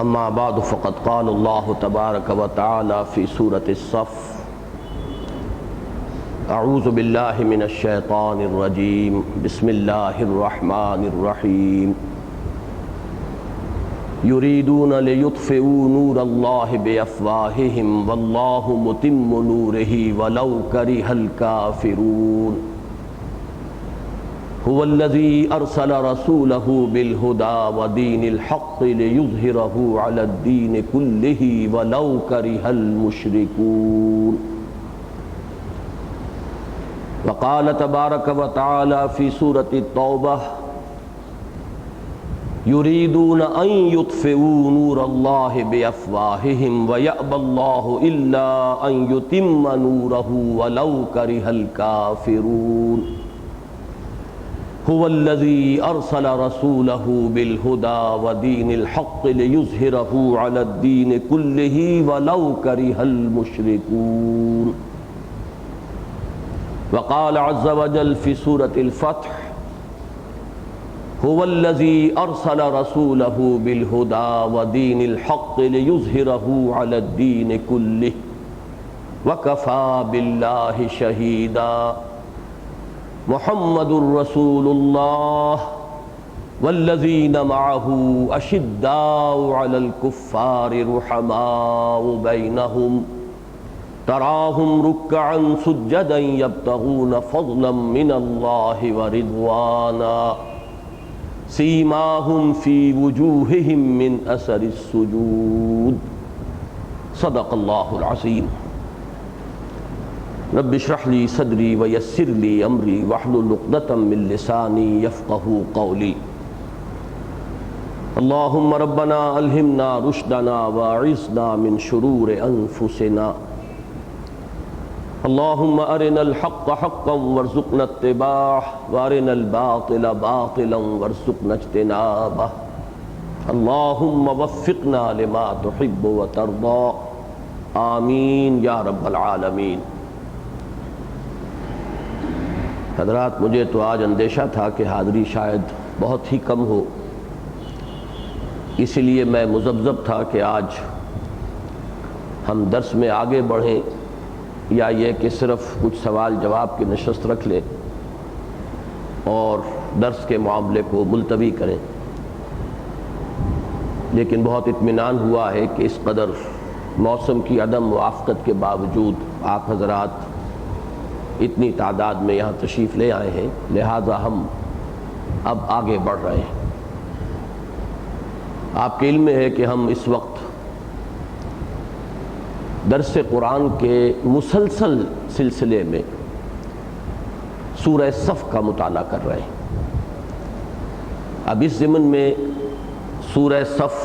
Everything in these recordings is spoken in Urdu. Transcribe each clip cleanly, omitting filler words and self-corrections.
اما بعد فقد قال اللہ تبارک و تعالی فی سورۃ الصف اعوذ باللہ من الشیطان الرجیم بسم اللہ الرحمن الرحیم یریدون لیطفئوا نور اللہ بافواہہم واللہ متم نورہ ولو کرہ الکافرون هو الذي أرسل رسوله بالهدى ودين الحق ليظهره على الدين كله ولو كره المشركون وقال تبارك وتعالى في سورة التوبة يريدون أن يطفئوا نور الله بأفواههم ويأبى الله إلا أن يتم نوره ولو كره الكافرون هو الذي أرسل رسوله بالهدى ودين الحق ليظهره على الدين كله ولو كره المشركون وقال عز وجل في سورة الفتح هو الذي أرسل رسوله بالهدى ودين الحق ليظهره على الدين كله وكفى بالله شهيدا محمد رسول اللہ والذین معه اشداء علی الکفار رحماء بینہم تراہم رکعا سجدا یبتغون فضلا من اللہ ورضوانا سیماہم فی وجوہہم من اثر السجود صدق اللہ العظیم رب اشرح لی صدری ویسر لی امری واحلل عقدۃ من لسانی یفقہوا قولی اللہم ربنا الہمنا رشدنا واعصمنا من شرور انفسنا اللہم ارنا الحق حقا وارزقنا اتباعہ وارنا الباطل باطلا وارزقنا اجتنابہ اللہم وفقنا لما تحب وترضى آمین یا رب العالمین۔ حضرات، مجھے تو آج اندیشہ تھا کہ حاضری شاید بہت ہی کم ہو، اسی لیے میں مذبذب تھا کہ آج ہم درس میں آگے بڑھیں یا یہ کہ صرف کچھ سوال جواب کی نشست رکھ لیں اور درس کے معاملے کو ملتوی کریں، لیکن بہت اطمینان ہوا ہے کہ اس قدر موسم کی عدم موافقت کے باوجود آپ حضرات اتنی تعداد میں یہاں تشریف لے آئے ہیں، لہٰذا ہم اب آگے بڑھ رہے ہیں۔ آپ کے علم میں ہے کہ ہم اس وقت درس قرآن کے مسلسل سلسلے میں سورہ صف کا مطالعہ کر رہے ہیں۔ اب اس ضمن میں سورہ صف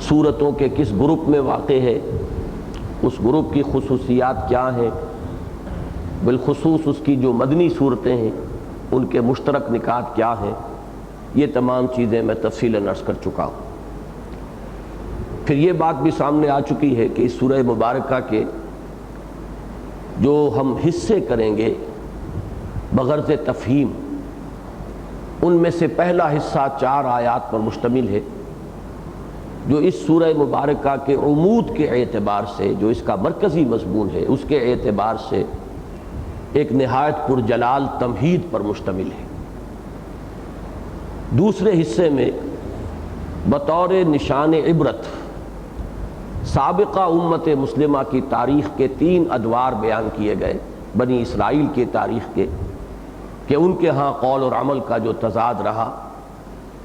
سورتوں کے کس گروپ میں واقع ہے، اس گروپ کی خصوصیات کیا ہیں، بالخصوص اس کی جو مدنی صورتیں ہیں ان کے مشترک نکات کیا ہیں، یہ تمام چیزیں میں تفصیلاً عرض کر چکا ہوں۔ پھر یہ بات بھی سامنے آ چکی ہے کہ اس سورہ مبارکہ کے جو ہم حصے کریں گے بغرض تفہیم، ان میں سے پہلا حصہ 4 آیات پر مشتمل ہے، جو اس سورہ مبارکہ کے عمود کے اعتبار سے، جو اس کا مرکزی مضمون ہے، اس کے اعتبار سے ایک نہایت پرجلال تمہید پر مشتمل ہے۔ دوسرے حصے میں بطور نشان عبرت سابقہ امت مسلمہ کی تاریخ کے 3 ادوار بیان کیے گئے، بنی اسرائیل کی تاریخ کے، کہ ان کے ہاں قول اور عمل کا جو تضاد رہا،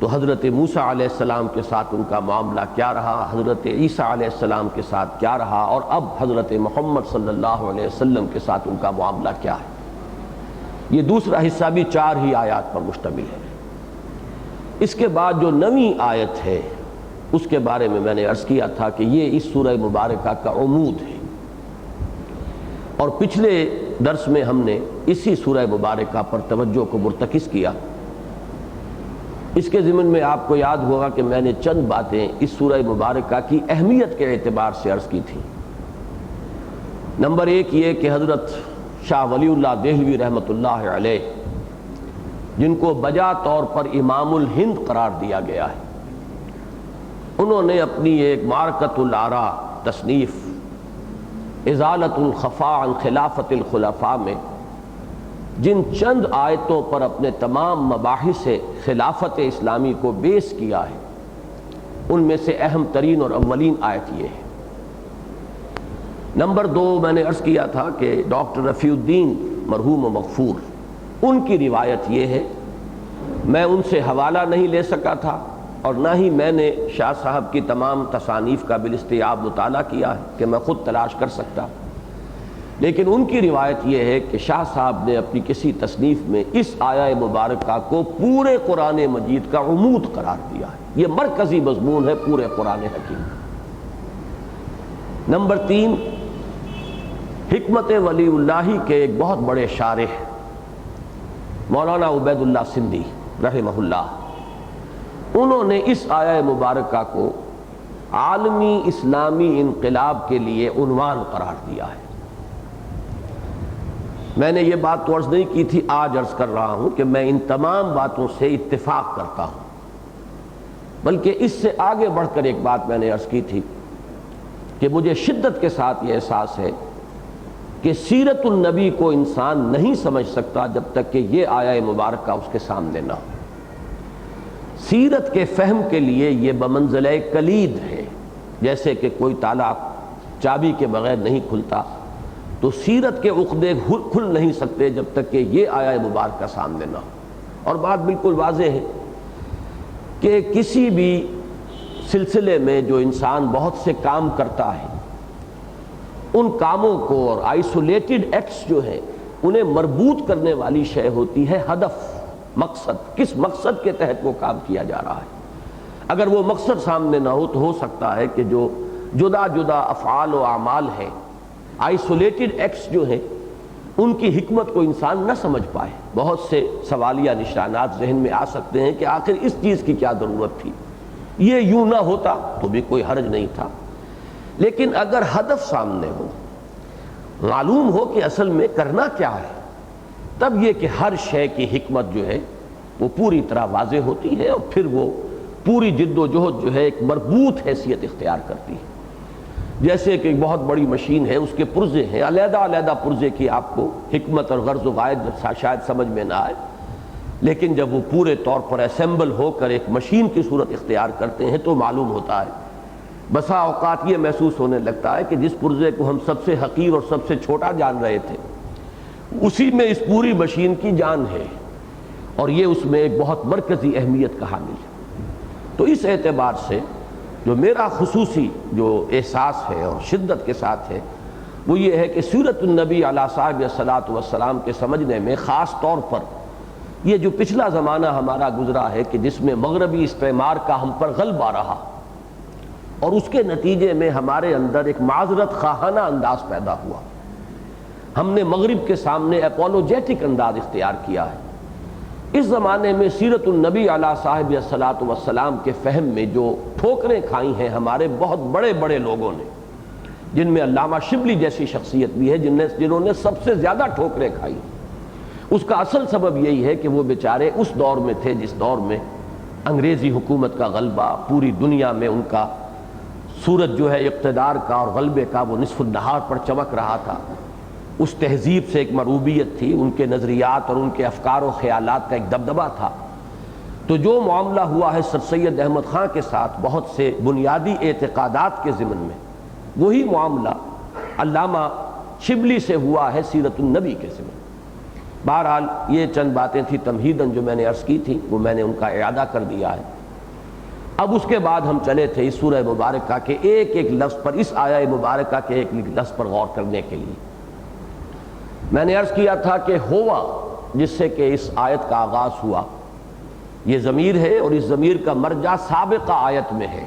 تو حضرت موسیٰ علیہ السلام کے ساتھ ان کا معاملہ کیا رہا، حضرت عیسیٰ علیہ السلام کے ساتھ کیا رہا، اور اب حضرت محمد صلی اللہ علیہ وسلم کے ساتھ ان کا معاملہ کیا ہے۔ یہ دوسرا حصہ بھی 4 ہی آیات پر مشتمل ہے۔ اس کے بعد جو 9ویں آیت ہے اس کے بارے میں نے عرض کیا تھا کہ یہ اس سورہ مبارکہ کا عمود ہے، اور پچھلے درس میں ہم نے اسی سورہ مبارکہ پر توجہ کو مرتکز کیا۔ اس کے ضمن میں آپ کو یاد ہوگا کہ میں نے چند باتیں اس سورہ مبارکہ کی اہمیت کے اعتبار سے عرض کی تھی۔ نمبر 1 یہ کہ حضرت شاہ ولی اللہ دہلوی رحمۃ اللہ علیہ، جن کو بجا طور پر امام الہند قرار دیا گیا ہے، انہوں نے اپنی ایک معرکۃ الآراء تصنیف ازالۃ الخفاء عن خلافت الخلفاء میں جن چند آیتوں پر اپنے تمام مباحث خلافت اسلامی کو بیس کیا ہے، ان میں سے اہم ترین اور اولین آیت یہ ہے۔ نمبر 2 میں نے عرض کیا تھا کہ ڈاکٹر رفیع الدین مرحوم و مغفور، ان کی روایت یہ ہے، میں ان سے حوالہ نہیں لے سکا تھا اور نہ ہی میں نے شاہ صاحب کی تمام تصانیف کا بالاستیعاب مطالعہ کیا ہے کہ میں خود تلاش کر سکتا، لیکن ان کی روایت یہ ہے کہ شاہ صاحب نے اپنی کسی تصنیف میں اس آیہ مبارکہ کو پورے قرآن مجید کا عمود قرار دیا ہے، یہ مرکزی مضمون ہے پورے قرآن حکیم کا۔ نمبر 3، حکمت ولی اللہ کے ایک بہت بڑے شارح مولانا عبید اللہ سندھی رحمہ اللہ، انہوں نے اس آیہ مبارکہ کو عالمی اسلامی انقلاب کے لیے عنوان قرار دیا ہے۔ میں نے یہ بات تو عرض نہیں کی تھی، آج عرض کر رہا ہوں کہ میں ان تمام باتوں سے اتفاق کرتا ہوں، بلکہ اس سے آگے بڑھ کر ایک بات میں نے عرض کی تھی کہ مجھے شدت کے ساتھ یہ احساس ہے کہ سیرت النبی کو انسان نہیں سمجھ سکتا جب تک کہ یہ آیہ مبارکہ اس کے سامنے نہ ہو۔ سیرت کے فہم کے لیے یہ بمنزلہ کلید ہے، جیسے کہ کوئی تالا چابی کے بغیر نہیں کھلتا، تو سیرت کے عقدے کھل نہیں سکتے جب تک کہ یہ آیہ مبارکہ سامنے نہ ہو۔ اور بات بالکل واضح ہے کہ کسی بھی سلسلے میں جو انسان بہت سے کام کرتا ہے، ان کاموں کو اور آئسولیٹڈ ایکٹس جو ہیں انہیں مربوط کرنے والی شے ہوتی ہے ہدف، مقصد، کس مقصد کے تحت وہ کام کیا جا رہا ہے۔ اگر وہ مقصد سامنے نہ ہو تو ہو سکتا ہے کہ جو جدا جدا افعال و اعمال ہیں، آئسولیٹڈ ایکٹس جو ہیں، ان کی حکمت کو انسان نہ سمجھ پائے۔ بہت سے سوالیہ نشانات ذہن میں آ سکتے ہیں کہ آخر اس چیز کی کیا ضرورت تھی، یہ یوں نہ ہوتا تو بھی کوئی حرج نہیں تھا۔ لیکن اگر ہدف سامنے ہو، معلوم ہو کہ اصل میں کرنا کیا ہے، تب یہ کہ ہر شے کی حکمت جو ہے وہ پوری طرح واضح ہوتی ہے، اور پھر وہ پوری جد و جہد جو ہے ایک مربوط حیثیت اختیار کرتی ہے۔ جیسے کہ ایک بہت بڑی مشین ہے، اس کے پرزے ہیں، علیحدہ علیحدہ پرزے کی آپ کو حکمت اور غرض و غائد شاید سمجھ میں نہ آئے، لیکن جب وہ پورے طور پر اسمبل ہو کر ایک مشین کی صورت اختیار کرتے ہیں تو معلوم ہوتا ہے۔ بسا اوقات یہ محسوس ہونے لگتا ہے کہ جس پرزے کو ہم سب سے حقیر اور سب سے چھوٹا جان رہے تھے، اسی میں اس پوری مشین کی جان ہے، اور یہ اس میں ایک بہت مرکزی اہمیت کا حامل ہے۔ تو اس اعتبار سے جو میرا خصوصی جو احساس ہے اور شدت کے ساتھ ہے وہ یہ ہے کہ سیرت النبی علیہ صاحب الصلاۃ والسلام کے سمجھنے میں خاص طور پر یہ جو پچھلا زمانہ ہمارا گزرا ہے کہ جس میں مغربی استعمار کا ہم پر غلبہ رہا، اور اس کے نتیجے میں ہمارے اندر ایک معذرت خواہانہ انداز پیدا ہوا، ہم نے مغرب کے سامنے اپولوجیٹک انداز اختیار کیا ہے۔ اس زمانے میں سیرت النبی علیہ صاحب الصلاۃ والسلام کے فہم میں جو ٹھوکریں کھائی ہیں ہمارے بہت بڑے بڑے لوگوں نے، جن میں علامہ شبلی جیسی شخصیت بھی ہے جنہوں نے سب سے زیادہ ٹھوکریں کھائی، اس کا اصل سبب یہی ہے کہ وہ بیچارے اس دور میں تھے جس دور میں انگریزی حکومت کا غلبہ، پوری دنیا میں ان کا سورج جو ہے اقتدار کا اور غلبے کا وہ نصف النہار پر چمک رہا تھا۔ اس تہذیب سے ایک مرعوبیت تھی، ان کے نظریات اور ان کے افکار و خیالات کا ایک دبدبہ تھا۔ تو جو معاملہ ہوا ہے سر سید احمد خان کے ساتھ بہت سے بنیادی اعتقادات کے ضمن میں، وہی معاملہ علامہ شبلی سے ہوا ہے سیرت النبی کے ضمن۔ بہرحال یہ چند باتیں تھیں تمہیداً جو میں نے عرض کی تھی، وہ میں نے ان کا اعادہ کر دیا ہے۔ اب اس کے بعد ہم چلے تھے اس سورہ مبارکہ کے ایک ایک لفظ پر، اس آیہ مبارکہ کے ایک ایک لفظ پر غور کرنے کے لیے۔ میں نے عرض کیا تھا کہ ہوا جس سے کہ اس آیت کا آغاز ہوا، یہ ضمیر ہے، اور اس ضمیر کا مرجع سابقہ آیت میں ہے،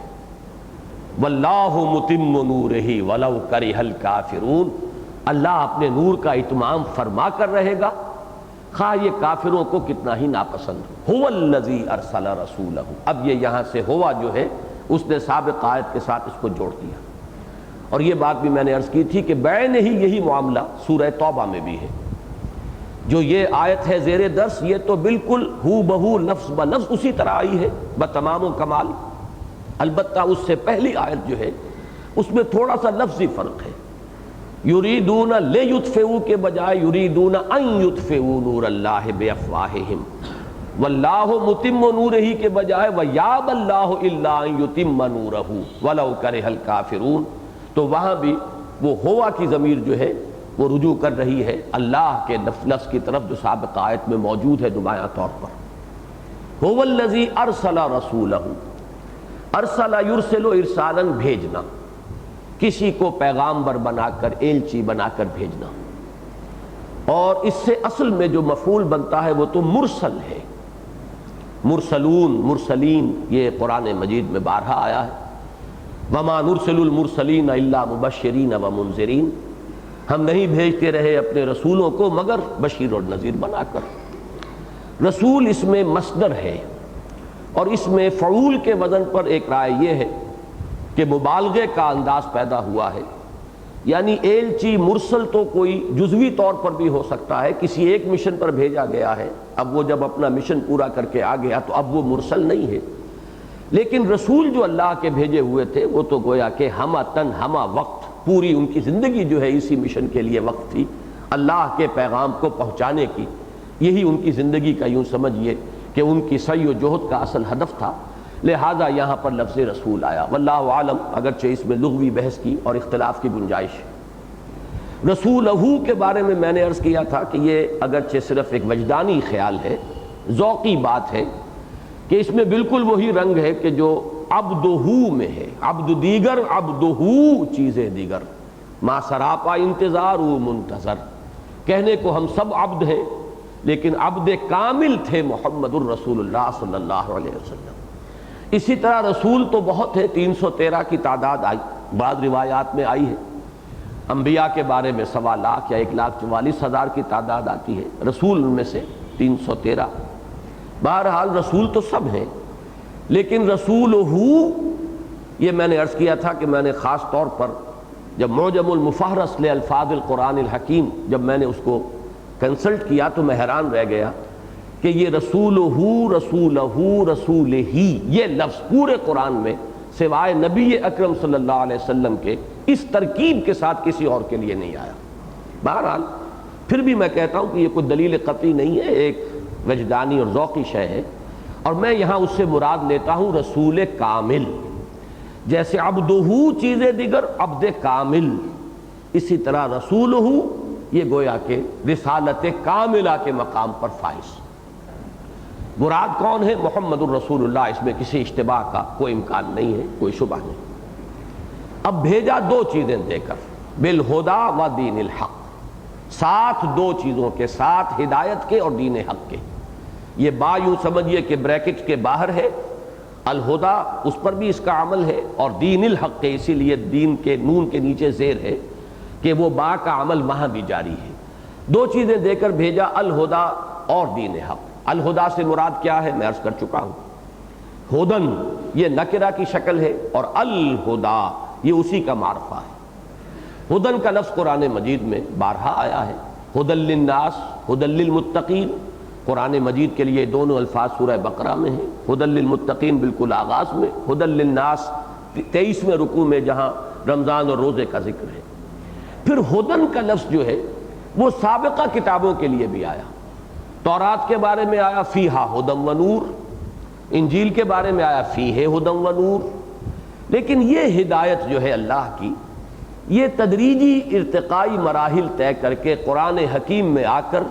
واللہ متم نورہ ولو کرہ الکافرون، اللہ اپنے نور کا اتمام فرما کر رہے گا خواہ یہ کافروں کو کتنا ہی ناپسند ہو۔ هو الذی ارسل رسولہ، اب یہ یہاں سے ہوا جو ہے اس نے سابق آیت کے ساتھ اس کو جوڑ دیا، اور یہ بات بھی میں نے عرض کی تھی کہ بعین ہی یہی معاملہ سورہ توبہ میں بھی ہے۔ جو یہ آیت ہے زیر درس، یہ تو بالکل ہو بہو لفظ بلفظ اسی طرح آئی ہے بتمام و کمال۔ البتہ اس سے پہلی آیت جو ہے اس میں تھوڑا سا لفظی فرق ہے. یریدون لیطفئوا کے بجائے یریدون ان یطفئوا نور اللہ بافواہہم، واللہ متم نورہ کے بجائے ویابی اللہ الا ان یتم نورہ ولو کرہ الکافرون. تو وہاں بھی وہ ہوا کی ضمیر جو ہے وہ رجوع کر رہی ہے اللہ کے لفظ کی طرف جو سابق آیت میں موجود ہے نمایاں طور پر. هو الذی ارسل رسولہ، ارسل یرسل ارسالا بھیجنا، کسی کو پیغامبر بنا کر ایلچی بنا کر بھیجنا. اور اس سے اصل میں جو مفعول بنتا ہے وہ تو مرسل ہے. مرسلون، مرسلین، یہ قرآن مجید میں بارہا آیا ہے. وما نرسل المرسلین الا مبشرین ومنذرین، ہم نہیں بھیجتے رہے اپنے رسولوں کو مگر بشیر اور نذیر بنا کر. رسول اس میں مصدر ہے اور اس میں فعول کے وزن پر ایک رائے یہ ہے کہ مبالغے کا انداز پیدا ہوا ہے. یعنی ایلچی مرسل تو کوئی جزوی طور پر بھی ہو سکتا ہے، کسی ایک مشن پر بھیجا گیا ہے، اب وہ جب اپنا مشن پورا کر کے آ گیا تو اب وہ مرسل نہیں ہے. لیکن رسول جو اللہ کے بھیجے ہوئے تھے وہ تو گویا کہ ہمہ تن ہمہ وقت، پوری ان کی زندگی جو ہے اسی مشن کے لیے وقت تھی، اللہ کے پیغام کو پہنچانے کی. یہی ان کی زندگی کا یوں سمجھیے کہ ان کی سعی و جہد کا اصل ہدف تھا. لہذا یہاں پر لفظ رسول آیا. واللہ عالم، اگرچہ اس میں لغوی بحث کی اور اختلاف کی گنجائش ہے. رسولہ کے بارے میں میں نے عرض کیا تھا کہ یہ اگرچہ صرف ایک وجدانی خیال ہے، ذوقی بات ہے کہ اس میں بالکل وہی رنگ ہے کہ جو عبدہ میں ہے. عبد دیگر، عبدہ چیزیں دیگر، ما سراپا انتظار و منتظر. کہنے کو ہم سب عبد ہیں لیکن عبد کامل تھے محمد الرسول اللہ صلی اللہ علیہ وسلم. اسی طرح رسول تو بہت ہے، 313 کی تعداد آئی، بعض روایات میں آئی ہے. انبیاء کے بارے میں 1.25 لاکھ یا 1,44,000 کی تعداد آتی ہے، رسول ان میں سے 313. بہرحال رسول تو سب ہیں، لیکن رسولہ یہ میں نے عرض کیا تھا کہ میں نے خاص طور پر جب معجم المفہرس لالفاظ القرآن الحکیم جب میں نے اس کو کنسلٹ کیا تو میں حیران رہ گیا کہ یہ رسولہ، رسولہ، رسولہ، یہ لفظ پورے قرآن میں سوائے نبی اکرم صلی اللہ علیہ وسلم کے اس ترکیب کے ساتھ کسی اور کے لیے نہیں آیا. بہرحال پھر بھی میں کہتا ہوں کہ یہ کوئی دلیل قطعی نہیں ہے، ایک وجدانی اور ذوقی شے ہے. اور میں یہاں اس سے مراد لیتا ہوں رسول کامل. جیسے عبدہ چیزیں دیگر، عبد کامل، اسی طرح رسولہ یہ گویا کہ رسالت کاملہ کے مقام پر فائز. مراد کون ہے؟ محمد الرسول اللہ. اس میں کسی اشتباہ کا کوئی امکان نہیں ہے، کوئی شبہ نہیں. اب بھیجا 2 چیزیں دے کر، بالہدیٰ و دین الحق، ساتھ 2 چیزوں کے ساتھ، ہدایت کے اور دین حق کے. یہ با یوں سمجھیے کہ بریکٹ کے باہر ہے، الہدیٰ اس پر بھی اس کا عمل ہے، اور دین الحق کے، اسی لیے دین کے نون کے نیچے زیر ہے کہ وہ با کا عمل وہاں بھی جاری ہے. 2 چیزیں دے کر بھیجا، الہدیٰ اور دین حق. الہدیٰ سے مراد کیا ہے؟ میں عرض کر چکا ہوں. ہدن یہ نکرہ کی شکل ہے اور الہدیٰ یہ اسی کا معرفہ ہے. ہدن کا لفظ قرآن مجید میں بارہا آیا ہے. ہدی للناس، ہدی للمتقین. قرآن مجید کے لیے دونوں الفاظ سورہ بقرہ میں ہیں. ہدی للمتقین بالکل آغاز میں، ہدی للناس 23ویں رکوع میں جہاں رمضان اور روزے کا ذکر ہے. پھر ہدن کا لفظ جو ہے وہ سابقہ کتابوں کے لیے بھی آیا. تورات کے بارے میں آیا فیہا ہدی و نور، انجیل کے بارے میں آیا فیہ ہدی و نور. لیکن یہ ہدایت جو ہے اللہ کی، یہ تدریجی ارتقائی مراحل طے کر کے قرآن حکیم میں آ کر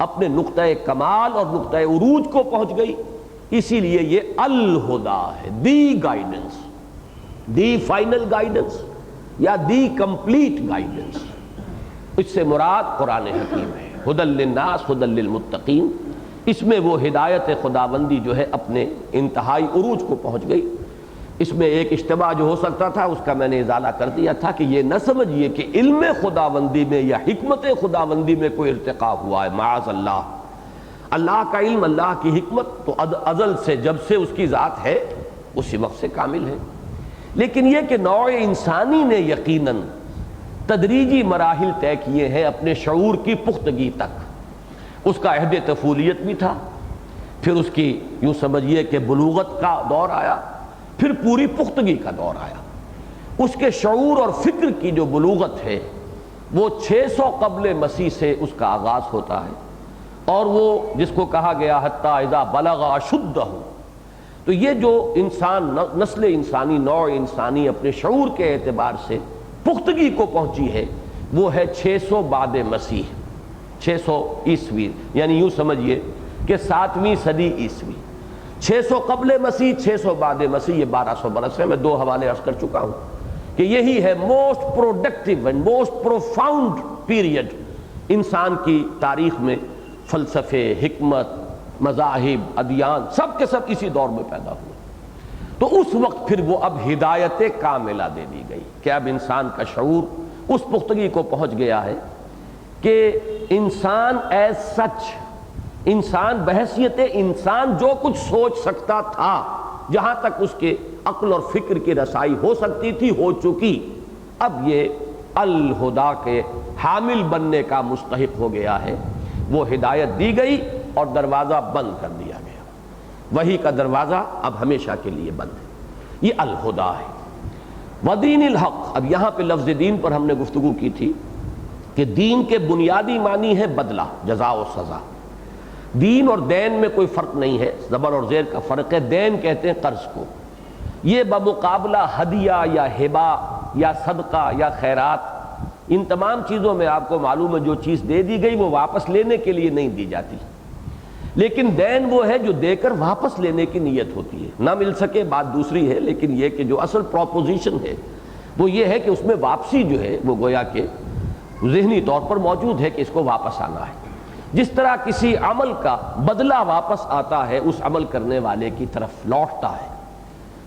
اپنے نقطۂ کمال اور نقطۂ عروج کو پہنچ گئی. اسی لیے یہ الہدیٰ ہے، the guidance, the final guidance یا دی کمپلیٹ گائیڈنس. اس سے مراد قرآن حکیم ہے. ہدی للناس، ہدی للمتقین. اس میں وہ ہدایت خداوندی جو ہے اپنے انتہائی عروج کو پہنچ گئی. اس میں ایک اشتباہ جو ہو سکتا تھا اس کا میں نے ازالہ کر دیا تھا کہ یہ نہ سمجھیے کہ علم خداوندی میں یا حکمت خداوندی میں کوئی ارتقاء ہوا ہے. معاذ اللہ. اللہ کا علم، اللہ کی حکمت تو ازل سے، جب سے اس کی ذات ہے اسی وقت سے کامل ہے. لیکن یہ کہ نوع انسانی نے یقیناً تدریجی مراحل طے کیے ہیں اپنے شعور کی پختگی تک. اس کا عہد طفولیت بھی تھا، پھر اس کی یوں سمجھیے کہ بلوغت کا دور آیا، پھر پوری پختگی کا دور آیا. اس کے شعور اور فکر کی جو بلوغت ہے وہ 600 قبل مسیح سے اس کا آغاز ہوتا ہے، اور وہ جس کو کہا گیا حتی اذا بلغ اشدہ. تو یہ جو انسان، نسل انسانی، نوع انسانی اپنے شعور کے اعتبار سے پختگی کو پہنچی ہے، وہ ہے 600 بعد مسیح، 600 عیسوی، یعنی یوں سمجھیے کہ 7ویں صدی عیسوی. 600 قبل مسیح، 600 بعد مسیح، یہ 1200 برس ہے. میں 2 حوالے عرض کر چکا ہوں کہ یہی ہے most productive and most profound period انسان کی تاریخ میں. فلسفے، حکمت، مذاہب، ادیان سب کے سب اسی دور میں پیدا ہوئے. تو اس وقت پھر وہ اب ہدایت کاملہ دے دی گئی کہ اب انسان کا شعور اس پختگی کو پہنچ گیا ہے کہ انسان ایز سچ، انسان بحیثیت انسان جو کچھ سوچ سکتا تھا، جہاں تک اس کے عقل اور فکر کی رسائی ہو سکتی تھی، ہو چکی. اب یہ الہدا کے حامل بننے کا مستحق ہو گیا ہے. وہ ہدایت دی گئی اور دروازہ بند کر دیا گیا. وحی کا دروازہ اب ہمیشہ کے لیے بند ہے. یہ الہدا ہے. ودین الحق. اب یہاں پہ لفظ دین پر ہم نے گفتگو کی تھی کہ دین کے بنیادی معنی ہے بدلہ، جزا و سزا. دین اور دین میں کوئی فرق نہیں ہے، زبر اور زیر کا فرق ہے. دین کہتے ہیں قرض کو. یہ بمقابلہ ہدیہ یا ہبہ یا صدقہ یا خیرات، ان تمام چیزوں میں آپ کو معلوم ہے جو چیز دے دی گئی وہ واپس لینے کے لیے نہیں دی جاتی. لیکن دین وہ ہے جو دے کر واپس لینے کی نیت ہوتی ہے. نہ مل سکے بات دوسری ہے، لیکن یہ کہ جو اصل پروپوزیشن ہے وہ یہ ہے کہ اس میں واپسی جو ہے وہ گویا کہ ذہنی طور پر موجود ہے کہ اس کو واپس آنا ہے. جس طرح کسی عمل کا بدلہ واپس آتا ہے اس عمل کرنے والے کی طرف لوٹتا ہے،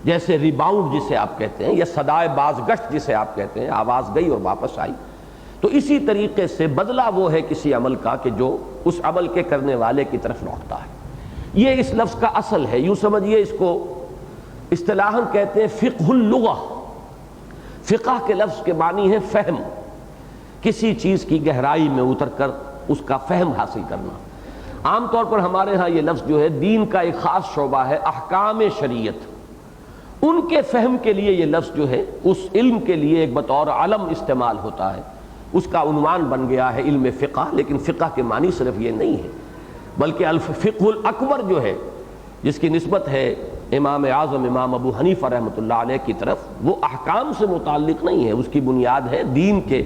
جیسے ریباؤنڈ جسے آپ کہتے ہیں، یا صدائے بازگشت جسے آپ کہتے ہیں، آواز گئی اور واپس آئی. تو اسی طریقے سے بدلہ وہ ہے کسی عمل کا کہ جو اس عمل کے کرنے والے کی طرف لوٹتا ہے. یہ اس لفظ کا اصل ہے. یوں سمجھیے اس کو اصطلاحاً کہتے ہیں فقہ اللغہ. فقہ کے لفظ کے معنی ہے فہم، کسی چیز کی گہرائی میں اتر کر اس کا فہم حاصل کرنا. عام طور پر ہمارے ہاں یہ لفظ جو ہے دین کا ایک خاص شعبہ ہے احکام شریعت. ان کے فہم کے لیے یہ لفظ جو ہے اس علم کے لیے ایک بطور علم استعمال ہوتا ہے. اس کا عنوان بن گیا ہے علم فقہ. لیکن فقہ کے معنی صرف یہ نہیں ہے، بلکہ الفقہ الاکبر جو ہے جس کی نسبت ہے امام اعظم امام ابو حنیفہ رحمۃ اللہ علیہ کی طرف، وہ احکام سے متعلق نہیں ہے. اس کی بنیاد ہے دین کے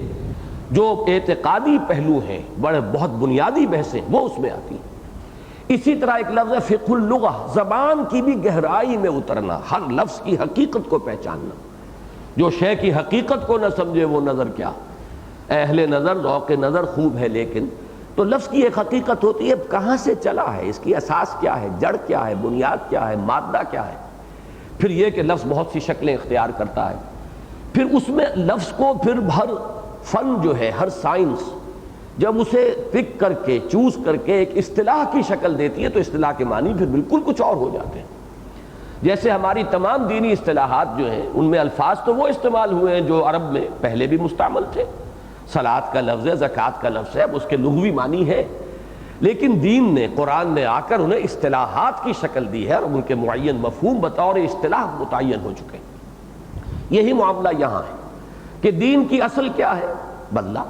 جو اعتقادی پہلو ہیں، بڑے بہت بنیادی بحثیں وہ اس میں آتی ہیں. اسی طرح ایک لفظ ہے فقہ اللغہ، زبان کی بھی گہرائی میں اترنا، ہر لفظ کی حقیقت کو پہچاننا. جو شے کی حقیقت کو نہ سمجھے وہ نظر کیا. اہل نظر ذوق نظر خوب ہے، لیکن تو لفظ کی ایک حقیقت ہوتی ہے کہاں سے چلا ہے، اس کی اساس کیا ہے، جڑ کیا ہے، بنیاد کیا ہے، مادہ کیا ہے. پھر یہ کہ لفظ بہت سی شکلیں اختیار کرتا ہے. پھر اس میں لفظ کو پھر ہر فن جو ہے، ہر سائنس جب اسے پک کر کے چوز کر کے ایک اصطلاح کی شکل دیتی ہے تو اصطلاح کے معنی پھر بالکل کچھ اور ہو جاتے ہیں. جیسے ہماری تمام دینی اصطلاحات جو ہیں ان میں الفاظ تو وہ استعمال ہوئے ہیں جو عرب میں پہلے بھی مستعمل تھے. صلاۃ کا لفظ ہے، زکوٰۃ کا لفظ ہے، اب اس کے لغوی معنی ہے، لیکن دین نے، قرآن نے آ کر انہیں اصطلاحات کی شکل دی ہے اور ان کے معین مفہوم بطور اصطلاح متعین ہو چکے ہیں. یہی معاملہ یہاں ہے کہ دین کی اصل کیا ہے؟ بدلہ.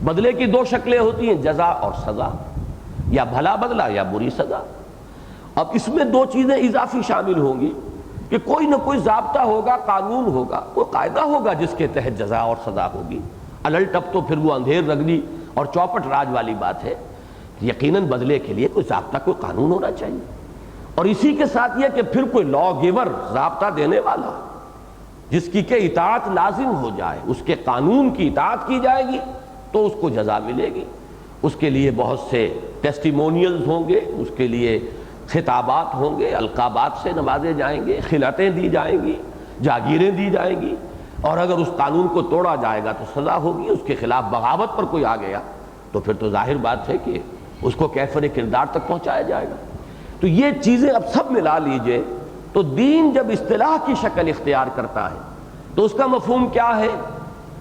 بدلے کی 2 شکلیں ہوتی ہیں، جزا اور سزا، یا بھلا بدلہ یا بری سزا. اب اس میں 2 چیزیں اضافی شامل ہوں گی کہ کوئی نہ کوئی ضابطہ ہوگا، قانون ہوگا، کوئی قاعدہ ہوگا جس کے تحت جزا اور سزا ہوگی. الٹ اب تو پھر وہ اندھیر رگڑی اور چوپٹ راج والی بات ہے. یقیناً بدلے کے لیے کوئی ضابطہ، کوئی قانون ہونا چاہیے. اور اسی کے ساتھ یہ کہ پھر کوئی لا گیور، ضابطہ دینے والا جس کی کہ اطاعت لازم ہو جائے، اس کے قانون کی اطاعت کی جائے گی تو اس کو جزا ملے گی. اس کے لیے بہت سے ٹیسٹیمونیلز ہوں گے، اس کے لیے خطابات ہوں گے، القابات سے نوازے جائیں گے، خلعتیں دی جائیں گی، جاگیریں دی جائیں گی. اور اگر اس قانون کو توڑا جائے گا تو سزا ہوگی. اس کے خلاف بغاوت پر کوئی آ گیا تو پھر تو ظاہر بات ہے کہ اس کو کیفر کردار تک پہنچایا جائے گا. تو یہ چیزیں اب سب ملا لیجئے تو دین جب اصطلاح کی شکل اختیار کرتا ہے تو اس کا مفہوم کیا ہے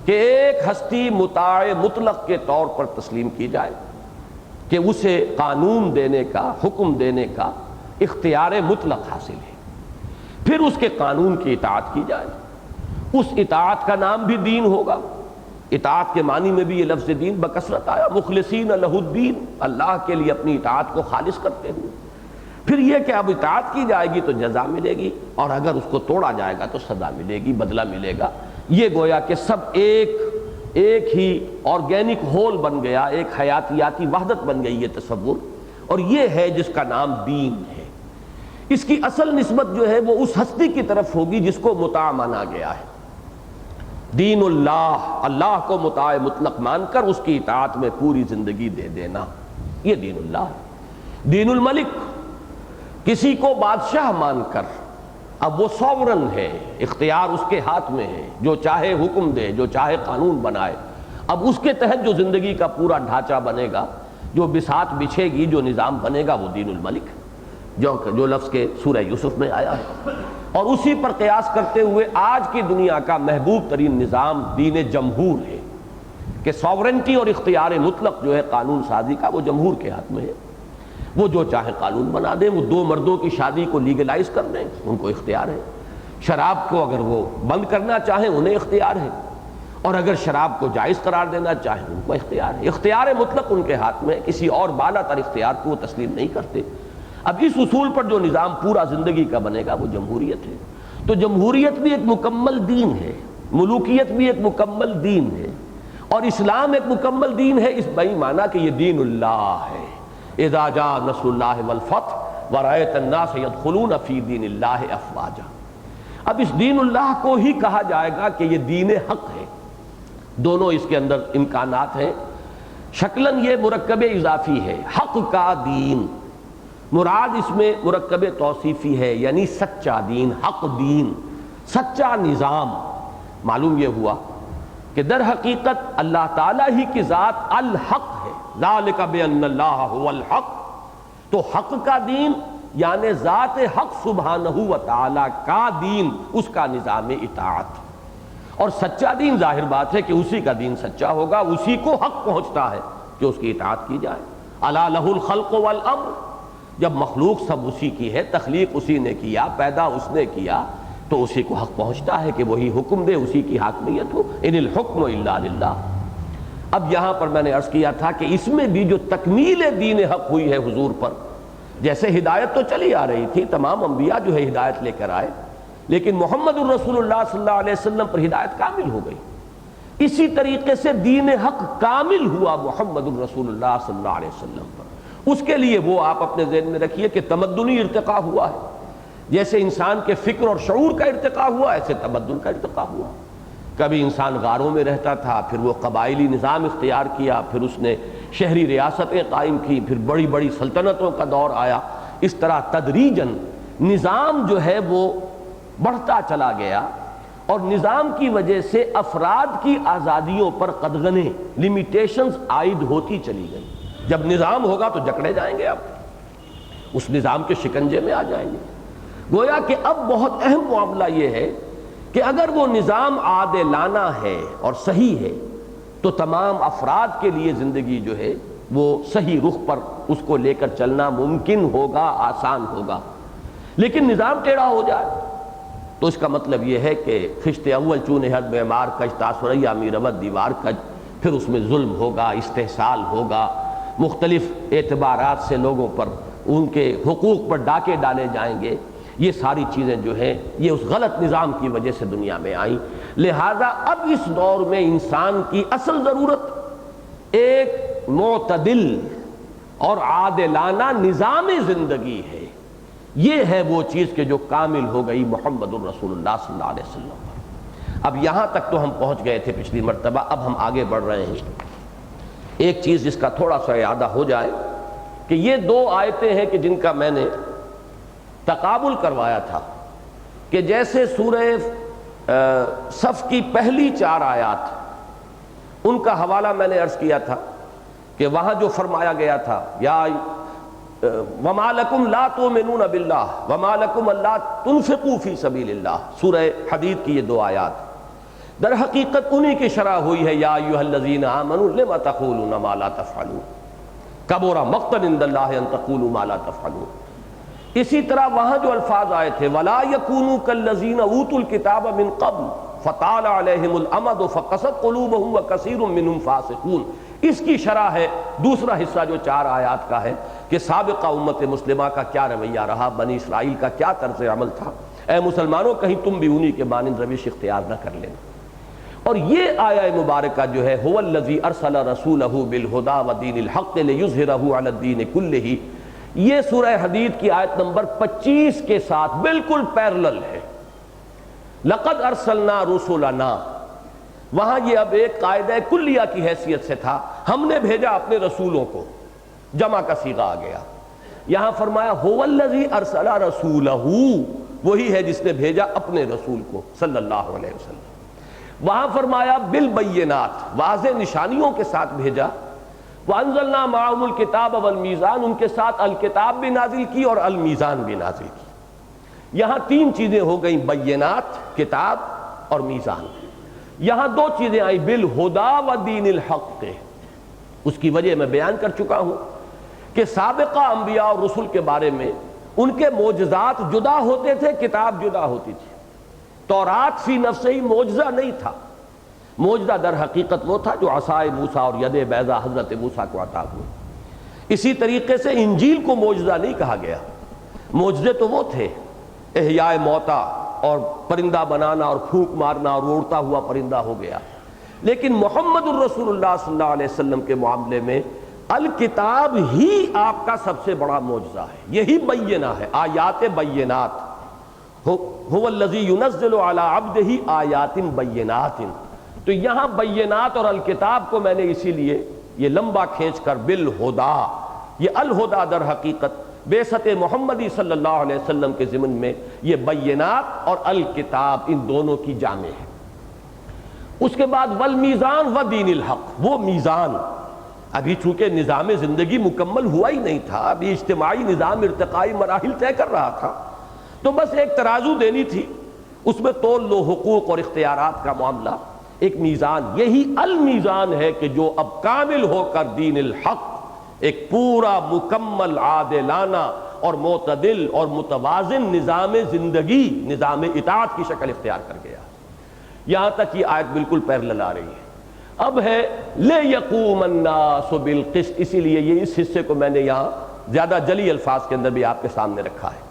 کہ ایک ہستی مطاع مطلق کے طور پر تسلیم کی جائے کہ اسے قانون دینے کا، حکم دینے کا اختیار مطلق حاصل ہے. پھر اس کے قانون کی اطاعت کی جائے۔ اس اطاعت کا نام بھی دین ہوگا۔ اطاعت کے معنی میں بھی یہ لفظ دین بکثرت آیا، مخلصین لہ الدین، اللہ کے لیے اپنی اطاعت کو خالص کرتے ہوئے۔ پھر یہ کہ اب اطاعت کی جائے گی تو جزا ملے گی، اور اگر اس کو توڑا جائے گا تو سزا ملے گی، بدلہ ملے گا۔ یہ گویا کہ سب ایک ہی آرگینک ہول بن گیا، ایک حیاتیاتی وحدت بن گئی یہ تصور، اور یہ ہے جس کا نام دین ہے۔ اس کی اصل نسبت جو ہے وہ اس ہستی کی طرف ہوگی جس کو مطاع مانا گیا ہے۔ دین اللہ، اللہ کو مطاع مطلق مان کر اس کی اطاعت میں پوری زندگی دے دینا، یہ دین اللہ ہے۔ دین الملک، کسی کو بادشاہ مان کر، اب وہ سوورن ہے، اختیار اس کے ہاتھ میں ہے، جو چاہے حکم دے، جو چاہے قانون بنائے۔ اب اس کے تحت جو زندگی کا پورا ڈھانچہ بنے گا، جو بساط بچھے گی، جو نظام بنے گا، وہ دین الملک ہے، جو لفظ کے سورہ یوسف میں آیا ہے۔ اور اسی پر قیاس کرتے ہوئے آج کی دنیا کا محبوب ترین نظام دین جمہور ہے، کہ سوورنٹی اور اختیار مطلق جو ہے قانون سازی کا، وہ جمہور کے ہاتھ میں ہے۔ وہ جو چاہے قانون بنا دیں، وہ دو مردوں کی شادی کو لیگلائز کر دیں، ان کو اختیار ہے۔ شراب کو اگر وہ بند کرنا چاہیں انہیں اختیار ہے، اور اگر شراب کو جائز قرار دینا چاہیں ان کو اختیار ہے۔ اختیار مطلق ان کے ہاتھ میں، کسی اور بالا تر اختیار کو وہ تسلیم نہیں کرتے۔ اب اس اصول پر جو نظام پورا زندگی کا بنے گا وہ جمہوریت ہے۔ تو جمہوریت بھی ایک مکمل دین ہے، ملوکیت بھی ایک مکمل دین ہے، اور اسلام ایک مکمل دین ہے اس بئی معنی کہ یہ دین اللہ ہے۔ اذا جاء نصر اللہ والفتح ورأیت الناس یدخلون فی دین اللہ افواجا۔ اب اس دین اللہ کو ہی کہا جائے گا کہ یہ دین حق ہے۔ دونوں اس کے اندر امکانات ہیں۔ شکلاً یہ مرکب اضافی ہے، حق کا دین، مراد اس میں مرکب توصیفی ہے، یعنی سچا دین، حق دین، سچا نظام۔ معلوم یہ ہوا کہ در حقیقت اللہ تعالیٰ ہی کی ذات الحق ہے، ذالک بأن اللہ هو الحق۔ تو حق کا دین یعنی ذات حق سبحانہ و تعالیٰ کا دین، اس کا نظام اطاعت۔ اور سچا دین ظاہر بات ہے کہ اسی کا دین سچا ہوگا، اسی کو حق پہنچتا ہے کہ اس کی اطاعت کی جائے۔ الا لہ الخلق والامر، جب مخلوق سب اسی کی ہے، تخلیق اسی نے کیا، پیدا اس نے کیا، تو اسی کو حق پہنچتا ہے کہ وہی حکم دے، اسی کی حاکمیت ہو۔ ان الحکم الا للہ۔ اب یہاں پر میں نے عرض کیا تھا کہ اس میں بھی جو تکمیل دین حق ہوئی ہے حضور پر، جیسے ہدایت تو چلی آ رہی تھی، تمام انبیاء جو ہے ہدایت لے کر آئے، لیکن محمد الرسول اللہ صلی اللہ علیہ وسلم پر ہدایت کامل ہو گئی۔ اسی طریقے سے دین حق کامل ہوا محمد الرسول اللہ صلی اللہ علیہ وسلم پر۔ اس کے لیے وہ آپ اپنے ذہن میں رکھیے کہ تمدنی ارتقا ہوا ہے، جیسے انسان کے فکر اور شعور کا ارتقا ہوا، ایسے تمدن کا ارتقا ہوا۔ کبھی انسان غاروں میں رہتا تھا، پھر وہ قبائلی نظام اختیار کیا، پھر اس نے شہری ریاستیں قائم کی، پھر بڑی بڑی سلطنتوں کا دور آیا۔ اس طرح تدریجاً نظام جو ہے وہ بڑھتا چلا گیا، اور نظام کی وجہ سے افراد کی آزادیوں پر قدغنیں، لیمیٹیشنز عائد ہوتی چلی گئی۔ جب نظام ہوگا تو جکڑے جائیں گے، اب اس نظام کے شکنجے میں آ جائیں گے۔ گویا کہ اب بہت اہم معاملہ یہ ہے کہ اگر وہ نظام عادلانہ ہے اور صحیح ہے تو تمام افراد کے لیے زندگی جو ہے وہ صحیح رخ پر اس کو لے کر چلنا ممکن ہوگا، آسان ہوگا۔ لیکن نظام ٹیڑھا ہو جائے تو اس کا مطلب یہ ہے کہ خشت اول چون حد معمار کج تاثریا میرود دیوار کج، پھر اس میں ظلم ہوگا، استحصال ہوگا، مختلف اعتبارات سے لوگوں پر ان کے حقوق پر ڈاکے ڈالے جائیں گے۔ یہ ساری چیزیں جو ہیں یہ اس غلط نظام کی وجہ سے دنیا میں آئیں۔ لہذا اب اس دور میں انسان کی اصل ضرورت ایک معتدل اور عادلانہ نظام زندگی ہے۔ یہ ہے وہ چیز کہ جو کامل ہو گئی محمد الرسول اللہ صلی اللہ علیہ وسلم پر۔ اب یہاں تک تو ہم پہنچ گئے تھے پچھلی مرتبہ، اب ہم آگے بڑھ رہے ہیں۔ ایک چیز جس کا تھوڑا سا اعادہ ہو جائے کہ یہ دو آیتیں ہیں کہ جن کا میں نے تقابل کروایا تھا، کہ جیسے سورہ صف کی پہلی 4 آیات، ان کا حوالہ میں نے عرض کیا تھا کہ وہاں جو فرمایا گیا تھا یا وَمَا لَكُمْ لَا تُؤْمِنُونَ بِاللَّهِ وَمَا لَكُمْ أَلَّا تُنْفِقُوا فِي سَبِيلِ اللَّهِ، سورہ حدید کی یہ 2 آیات در حقیقت انہی کی شرح ہوئی ہے۔ یا ایھا الذین آمنوا لم تقولون ما لا تفعلون کبر مقتا عند اللہ ان تقولوا ما لا تفعلون۔ اسی طرح وہاں جو الفاظ آئے تھے وَلَا يَكُونُوا كَالَّذِينَ أُوتُوا الْكِتَابَ مِن قَبْلُ فَطَالَ عَلَيْهِمُ الْأَمَدُ فَقَسَتْ قُلُوبُهُمْ وَكَثِيرٌ مِّنْهُمْ فَاسِقُونَ۔ اس کی شرح ہے دوسرا حصہ جو 4 آیات کا ہے کہ سابقہ امت مسلمہ کا کیا رویہ رہا، بنی اسرائیل کا کیا طرز عمل تھا۔ اے مسلمانوں کہیں تم بھی انہی کے مانند روش اختیار نہ کر لینا۔ اور یہ آیہ مبارکہ جو ہے هُوَ الَّذِي أَرْسَلَ رَسُولَهُ بِالْهُدَى وَدِينِ الْحَقِّ لِيُظْهِرَهُ عَلَى الدِّينِ كُلِّهِ، یہ سورہ حدید کی آیت نمبر 25 کے ساتھ بالکل پیرلل ہے۔ لَقَدْ أَرْسَلْنَا رُسُلَنَا، وہاں یہ اب ایک قاعدہ کلیہ کی حیثیت سے تھا، ہم نے بھیجا اپنے رسولوں کو، جمع کا صیغہ آ گیا۔ یہاں فرمایا هُوَ الَّذِي أَرْسَلَ رَسُولَهُ، وہی ہے جس نے بھیجا اپنے رسول کو صلی اللہ علیہ وسلم۔ وہاں فرمایا بالبینات، واضح نشانیوں کے ساتھ بھیجا۔ وَأَنزَلْنَا مَعَهُمُ الْكِتَابَ وَالْمِيزَانَ، ان کے ساتھ الکتاب بھی نازل کی اور المیزان بھی نازل کی۔ یہاں 3 چیزیں ہو گئیں، بینات کتاب اور میزان۔ یہاں 2 چیزیں آئیں، بالہدا ودین الحق، اس کی وجہ میں بیان کر چکا ہوں کہ سابقہ انبیاء اور رسل کے بارے میں ان کے معجزات جدا ہوتے تھے، کتاب جدا ہوتی تھی۔ تورات فی نفسہ ہی معجزہ نہیں تھا، معجزہ در حقیقت وہ تھا جو عصائے موسیٰ اور ید بیضا حضرت موسیٰ کو عطا ہوئی۔ اسی طریقے سے انجیل کو معجزہ نہیں کہا گیا، معجزے تو وہ تھے، احیاء موتا اور پرندہ بنانا اور پھونک مارنا اور اڑتا ہوا پرندہ ہو گیا۔ لیکن محمد الرسول اللہ صلی اللہ علیہ وسلم کے معاملے میں الکتاب ہی آپ کا سب سے بڑا معجزہ ہے، یہی بینہ ہے، آیات بینات۔ هو الذی ينزل علی عبدہ آیات بینات، تو یہاں بینات اور الکتاب کو میں نے اسی لیے یہ لمبا کھینچ کر بالہدا، یہ الہدا در حقیقت بعثت محمدی صلی اللہ علیہ وسلم کے ضمن میں یہ بینات اور الکتاب ان دونوں کی جامع ہے۔ اس کے بعد والمیزان ودین الحق، وہ میزان، ابھی چونکہ نظام زندگی مکمل ہوا ہی نہیں تھا، ابھی اجتماعی نظام ارتقائی مراحل طے کر رہا تھا، تو بس ایک ترازو دینی تھی، اس میں تول لو حقوق اور اختیارات کا معاملہ، ایک میزان، یہی المیزان ہے کہ جو اب کامل ہو کر دین الحق، ایک پورا مکمل عادلانہ اور معتدل اور متوازن نظام زندگی، نظام اطاعت کی شکل اختیار کر گیا۔ یہاں تک یہ آیت بالکل پیرلل آ رہی ہے۔ اب ہے لِيَقُومَ النَّاسُ بِالْقِسْطِ، اسی لیے یہ اس حصے کو میں نے یہاں زیادہ جلی الفاظ کے اندر بھی آپ کے سامنے رکھا ہے۔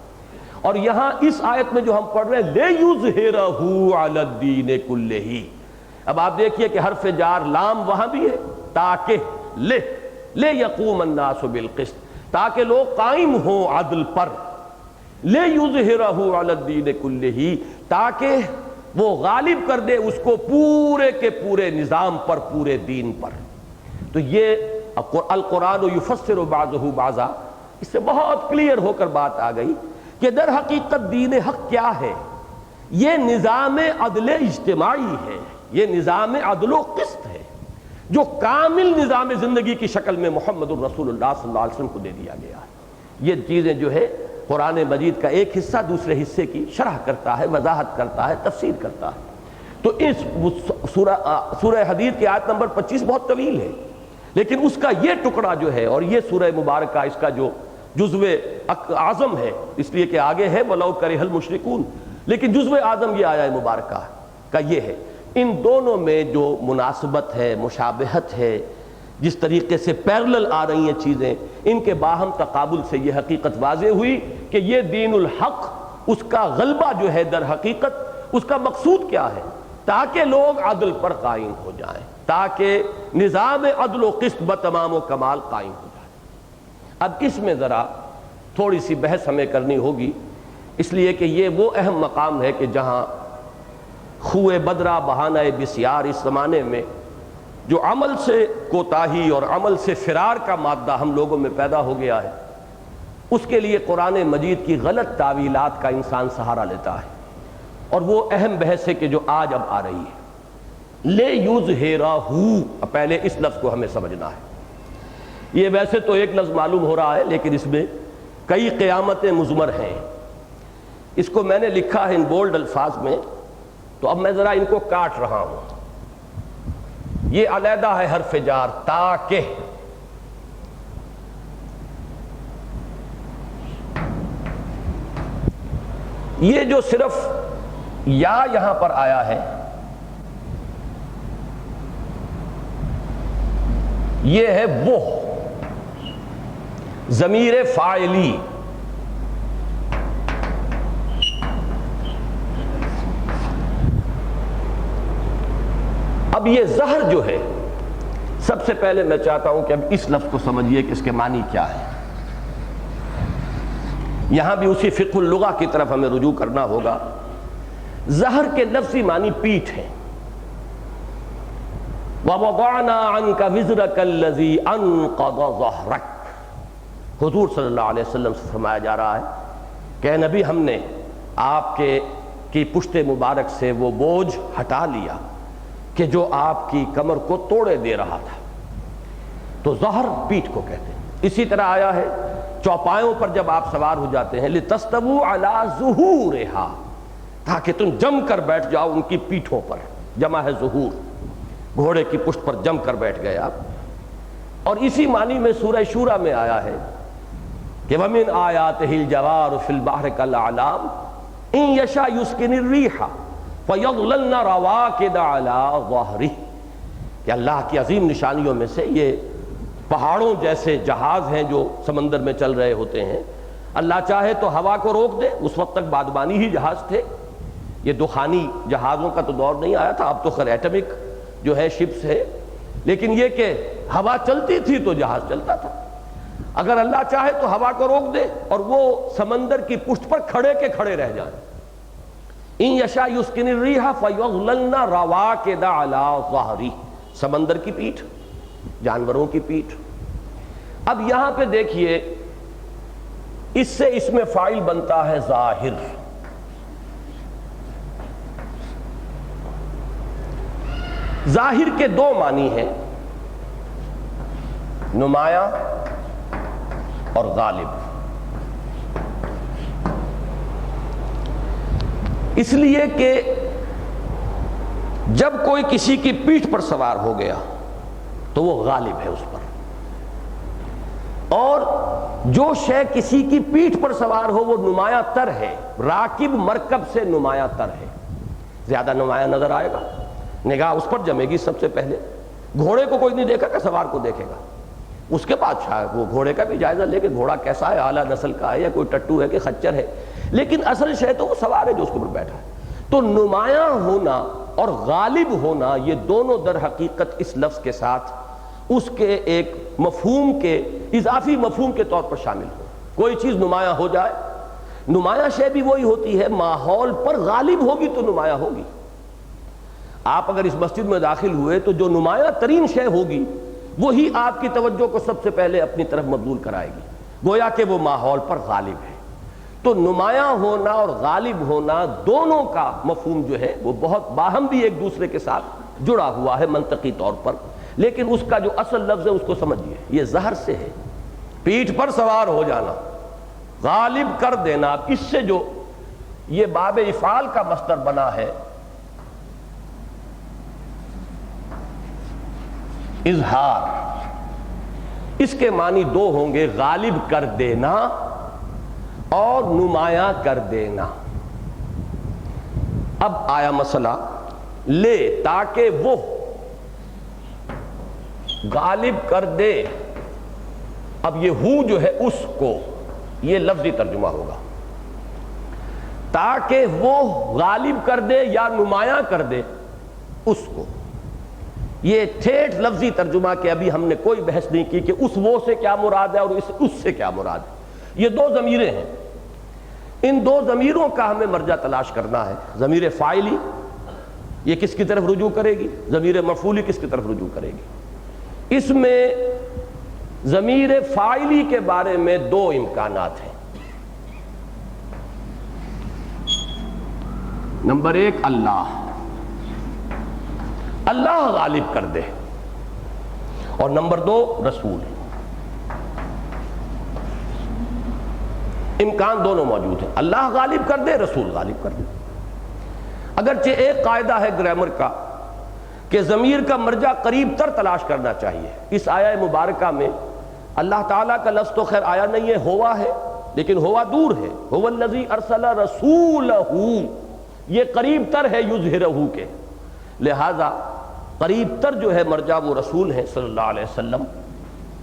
اور یہاں اس آیت میں جو ہم پڑھ رہے ہیں لِيُظْهِرَهُ عَلَى الدِّينِ كُلِّهِ، اب آپ دیکھیے کہ حرف جار لام وہاں بھی ہے، تاکہ لِيَقُومَ النَّاسُ بِالْقِسْطِ، تاکہ لوگ قائم ہوں عدل پر، لِيُظْهِرَهُ عَلَى الدِّينِ كُلِّهِ، تاکہ وہ غالب کر دے اس کو پورے کے پورے نظام پر، پورے دین پر۔ تو یہ القرآن یفسر بعضہ بعضا، اس سے بہت کلیئر ہو کر بات آ گئی کہ در حقیقت دین حق کیا ہے، یہ نظام عدل اجتماعی ہے، یہ نظام عدل و قسط ہے، جو کامل نظام زندگی کی شکل میں محمد الرسول اللہ صلی اللہ علیہ وسلم کو دے دیا گیا ہے۔ یہ چیزیں جو ہے قرآن مجید کا ایک حصہ دوسرے حصے کی شرح کرتا ہے، وضاحت کرتا ہے، تفسیر کرتا ہے۔ تو اس سورہ حدید کی آیت نمبر 25 بہت طویل ہے، لیکن اس کا یہ ٹکڑا جو ہے اور یہ سورہ مبارکہ اس کا جو جزو اعظم ہے، اس لیے کہ آگے ہے وَلَوْ كَرِهَ الْمُشْرِكُونَ، لیکن جزو اعظم یہ آیہ مبارکہ کا یہ ہے۔ ان دونوں میں جو مناسبت ہے، مشابہت ہے، جس طریقے سے پیرلل آ رہی ہیں چیزیں، ان کے باہم تقابل سے یہ حقیقت واضح ہوئی کہ یہ دین الحق، اس کا غلبہ جو ہے در حقیقت اس کا مقصود کیا ہے، تاکہ لوگ عدل پر قائم ہو جائیں، تاکہ نظام عدل و قسط بتمام و کمال قائم ہو جائے۔ اب اس میں ذرا تھوڑی سی بحث ہمیں کرنی ہوگی، اس لیے کہ یہ وہ اہم مقام ہے کہ جہاں خوئے بدرہ بہانہ بسیار اس زمانے میں جو عمل سے کوتاہی اور عمل سے فرار کا مادہ ہم لوگوں میں پیدا ہو گیا ہے، اس کے لیے قرآن مجید کی غلط تعویلات کا انسان سہارا لیتا ہے، اور وہ اہم بحث ہے کہ جو آج اب آ رہی ہے لِيُظْهِرَهُ، پہلے اس لفظ کو ہمیں سمجھنا ہے۔ یہ ویسے تو ایک لفظ معلوم ہو رہا ہے، لیکن اس میں کئی قیامتیں مضمر ہیں۔ اس کو میں نے لکھا ہے ان بولڈ الفاظ میں، تو اب میں ذرا ان کو کاٹ رہا ہوں۔ یہ علیحدہ ہے حرف جار، تاکہ، یہ جو صرف یا یہاں پر آیا ہے یہ ہے وہ ضمیر فاعلی. اب یہ زہر جو ہے، سب سے پہلے میں چاہتا ہوں کہ اب اس لفظ کو سمجھیے کہ اس کے معنی کیا ہے. یہاں بھی اسی فقہ اللغہ کی طرف ہمیں رجوع کرنا ہوگا. زہر کے لفظی معنی پیٹھ ہے. وَوَضَعْنَا عَنْكَ وِزْرَكَ الَّذِي أَنْقَضَ ظَهْرَكَ. حضور صلی اللہ علیہ وسلم سے فرمایا جا رہا ہے کہ اے نبی، ہم نے آپ کی پشت مبارک سے وہ بوجھ ہٹا لیا کہ جو آپ کی کمر کو توڑے دے رہا تھا. تو ظہر پیٹھ کو کہتے ہیں. اسی طرح آیا ہے چوپایوں پر جب آپ سوار ہو جاتے ہیں لِتَسْتَوُوا عَلَىٰ ظُهُورِهَا، تاکہ تم جم کر بیٹھ جاؤ ان کی پیٹھوں پر. جمع ہے ظہور، گھوڑے کی پشت پر جم کر بیٹھ گئے آپ. اور اسی معنی میں سورہ شورى میں آیا ہے کہ وَمِنْ آيَاتِهِ الْجَوَارُ فِي الْبَحْرِ كَالْأَعْلَامِ إِنْ يَشَأْ يُسْكِنِ الرِّيحَ فَيَظْلَلْنَ رَوَاكِدَ عَلَىٰ ظَهْرِهِ. کہ اللہ کی عظیم نشانیوں میں سے یہ پہاڑوں جیسے جہاز ہیں جو سمندر میں چل رہے ہوتے ہیں. اللہ چاہے تو ہوا کو روک دے. اس وقت تک بادبانی ہی جہاز تھے، یہ دخانی جہازوں کا تو دور نہیں آیا تھا. اب تو خیر ایٹمک جو ہے شپس ہے، لیکن یہ کہ ہوا چلتی تھی تو جہاز چلتا تھا. اگر اللہ چاہے تو ہوا کو روک دے اور وہ سمندر کی پشت پر کھڑے کے کھڑے رہ جائیں. ان یشاء یسکن الریح فیظللن رواکد علی ظہرہ، سمندر کی پیٹھ، جانوروں کی پیٹھ. اب یہاں پہ دیکھیے اس سے اس میں فاعل بنتا ہے ظاہر. ظاہر کے دو معنی ہیں، نمایاں اور غالب. اس لیے کہ جب کوئی کسی کی پیٹھ پر سوار ہو گیا تو وہ غالب ہے اس پر، اور جو شے کسی کی پیٹھ پر سوار ہو وہ نمایاں تر ہے. راکب مرکب سے نمایاں تر ہے، زیادہ نمایاں نظر آئے گا، نگاہ اس پر جمے گی. سب سے پہلے گھوڑے کو کوئی نہیں دیکھا کہ سوار کو دیکھے گا. اس کے بعد شاید وہ گھوڑے کا بھی جائزہ لے کہ گھوڑا کیسا ہے، اعلیٰ نسل کا ہے یا کوئی ٹٹو ہے کہ خچر ہے، لیکن اصل شے تو وہ سوار ہے جو اس کے اوپر بیٹھا ہے. تو نمایاں ہونا اور غالب ہونا یہ دونوں در حقیقت اس لفظ کے ساتھ اس کے ایک مفہوم کے اضافی مفہوم کے طور پر شامل ہو. کوئی چیز نمایاں ہو جائے، نمایاں شے بھی وہی ہوتی ہے، ماحول پر غالب ہوگی تو نمایاں ہوگی. آپ اگر اس مسجد میں داخل ہوئے تو جو نمایاں ترین شے ہوگی وہی آپ کی توجہ کو سب سے پہلے اپنی طرف مبذول کرائے گی، گویا کہ وہ ماحول پر غالب ہے. تو نمایاں ہونا اور غالب ہونا دونوں کا مفہوم جو ہے وہ بہت باہم بھی ایک دوسرے کے ساتھ جڑا ہوا ہے منطقی طور پر، لیکن اس کا جو اصل لفظ ہے اس کو سمجھیے، یہ زہر سے ہے. پیٹھ پر سوار ہو جانا، غالب کر دینا. اب اس سے جو یہ باب افعال کا مصدر بنا ہے اظہار، اس کے معنی دو ہوں گے، غالب کر دینا اور نمایاں کر دینا. اب آیا مسئلہ لے تاکہ وہ غالب کر دے. اب یہ ہو جو ہے اس کو، یہ لفظی ترجمہ ہوگا. تاکہ وہ غالب کر دے یا نمایاں کر دے اس کو. یہ ٹھیٹھ لفظی ترجمہ کہ ابھی ہم نے کوئی بحث نہیں کی کہ اس وہ سے کیا مراد ہے اور اس سے کیا مراد ہے. یہ دو ضمیریں ہیں، ان دو ضمیروں کا ہمیں مرجع تلاش کرنا ہے. ضمیر فاعلی یہ کس کی طرف رجوع کرے گی، ضمیر مفعولی کس کی طرف رجوع کرے گی. اس میں ضمیر فاعلی کے بارے میں دو امکانات ہیں. نمبر ایک، اللہ غالب کر دے، اور نمبر دو رسول. امکان دونوں موجود ہیں، اللہ غالب کر دے، رسول غالب کر دے. اگرچہ ایک قاعدہ ہے گرامر کا کہ ضمیر کا مرجع قریب تر تلاش کرنا چاہیے. اس آیہ مبارکہ میں اللہ تعالیٰ کا لفظ تو خیر آیا نہیں ہے، ہوا ہے، لیکن ہوا دور ہے. هو الذی ارسل رسولہ، یہ قریب تر ہے یظہرہ کے، لہذا قریب تر جو ہے مرجع وہ رسول ہیں صلی اللہ علیہ وسلم.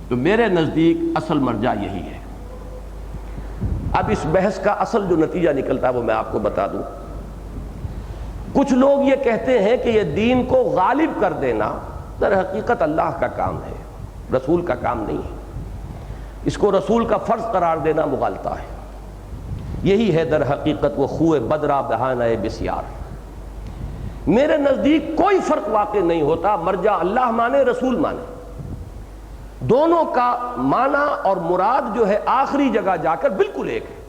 تو میرے نزدیک اصل مرجع یہی ہے. اب اس بحث کا اصل جو نتیجہ نکلتا ہے وہ میں آپ کو بتا دوں. کچھ لوگ یہ کہتے ہیں کہ یہ دین کو غالب کر دینا در حقیقت اللہ کا کام ہے، رسول کا کام نہیں ہے. اس کو رسول کا فرض قرار دینا مغالطہ ہے. یہی ہے در حقیقت وہ خوہ بدرہ بہانہ بسیار. میرے نزدیک کوئی فرق واقع نہیں ہوتا، مرجع اللہ مانے رسول مانے، دونوں کا معنی اور مراد جو ہے آخری جگہ جا کر بالکل ایک ہے.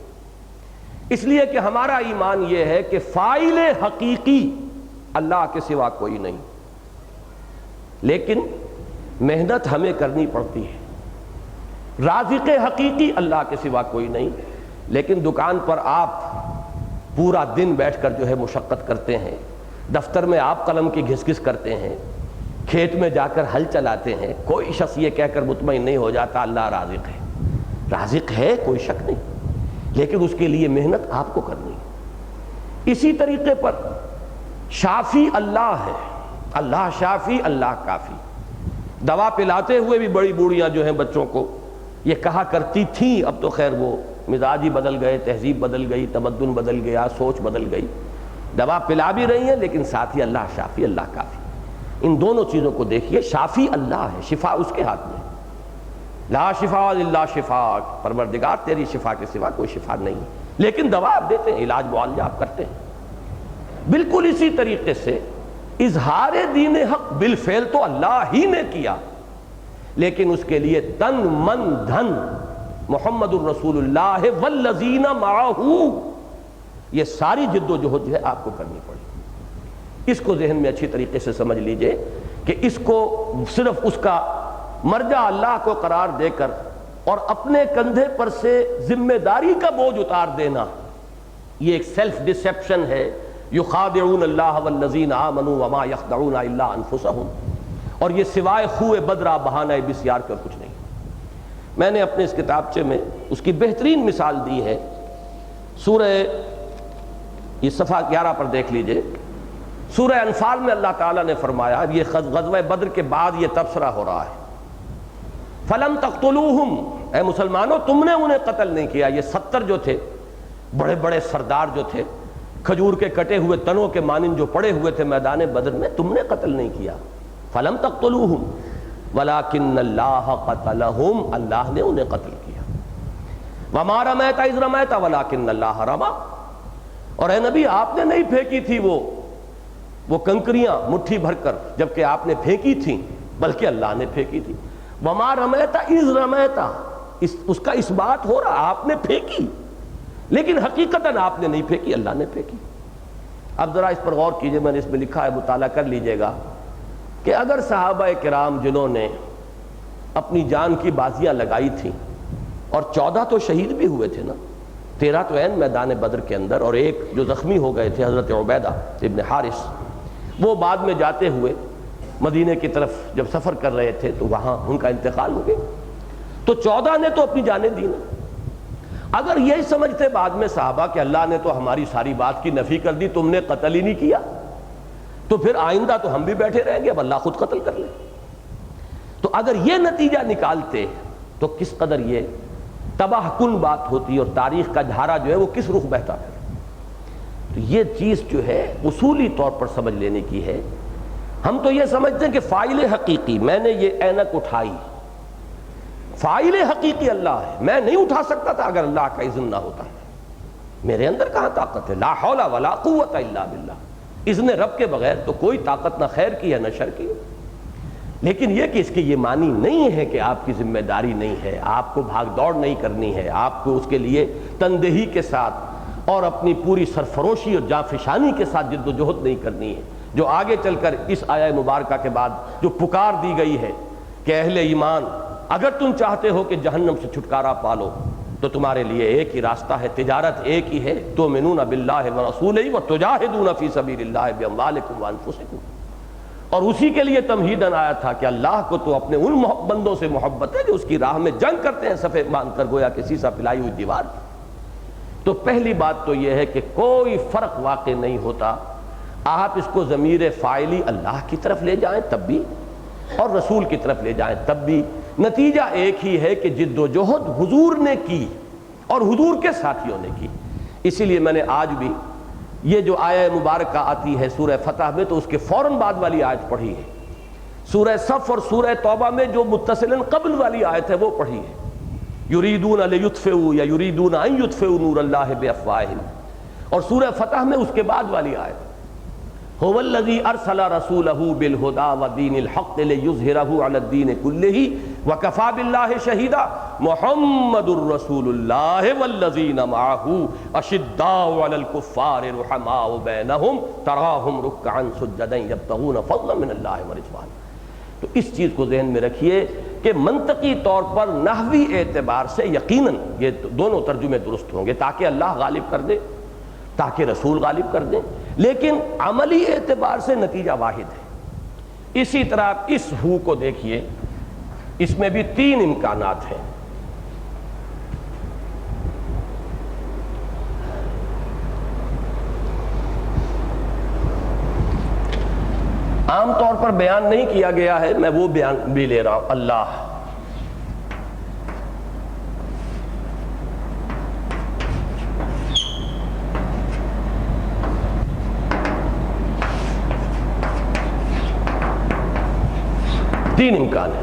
اس لیے کہ ہمارا ایمان یہ ہے کہ فاعل حقیقی اللہ کے سوا کوئی نہیں، لیکن محنت ہمیں کرنی پڑتی ہے. رازق حقیقی اللہ کے سوا کوئی نہیں، لیکن دکان پر آپ پورا دن بیٹھ کر جو ہے مشقت کرتے ہیں، دفتر میں آپ قلم کی گھس گھس کرتے ہیں، کھیت میں جا کر ہل چلاتے ہیں. کوئی شخص یہ کہہ کر مطمئن نہیں ہو جاتا اللہ رازق ہے. رازق ہے، کوئی شک نہیں، لیکن اس کے لیے محنت آپ کو کرنی ہے. اسی طریقے پر شافی اللہ ہے، اللہ شافی اللہ کافی. دوا پلاتے ہوئے بھی بڑی بوڑھیاں جو ہیں بچوں کو یہ کہا کرتی تھیں، اب تو خیر وہ مزاج ہی بدل گئے، تہذیب بدل گئی، تمدن بدل گیا، سوچ بدل گئی. دوا پلا بھی رہی ہیں لیکن ساتھ ہی اللہ شافی اللہ کافی. ان دونوں چیزوں کو دیکھیے، شافی اللہ ہے، شفا اس کے ہاتھ میں. لا شفاء الا شفاء، پروردگار تیری شفا کے سوا کوئی شفا نہیں، لیکن دوا آپ دیتے ہیں، علاج معالجہ آپ کرتے ہیں. بالکل اسی طریقے سے اظہار دین حق بالفعل تو اللہ ہی نے کیا، لیکن اس کے لیے تن من دھن محمد الرسول اللہ والذین معہ، یہ ساری جد و جہد جو ہے آپ کو کرنی پڑی. اس کو ذہن میں اچھی طریقے سے سمجھ لیجئے کہ اس کو صرف اس کا مرجع اللہ کو قرار دے کر اور اپنے کندھے پر سے ذمہ داری کا بوجھ اتار دینا، یہ ایک سیلف ڈسیپشن ہے. یخادعون اللہ والذین آمنوا وما یخدعون الا انفسہم، اور یہ سوائے خوہ بدرہ بہانہ بسیار کے اور کچھ نہیں. میں نے اپنے اس کتابچے میں اس کی بہترین مثال دی ہے. سورہ، یہ صفحہ 11 پر دیکھ لیجئے، سورہ انفال میں اللہ تعالیٰ نے فرمایا، یہ غزوہ بدر کے بعد یہ تبصرہ ہو رہا ہے، فَلَمْ تَقْتُلُوهُمْ، اے مسلمانوں تم نے انہیں قتل نہیں کیا. یہ 70 جو تھے بڑے بڑے سردار جو تھے، کھجور کے کٹے ہوئے تنوں کے مانند جو پڑے ہوئے تھے میدان بدر میں، تم نے قتل نہیں کیا. فَلَمْ تَقْتُلُوهُمْ وَلَكِنَّ اللَّهَ قَتَلَهُمْ، اللہ نے انہیں قتل کیا. وَمَا رَمَيْتَ إِذْ رَمَيْتَ وَلَكِنَّ اللَّهَ رَمَى، اور اے نبی آپ نے نہیں پھینکی تھی وہ کنکریاں مٹھی بھر کر جبکہ آپ نے پھینکی تھیں، بلکہ اللہ نے پھینکی تھی. وَمَا رَمَيْتَ إِذْ رَمَيْتَ، اس کا اس بات ہو رہا آپ نے پھینکی، لیکن حقیقتاً آپ نے نہیں پھینکی، اللہ نے پھینکی. اب ذرا اس پر غور کیجئے، میں نے اس میں لکھا ہے، مطالعہ کر لیجئے گا کہ اگر صحابہ کرام جنہوں نے اپنی جان کی بازیاں لگائی تھیں، اور 14 تو شہید بھی ہوئے تھے نا، 13 تو عین میدان بدر کے اندر، اور ایک جو زخمی ہو گئے تھے حضرت عبیدہ ابن حارث، وہ بعد میں جاتے ہوئے مدینے کی طرف جب سفر کر رہے تھے تو وہاں ان کا انتقال ہو گیا. تو 14 نے تو اپنی جانیں دی نا. اگر یہی سمجھتے بعد میں صحابہ کہ اللہ نے تو ہماری ساری بات کی نفی کر دی، تم نے قتل ہی نہیں کیا، تو پھر آئندہ تو ہم بھی بیٹھے رہیں گے، اب اللہ خود قتل کر لے. تو اگر یہ نتیجہ نکالتے تو کس قدر یہ تباہ کن بات ہوتی، اور تاریخ کا دھارا جو ہے وہ کس رخ بہتا پھر. تو یہ چیز جو ہے اصولی طور پر سمجھ لینے کی ہے. ہم تو یہ سمجھتے ہیں کہ فاعل حقیقی، میں نے یہ اینک اٹھائی، فاعل حقیقی اللہ ہے، میں نہیں اٹھا سکتا تھا اگر اللہ کا اذن نہ ہوتا. میرے اندر کہاں طاقت ہے، لا حول ولا قوت الا باللہ، اذن رب کے بغیر تو کوئی طاقت نہ خیر کی ہے نہ شر کی. لیکن یہ کہ اس کی یہ معنی نہیں ہے کہ آپ کی ذمہ داری نہیں ہے، آپ کو بھاگ دوڑ نہیں کرنی ہے، آپ کو اس کے لیے تندہی کے ساتھ اور اپنی پوری سرفروشی اور جانفشانی کے ساتھ جد و جہد نہیں کرنی ہے. جو آگے چل کر اس آیہ مبارکہ کے بعد جو پکار دی گئی ہے کہ اہل ایمان اگر تم چاہتے ہو کہ جہنم سے چھٹکارا پالو تو تمہارے لیے ایک ہی راستہ ہے، تجارت ایک ہی ہے، تؤمنون باللہ ورسولہ وتجاہدون فی سبیل اللہ باموالکم وانفسکم. اور اسی کے لیے تمہیداً آیا تھا کہ اللہ کو تو اپنے ان بندوں سے محبت ہے جو اس کی راہ میں جنگ کرتے ہیں صفے باندھ کر، گویا کہ سیسا پلائی ہوئی دیوار. تو پہلی بات تو یہ ہے کہ کوئی فرق واقع نہیں ہوتا، آپ اس کو ضمیر فاعلی اللہ کی طرف لے جائیں تب بھی اور رسول کی طرف لے جائیں تب بھی، نتیجہ ایک ہی ہے کہ جد و جہد حضور نے کی اور حضور کے ساتھیوں نے کی۔ اسی لیے میں نے آج بھی یہ جو آیہ مبارکہ آتی ہے سورہ فتح میں تو اس کے فوراً بعد والی آیت پڑھی ہے، سورہ صف اور سورہ توبہ میں جو متصلاً قبل والی آیت ہے وہ پڑھی ہے، یریدون لیطفئوا یا یریدون ان یطفئوا نور اللہ بافواہہم، اور سورہ فتح میں اس کے بعد والی آیت هو الذی ارسل رسولہ بالہدی ودین الحق لیظہرہ علی الدین کلہ وکفی باللہ شہیدا محمد الرسول اللہ والذین معہ اشداء علی الکفار رحماء بینہم تراہم رکعا سجدا یبتغون فضلا من اللہ ورضوانا۔ تو اس چیز کو ذہن میں رکھیے کہ منطقی طور پر نحوی اعتبار سے یقیناً یہ دونوں ترجمے درست ہوں گے تاکہ اللہ غالب کر دے، تاکہ رسول غالب کر دیں، لیکن عملی اعتبار سے نتیجہ واحد ہے۔ اسی طرح اس ہو کو دیکھیے، اس میں بھی تین امکانات ہیں۔ عام طور پر بیان نہیں کیا گیا ہے، میں وہ بیان بھی لے رہا ہوں۔ اللہ تین امکان ہے،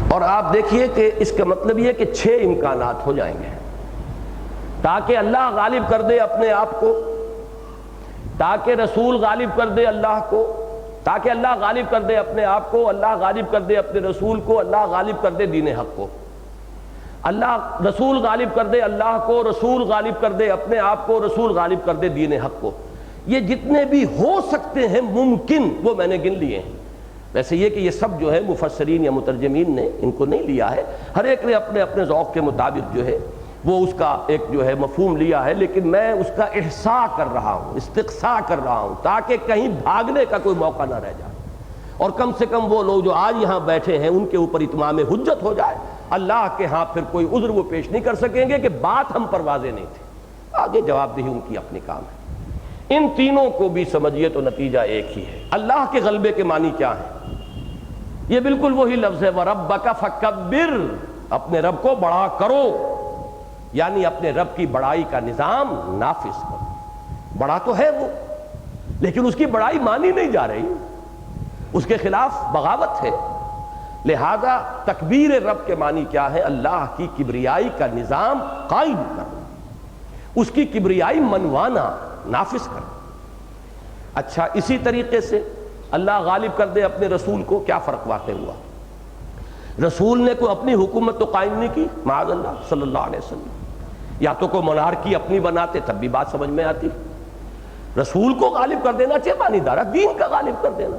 اور آپ دیکھیے کہ اس کا مطلب یہ کہ 6 امکانات ہو جائیں گے، تاکہ اللہ غالب کر دے اپنے آپ کو، تاکہ رسول غالب کر دے اللہ کو، تاکہ اللہ غالب کر دے اپنے آپ کو، اللہ غالب کر دے اپنے رسول کو، اللہ غالب کر دے دین حق کو، اللہ رسول غالب کر دے اللہ کو، رسول غالب کر دے اپنے آپ کو، رسول غالب کر دے دین حق کو۔ یہ جتنے بھی ہو سکتے ہیں ممکن وہ میں نے گن لیے ہیں۔ ویسے یہ کہ یہ سب جو ہے مفسرین یا مترجمین نے ان کو نہیں لیا ہے، ہر ایک نے اپنے اپنے ذوق کے مطابق جو ہے وہ اس کا ایک جو ہے مفہوم لیا ہے، لیکن میں اس کا احصاء کر رہا ہوں، استقصاء کر رہا ہوں تاکہ کہیں بھاگنے کا کوئی موقع نہ رہ جائے، اور کم سے کم وہ لوگ جو آج یہاں بیٹھے ہیں ان کے اوپر اتمام حجت ہو جائے، اللہ کے ہاں پھر کوئی عذر وہ پیش نہیں کر سکیں گے کہ بات ہم پر واضح نہیں تھی، آگے جواب دہی ان کی اپنی کام ہے۔ ان تینوں کو بھی سمجھیے تو نتیجہ ایک ہی ہے۔ اللہ کے غلبے کے معنی کیا ہے؟ یہ بالکل وہی لفظ ہے وَرَبَّكَ فَكَبِّرْ، اپنے رب کو بڑا کرو، یعنی اپنے رب کی بڑائی کا نظام نافذ کرو۔ بڑا تو ہے وہ، لیکن اس کی بڑائی مانی نہیں جا رہی، اس کے خلاف بغاوت ہے، لہذا تکبیر رب کے معنی کیا ہے؟ اللہ کی کبریائی کا نظام قائم کرنا، اس کی کبریائی منوانا، نافذ کرنا۔ اچھا، اسی طریقے سے اللہ غالب کر دے اپنے رسول کو، کیا فرق واقع ہوا؟ رسول نے کوئی اپنی حکومت تو قائم نہیں کی، معاذ اللہ صلی اللہ علیہ وسلم، یا تو کوئی monarchy اپنی بناتے تب بھی بات سمجھ میں آتی۔ رسول کو غالب کر دینا چاہیے معنی دارا دین کا غالب کر دینا،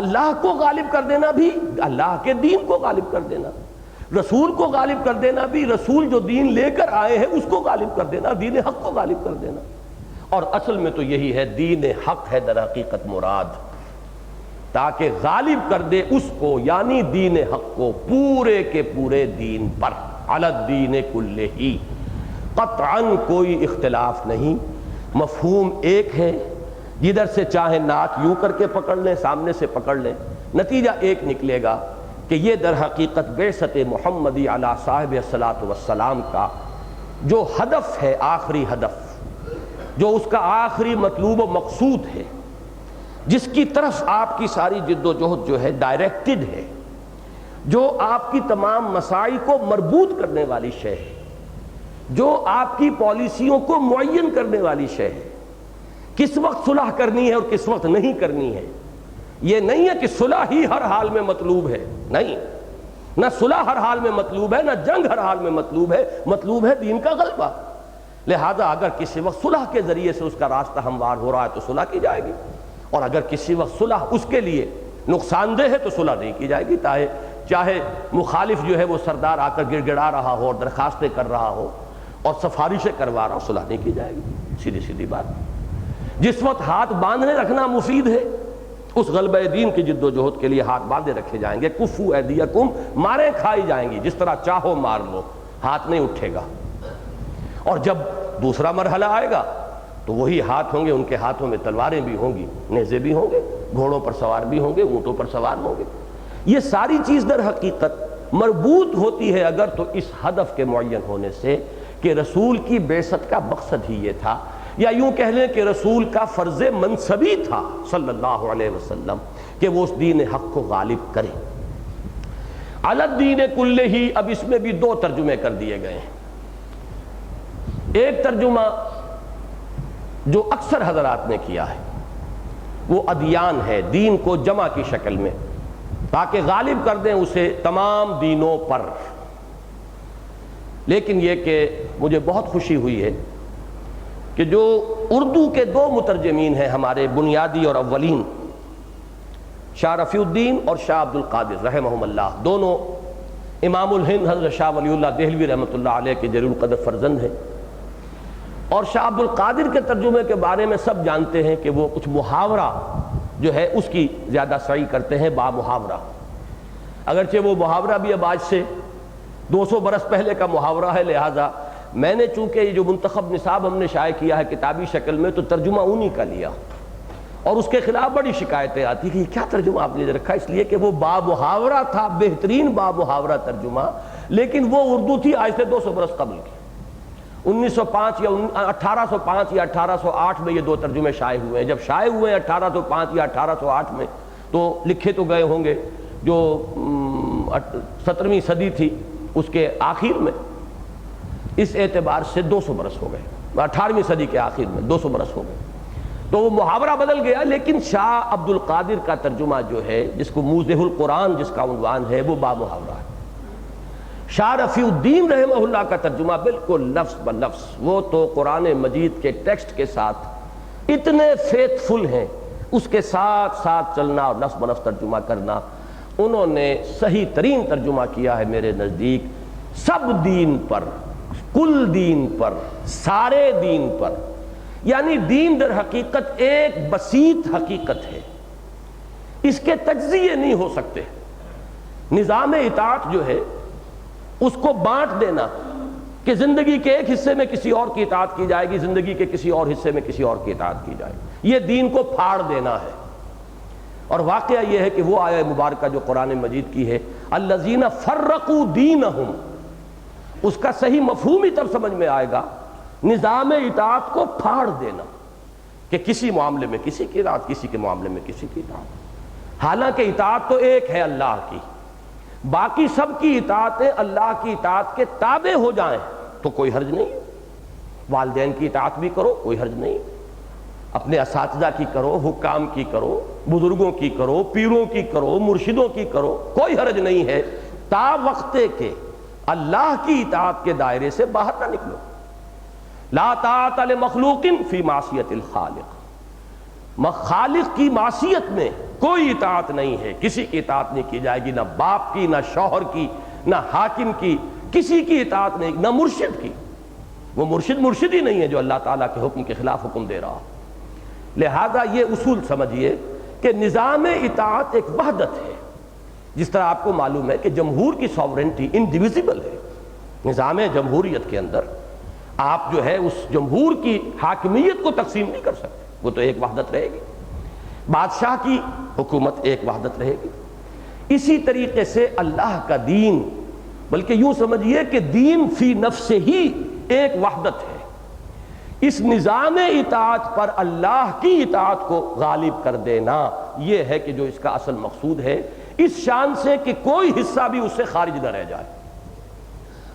اللہ کو غالب کر دینا بھی اللہ کے دین کو غالب کر دینا، رسول کو غالب کر دینا بھی رسول جو دین لے کر آئے ہیں اس کو غالب کر دینا، دین حق کو غالب کر دینا۔ اور اصل میں تو یہی ہے، دین حق ہے در حقیقت مراد، تاکہ غالب کر دے اس کو، یعنی دین حق کو، پورے کے پورے دین پر، علی الدین کلہ، قطعاً کوئی اختلاف نہیں، مفہوم ایک ہے، جدھر سے چاہے نعت یوں کر کے پکڑ لیں، سامنے سے پکڑ لیں، نتیجہ ایک نکلے گا کہ یہ در حقیقت بعثت محمدی علی صاحب الصلاۃ والسلام کا جو ہدف ہے، آخری ہدف، جو اس کا آخری مطلوب و مقصود ہے، جس کی طرف آپ کی ساری جد و جہد جو ہے ڈائریکٹڈ ہے، جو آپ کی تمام مساعی کو مربوط کرنے والی شے ہے، جو آپ کی پالیسیوں کو معین کرنے والی شے ہے، کس وقت صلح کرنی ہے اور کس وقت نہیں کرنی ہے۔ یہ نہیں ہے کہ صلح ہی ہر حال میں مطلوب ہے، نہیں، نہ صلح ہر حال میں مطلوب ہے، نہ جنگ ہر حال میں مطلوب ہے، مطلوب ہے دین کا غلبہ۔ لہذا اگر کسی وقت صلح کے ذریعے سے اس کا راستہ ہموار ہو رہا ہے تو صلح کی جائے گی، اور اگر کسی وقت صلح اس کے لیے نقصان دہ ہے تو صلح نہیں کی جائے گی، چاہے مخالف جو ہے وہ سردار آ کر گڑ گڑا رہا ہو اور درخواستیں کر رہا ہو اور سفارشیں کروا رہا ہو، صلح نہیں کی جائے گی، سیدھی سیدھی بات۔ جس وقت ہاتھ باندھنے رکھنا مفید ہے، اس غلبہ دین کی جد و جہد کے لیے ہاتھ باندھے رکھے جائیں گے، کفو ایدیکم، ماریں کھائی جائیں گی، جس طرح چاہو مار لو، ہاتھ نہیں اٹھے گا۔ اور جب دوسرا مرحلہ آئے گا تو وہی ہاتھ ہوں گے، ان کے ہاتھوں میں تلواریں بھی ہوں گی، نیزے بھی ہوں گے، گھوڑوں پر سوار بھی ہوں گے، اونٹوں پر سوار ہوں گے۔ یہ ساری چیز در حقیقت مربوط ہوتی ہے اگر تو اس ہدف کے معین ہونے سے کہ رسول کی بعثت کا مقصد ہی یہ تھا، یا یوں کہہ لیں کہ رسول کا فرض منصبی تھا صلی اللہ علیہ وسلم کہ وہ اس دین حق کو غالب کرے۔ علی الدین کلہ، اب اس میں بھی دو ترجمے کر دیے گئے ہیں۔ ایک ترجمہ جو اکثر حضرات نے کیا ہے وہ ادیان ہے، دین کو جمع کی شکل میں، تاکہ غالب کر دیں اسے تمام دینوں پر۔ لیکن یہ کہ مجھے بہت خوشی ہوئی ہے کہ جو اردو کے دو مترجمین ہیں ہمارے بنیادی اور اولین، شاہ رفیع الدین اور شاہ عبد القادر رحمہم اللہ، دونوں امام الہند حضرت شاہ ولی اللہ دہلوی رحمۃ اللہ علیہ کے جلیل القدر فرزند ہیں۔ اور شاہ عبد القادر کے ترجمے کے بارے میں سب جانتے ہیں کہ وہ کچھ محاورہ جو ہے اس کی زیادہ سعی کرتے ہیں، با محاورہ، اگرچہ وہ محاورہ بھی اب آج سے 200 برس پہلے کا محاورہ ہے، لہٰذا میں نے چونکہ یہ جو منتخب نصاب ہم نے شائع کیا ہے کتابی شکل میں تو ترجمہ انہی کا لیا، اور اس کے خلاف بڑی شکایتیں آتی کہ یہ کیا ترجمہ آپ نے رکھا، اس لیے کہ وہ با محاورہ تھا، بہترین با محاورہ ترجمہ، لیکن وہ اردو تھی آج سے 200 برس قبل کی۔ 1905 یا 1805 یا 1808 میں یہ دو ترجمے شائع ہوئے ہیں۔ جب شائع ہوئے ہیں 1805 یا 1808 میں تو لکھے تو گئے ہوں گے جو 17ویں صدی تھی اس کے آخر میں، اس اعتبار سے 200 برس ہو گئے، 18ویں صدی کے آخر میں 200 برس ہو گئے، تو وہ محاورہ بدل گیا۔ لیکن شاہ عبد القادر کا ترجمہ جو ہے، جس کو موضح القرآن جس کا عنوان ہے، وہ با محاورہ ہے۔ شاہ رفیع الدین رحمہ اللہ کا ترجمہ بالکل لفظ بلفظ، وہ تو قرآن مجید کے ٹیکسٹ کے ساتھ اتنے فیتھفل ہیں، اس کے ساتھ ساتھ چلنا اور لفظ بلفظ ترجمہ کرنا، انہوں نے صحیح ترین ترجمہ کیا ہے میرے نزدیک، سب دین پر، کل دین پر، سارے دین پر، یعنی دین در حقیقت ایک بسیط حقیقت ہے، اس کے تجزیے نہیں ہو سکتے۔ نظام اطاعت جو ہے اس کو بانٹ دینا کہ زندگی کے ایک حصے میں کسی اور کی اطاعت کی جائے گی، زندگی کے کسی اور حصے میں کسی اور کی اطاعت کی جائے گی، یہ دین کو پھاڑ دینا ہے۔ اور واقعہ یہ ہے کہ وہ آیہ مبارکہ جو قرآن مجید کی ہے، الذین فرقوا دینہم، اس کا صحیح مفہوم ہی تب سمجھ میں آئے گا، نظام اطاعت کو پھاڑ دینا، کہ کسی معاملے میں کسی کی اطاعت، کسی کے معاملے میں کسی کی اطاعت، حالانکہ اطاعت تو ایک ہے اللہ کی، باقی سب کی اطاعتیں اللہ کی اطاعت کے تابع ہو جائیں تو کوئی حرج نہیں، والدین کی اطاعت بھی کرو کوئی حرج نہیں، اپنے اساتذہ کی کرو، حکام کی کرو، بزرگوں کی کرو، پیروں کی کرو، مرشدوں کی کرو، کوئی حرج نہیں ہے، تا وقتے کہ اللہ کی اطاعت کے دائرے سے باہر نہ نکلو۔ لا طاعت لمخلوق فی معصیت الخالق، خالق کی معصیت میں کوئی اطاعت نہیں ہے، کسی کی اطاعت نہیں کی جائے گی، نہ باپ کی، نہ شوہر کی، نہ حاکم کی، کسی کی اطاعت نہیں، نہ مرشد کی۔ وہ مرشد ہی نہیں ہے جو اللہ تعالیٰ کے حکم کے خلاف حکم دے رہا۔ لہذا یہ اصول سمجھیے کہ نظام اطاعت ایک وحدت ہے، جس طرح آپ کو معلوم ہے کہ جمہور کی ساورنٹی انڈیویزیبل ہے، نظام جمہوریت کے اندر آپ جو ہے اس جمہور کی حاکمیت کو تقسیم نہیں کر سکتے، وہ تو ایک وحدت رہے گی، بادشاہ کی حکومت ایک وحدت رہے گی۔ اسی طریقے سے اللہ کا دین، بلکہ یوں سمجھیے کہ دین فی نفس ہی ایک وحدت ہے۔ اس نظام اطاعت پر اللہ کی اطاعت کو غالب کر دینا، یہ ہے کہ جو اس کا اصل مقصود ہے، اس شان سے کہ کوئی حصہ بھی اس سے خارج نہ رہ جائے۔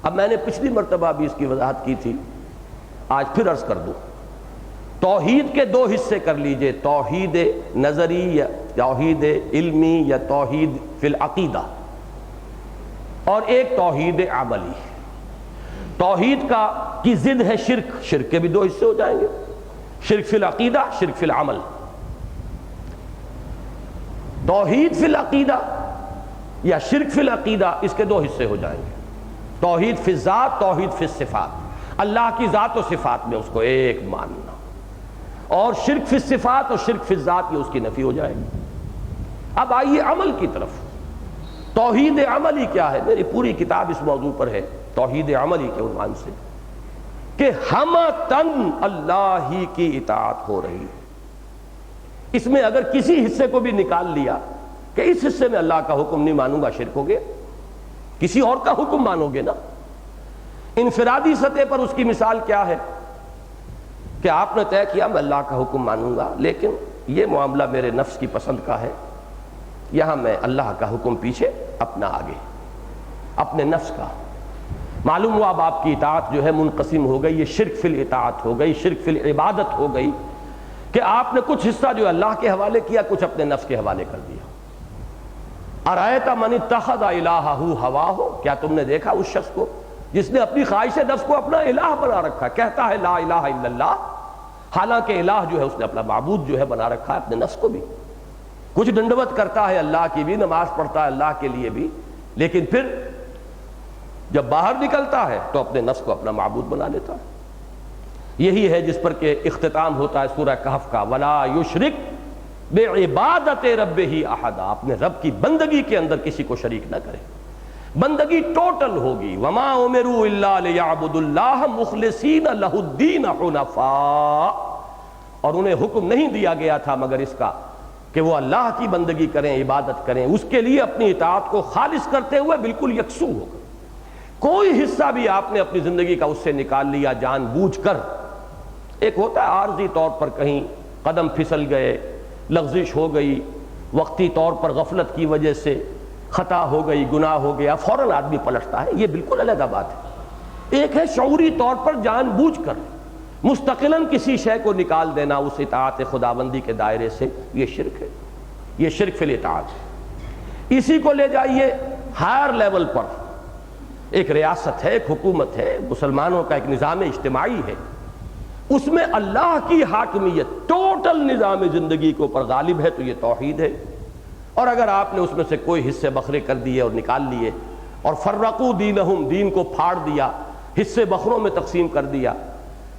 اب میں نے پچھلی مرتبہ بھی اس کی وضاحت کی تھی، آج پھر عرض کر دوں، توحید کے دو حصے کر لیجئے، توحید نظری یا توحید علمی یا توحید فی العقیدہ، اور ایک توحید عملی۔ توحید کی ضد ہے شرک، شرک کے بھی دو حصے ہو جائیں گے، شرک فی العقیدہ، شرک فی العمل۔ توحید فی العقیدہ یا شرک فی العقیدہ، اس کے دو حصے ہو جائیں گے، توحید فی الذات، توحید فی الصفات، اللہ کی ذات و صفات میں اس کو ایک ماننا، اور شرک فی الصفات اور شرک فی الذات، یہ اس کی نفی ہو جائے گی۔ اب آئیے عمل کی طرف، توحید عملی کیا ہے؟ میری پوری کتاب اس موضوع پر ہے، توحید عملی کے عنوان سے۔ کہ ہمتن اللہ ہی کی اطاعت ہو رہی ہے۔ اس میں اگر کسی حصے کو بھی نکال لیا کہ اس حصے میں اللہ کا حکم نہیں مانوں گا، شرک ہو گیا، کسی اور کا حکم مانو گے نا۔ انفرادی سطح پر اس کی مثال کیا ہے کہ آپ نے طے کیا میں اللہ کا حکم مانوں گا، لیکن یہ معاملہ میرے نفس کی پسند کا ہے، یہاں میں اللہ کا حکم پیچھے، اپنا آگے، اپنے نفس کا۔ معلوم ہوا اب آپ کی اطاعت جو ہے منقسم ہو گئی، یہ شرک فی الاطاعت ہو گئی، شرک فی العبادت ہو گئی کہ آپ نے کچھ حصہ جو اللہ کے حوالے کیا، کچھ اپنے نفس کے حوالے کر دیا۔ ارأیت من اتخذ الہہ ہواہ، کیا تم نے دیکھا اس شخص کو جس نے اپنی خواہش نفس کو اپنا الہ بنا رکھا، کہتا ہے لا الہ الا اللہ، حالانکہ الہ جو ہے اس نے اپنا معبود جو ہے بنا رکھا ہے، اپنے نفس کو بھی۔ کچھ ڈنڈوت کرتا ہے اللہ کی بھی، نماز پڑھتا ہے اللہ کے لیے بھی، لیکن پھر جب باہر نکلتا ہے تو اپنے نفس کو اپنا معبود بنا لیتا ہے۔ یہی ہے جس پر کہ اختتام ہوتا ہے سورہ کہف کا، وَلَا يُشْرِكْ بِعِبَادَةِ رَبِّهِ أَحَدًا، اپنے رب کی بندگی کے اندر کسی کو شریک نہ کرے، بندگی ٹوٹل ہوگی۔ وَمَا أُمِرُوا إِلَّا لِيَعْبُدُوا اللَّهَ مُخْلِصِينَ لَهُ الدِّينَ حُنَفَاءَ، اور انہیں حکم نہیں دیا گیا تھا مگر اس کا کہ وہ اللہ کی بندگی کریں، عبادت کریں، اس کے لیے اپنی اطاعت کو خالص کرتے ہوئے بالکل یکسو ہو کر۔ کوئی حصہ بھی آپ نے اپنی زندگی کا اس سے نکال لیا جان بوجھ کر، ایک ہوتا ہے عارضی طور پر کہیں قدم پھسل گئے، لغزش ہو گئی، وقتی طور پر غفلت کی وجہ سے خطا ہو گئی، گناہ ہو گیا، فوراً آدمی پلٹتا ہے، یہ بالکل علیحدہ بات ہے۔ ایک ہے شعوری طور پر جان بوجھ کر مستقلاً کسی شے کو نکال دینا اس اطاعت خداوندی کے دائرے سے، یہ شرک ہے، یہ شرک فی الاطاعت ہے۔ اسی کو لے جائیے ہائر لیول پر، ایک ریاست ہے، ایک حکومت ہے، مسلمانوں کا ایک نظام اجتماعی ہے، اس میں اللہ کی حاکمیت ٹوٹل نظام زندگی کے اوپر غالب ہے، تو یہ توحید ہے۔ اور اگر آپ نے اس میں سے کوئی حصے بکھرے کر دیے اور نکال لیے اور فرقوا دینہم، دین کو پھاڑ دیا، حصے بکھروں میں تقسیم کر دیا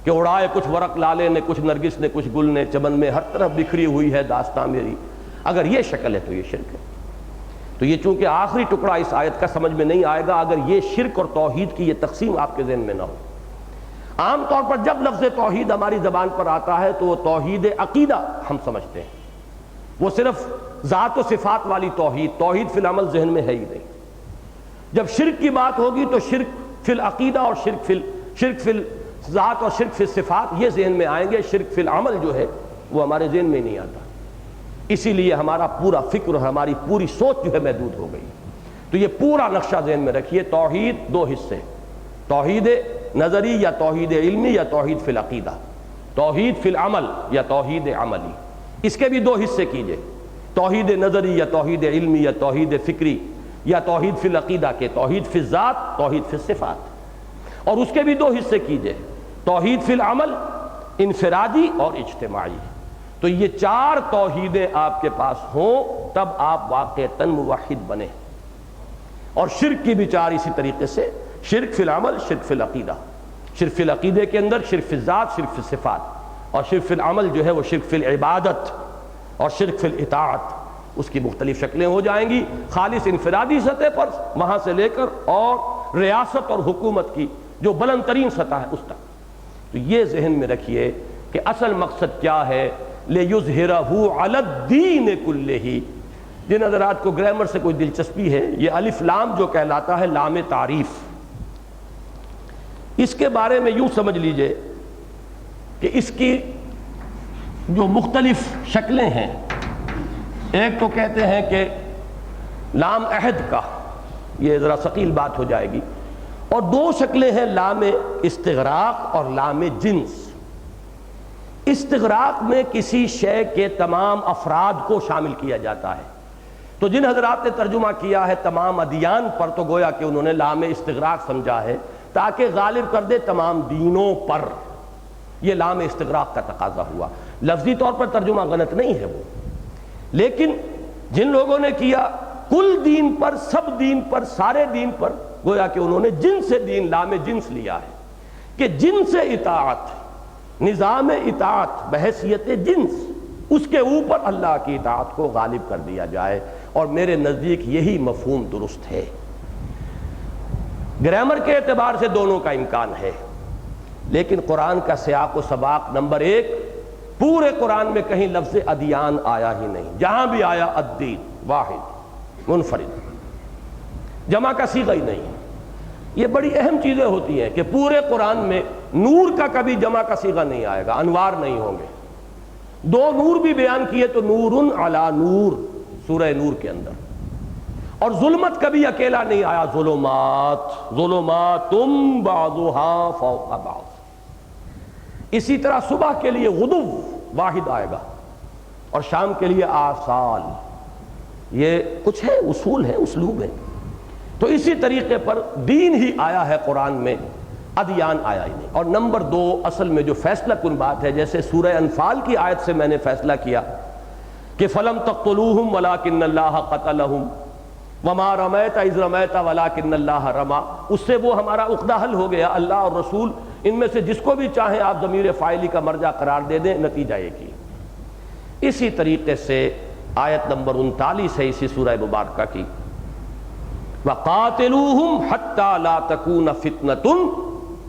کہ اڑائے کچھ ورق لالے نے، کچھ نرگس نے، کچھ گل نے، چمن میں ہر طرف بکھری ہوئی ہے داستاں میری، اگر یہ شکل ہے تو یہ شرک ہے۔ تو یہ چونکہ آخری ٹکڑا اس آیت کا سمجھ میں نہیں آئے گا اگر یہ شرک اور توحید کی یہ تقسیم آپ کے ذہن میں نہ ہو۔ عام طور پر جب لفظ توحید ہماری زبان پر آتا ہے تو وہ توحید عقیدہ ہم سمجھتے ہیں، وہ صرف ذات و صفات والی توحید، توحید فی العمل ذہن میں ہے ہی نہیں۔ جب شرک کی بات ہوگی تو شرک فی العقیدہ اور شرک فی ذات اور شرک فی صفات یہ ذہن میں آئیں گے، شرک فی العمل جو ہے وہ ہمارے ذہن میں نہیں آتا۔ اسی لیے ہمارا پورا فکر اور ہماری پوری سوچ جو ہے محدود ہو گئی۔ تو یہ پورا نقشہ ذہن میں رکھیے، توحید دو حصے، توحید نظری یا توحید علمی یا توحید فی العقیدہ، توحید فی العمل یا توحید عملی، اس کے بھی دو حصے کیجئے، توحید نظری یا توحید علمی یا توحید فکری یا توحید فی العقیدہ کے توحید فی الذات، توحید فی الصفات، اور اس کے بھی دو حصے کیجئے، توحید فی العمل انفرادی اور اجتماعی۔ تو یہ چار توحیدیں آپ کے پاس ہوں تب آپ واقعتاً موحد بنے۔ اور شرک کی بھی چار اسی طریقے سے، شرک فی العمل، شرک فی العقیدہ، شرک فی العقیدے کے اندر شرک فی الذات، شرک فی الصفات، اور شرک فی العمل جو ہے وہ شرک فی العبادت اور شرک فی الاطاعت، اس کی مختلف شکلیں ہو جائیں گی، خالص انفرادی سطح پر وہاں سے لے کر اور ریاست اور حکومت کی جو بلند ترین سطح ہے اس تک۔ تو یہ ذہن میں رکھیے کہ اصل مقصد کیا ہے، لِيُظْهِرَهُ عَلَى الدِّينِ كُلِّهِ۔ جن حضرات کو گرامر سے کوئی دلچسپی ہے، یہ الف لام جو کہلاتا ہے لام تعریف، اس کے بارے میں یوں سمجھ لیجئے کہ اس کی جو مختلف شکلیں ہیں، ایک تو کہتے ہیں کہ لام عہد کا، یہ ذرا ثقیل بات ہو جائے گی، اور دو شکلیں ہیں لام استغراق اور لام جنس۔ استغراق میں کسی شے کے تمام افراد کو شامل کیا جاتا ہے، تو جن حضرات نے ترجمہ کیا ہے تمام ادیان پر تو گویا کہ انہوں نے لام استغراق سمجھا ہے تاکہ غالب کر دے تمام دینوں پر، یہ لام استغراق کا تقاضا ہوا۔ لفظی طور پر ترجمہ غلط نہیں ہے وہ، لیکن جن لوگوں نے کیا کل دین پر، سب دین پر، سارے دین پر، گویا کہ انہوں نے جن سے دین، لام جنس لیا ہے کہ جن سے اطاعت، نظام اطاعت بحیثیت جنس، اس کے اوپر اللہ کی اطاعت کو غالب کر دیا جائے، اور میرے نزدیک یہی مفہوم درست ہے۔ گرامر کے اعتبار سے دونوں کا امکان ہے، لیکن قرآن کا سیاق و سباق نمبر 1، پورے قرآن میں کہیں لفظ ادیان آیا ہی نہیں، جہاں بھی آیا الدین واحد منفرد، جمع کا صیغہ ہی نہیں ہے۔ یہ بڑی اہم چیزیں ہوتی ہیں کہ پورے قرآن میں نور کا کبھی جمع کا صیغہ نہیں آئے گا، انوار نہیں ہوں گے۔ 2 نور بھی بیان کیے تو نور علی نور سورہ نور کے اندر، اور ظلمت کبھی اکیلا نہیں آیا، ظلمات ظلماتم بعضها فوق بعض۔ اسی طرح صبح کے لیے غدو واحد آئے گا، اور شام کے لیے آصال۔ یہ کچھ ہے، اصول ہے، اسلوب ہے۔ تو اسی طریقے پر دین ہی آیا ہے قرآن میں، ادیان آیا ہی نہیں۔ اور نمبر 2 اصل میں جو فیصلہ کن بات ہے، جیسے سورہ انفال کی آیت سے میں نے فیصلہ کیا کہ فَلَمْ تَقْتُلُوهُمْ وَلَٰكِنَّ اللَّهَ قَتَلَهُمْ وَمَا رَمَيْتَ إِذْ رَمَيْتَ وَلَٰكِنَّ اللَّهَ رَمَىٰ، اس سے وہ ہمارا عقدہ حل ہو گیا۔ اللہ اور رسول ان میں سے جس کو بھی چاہیں آپ ضمیر فاعلی کا مرجع قرار دے دیں، نتیجہ ایک ہی۔ اسی طریقے سے آیت نمبر 39 ہے اسی سورہ مبارکہ کی، وَقَاتِلُوهُمْ حَتَّىٰ لَا تَكُونَ فِتْنَةٌ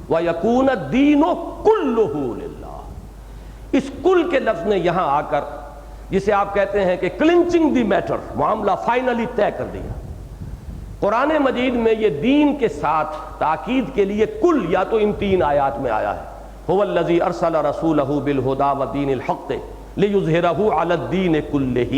وَيَكُونَ الدِّينُ كُلُّهُ لِلَّهِ۔ اس کل کے لفظ نے یہاں آ کر، جسے آپ کہتے ہیں کہ کلنچنگ دی میٹر، معاملہ فائنلی طے کر دیا۔ قرآن مجید میں یہ دین کے ساتھ تاکید کے لیے کل یا تو ان 3 آیات میں آیا ہے، هُوَ الَّذِي أَرْسَلَ رَسُولَهُ بِالْهُدَىٰ وَدِينِ الْحَقِّ لِيُظْهِرَهُ عَلَى الدِّينِ كُلِّهِ،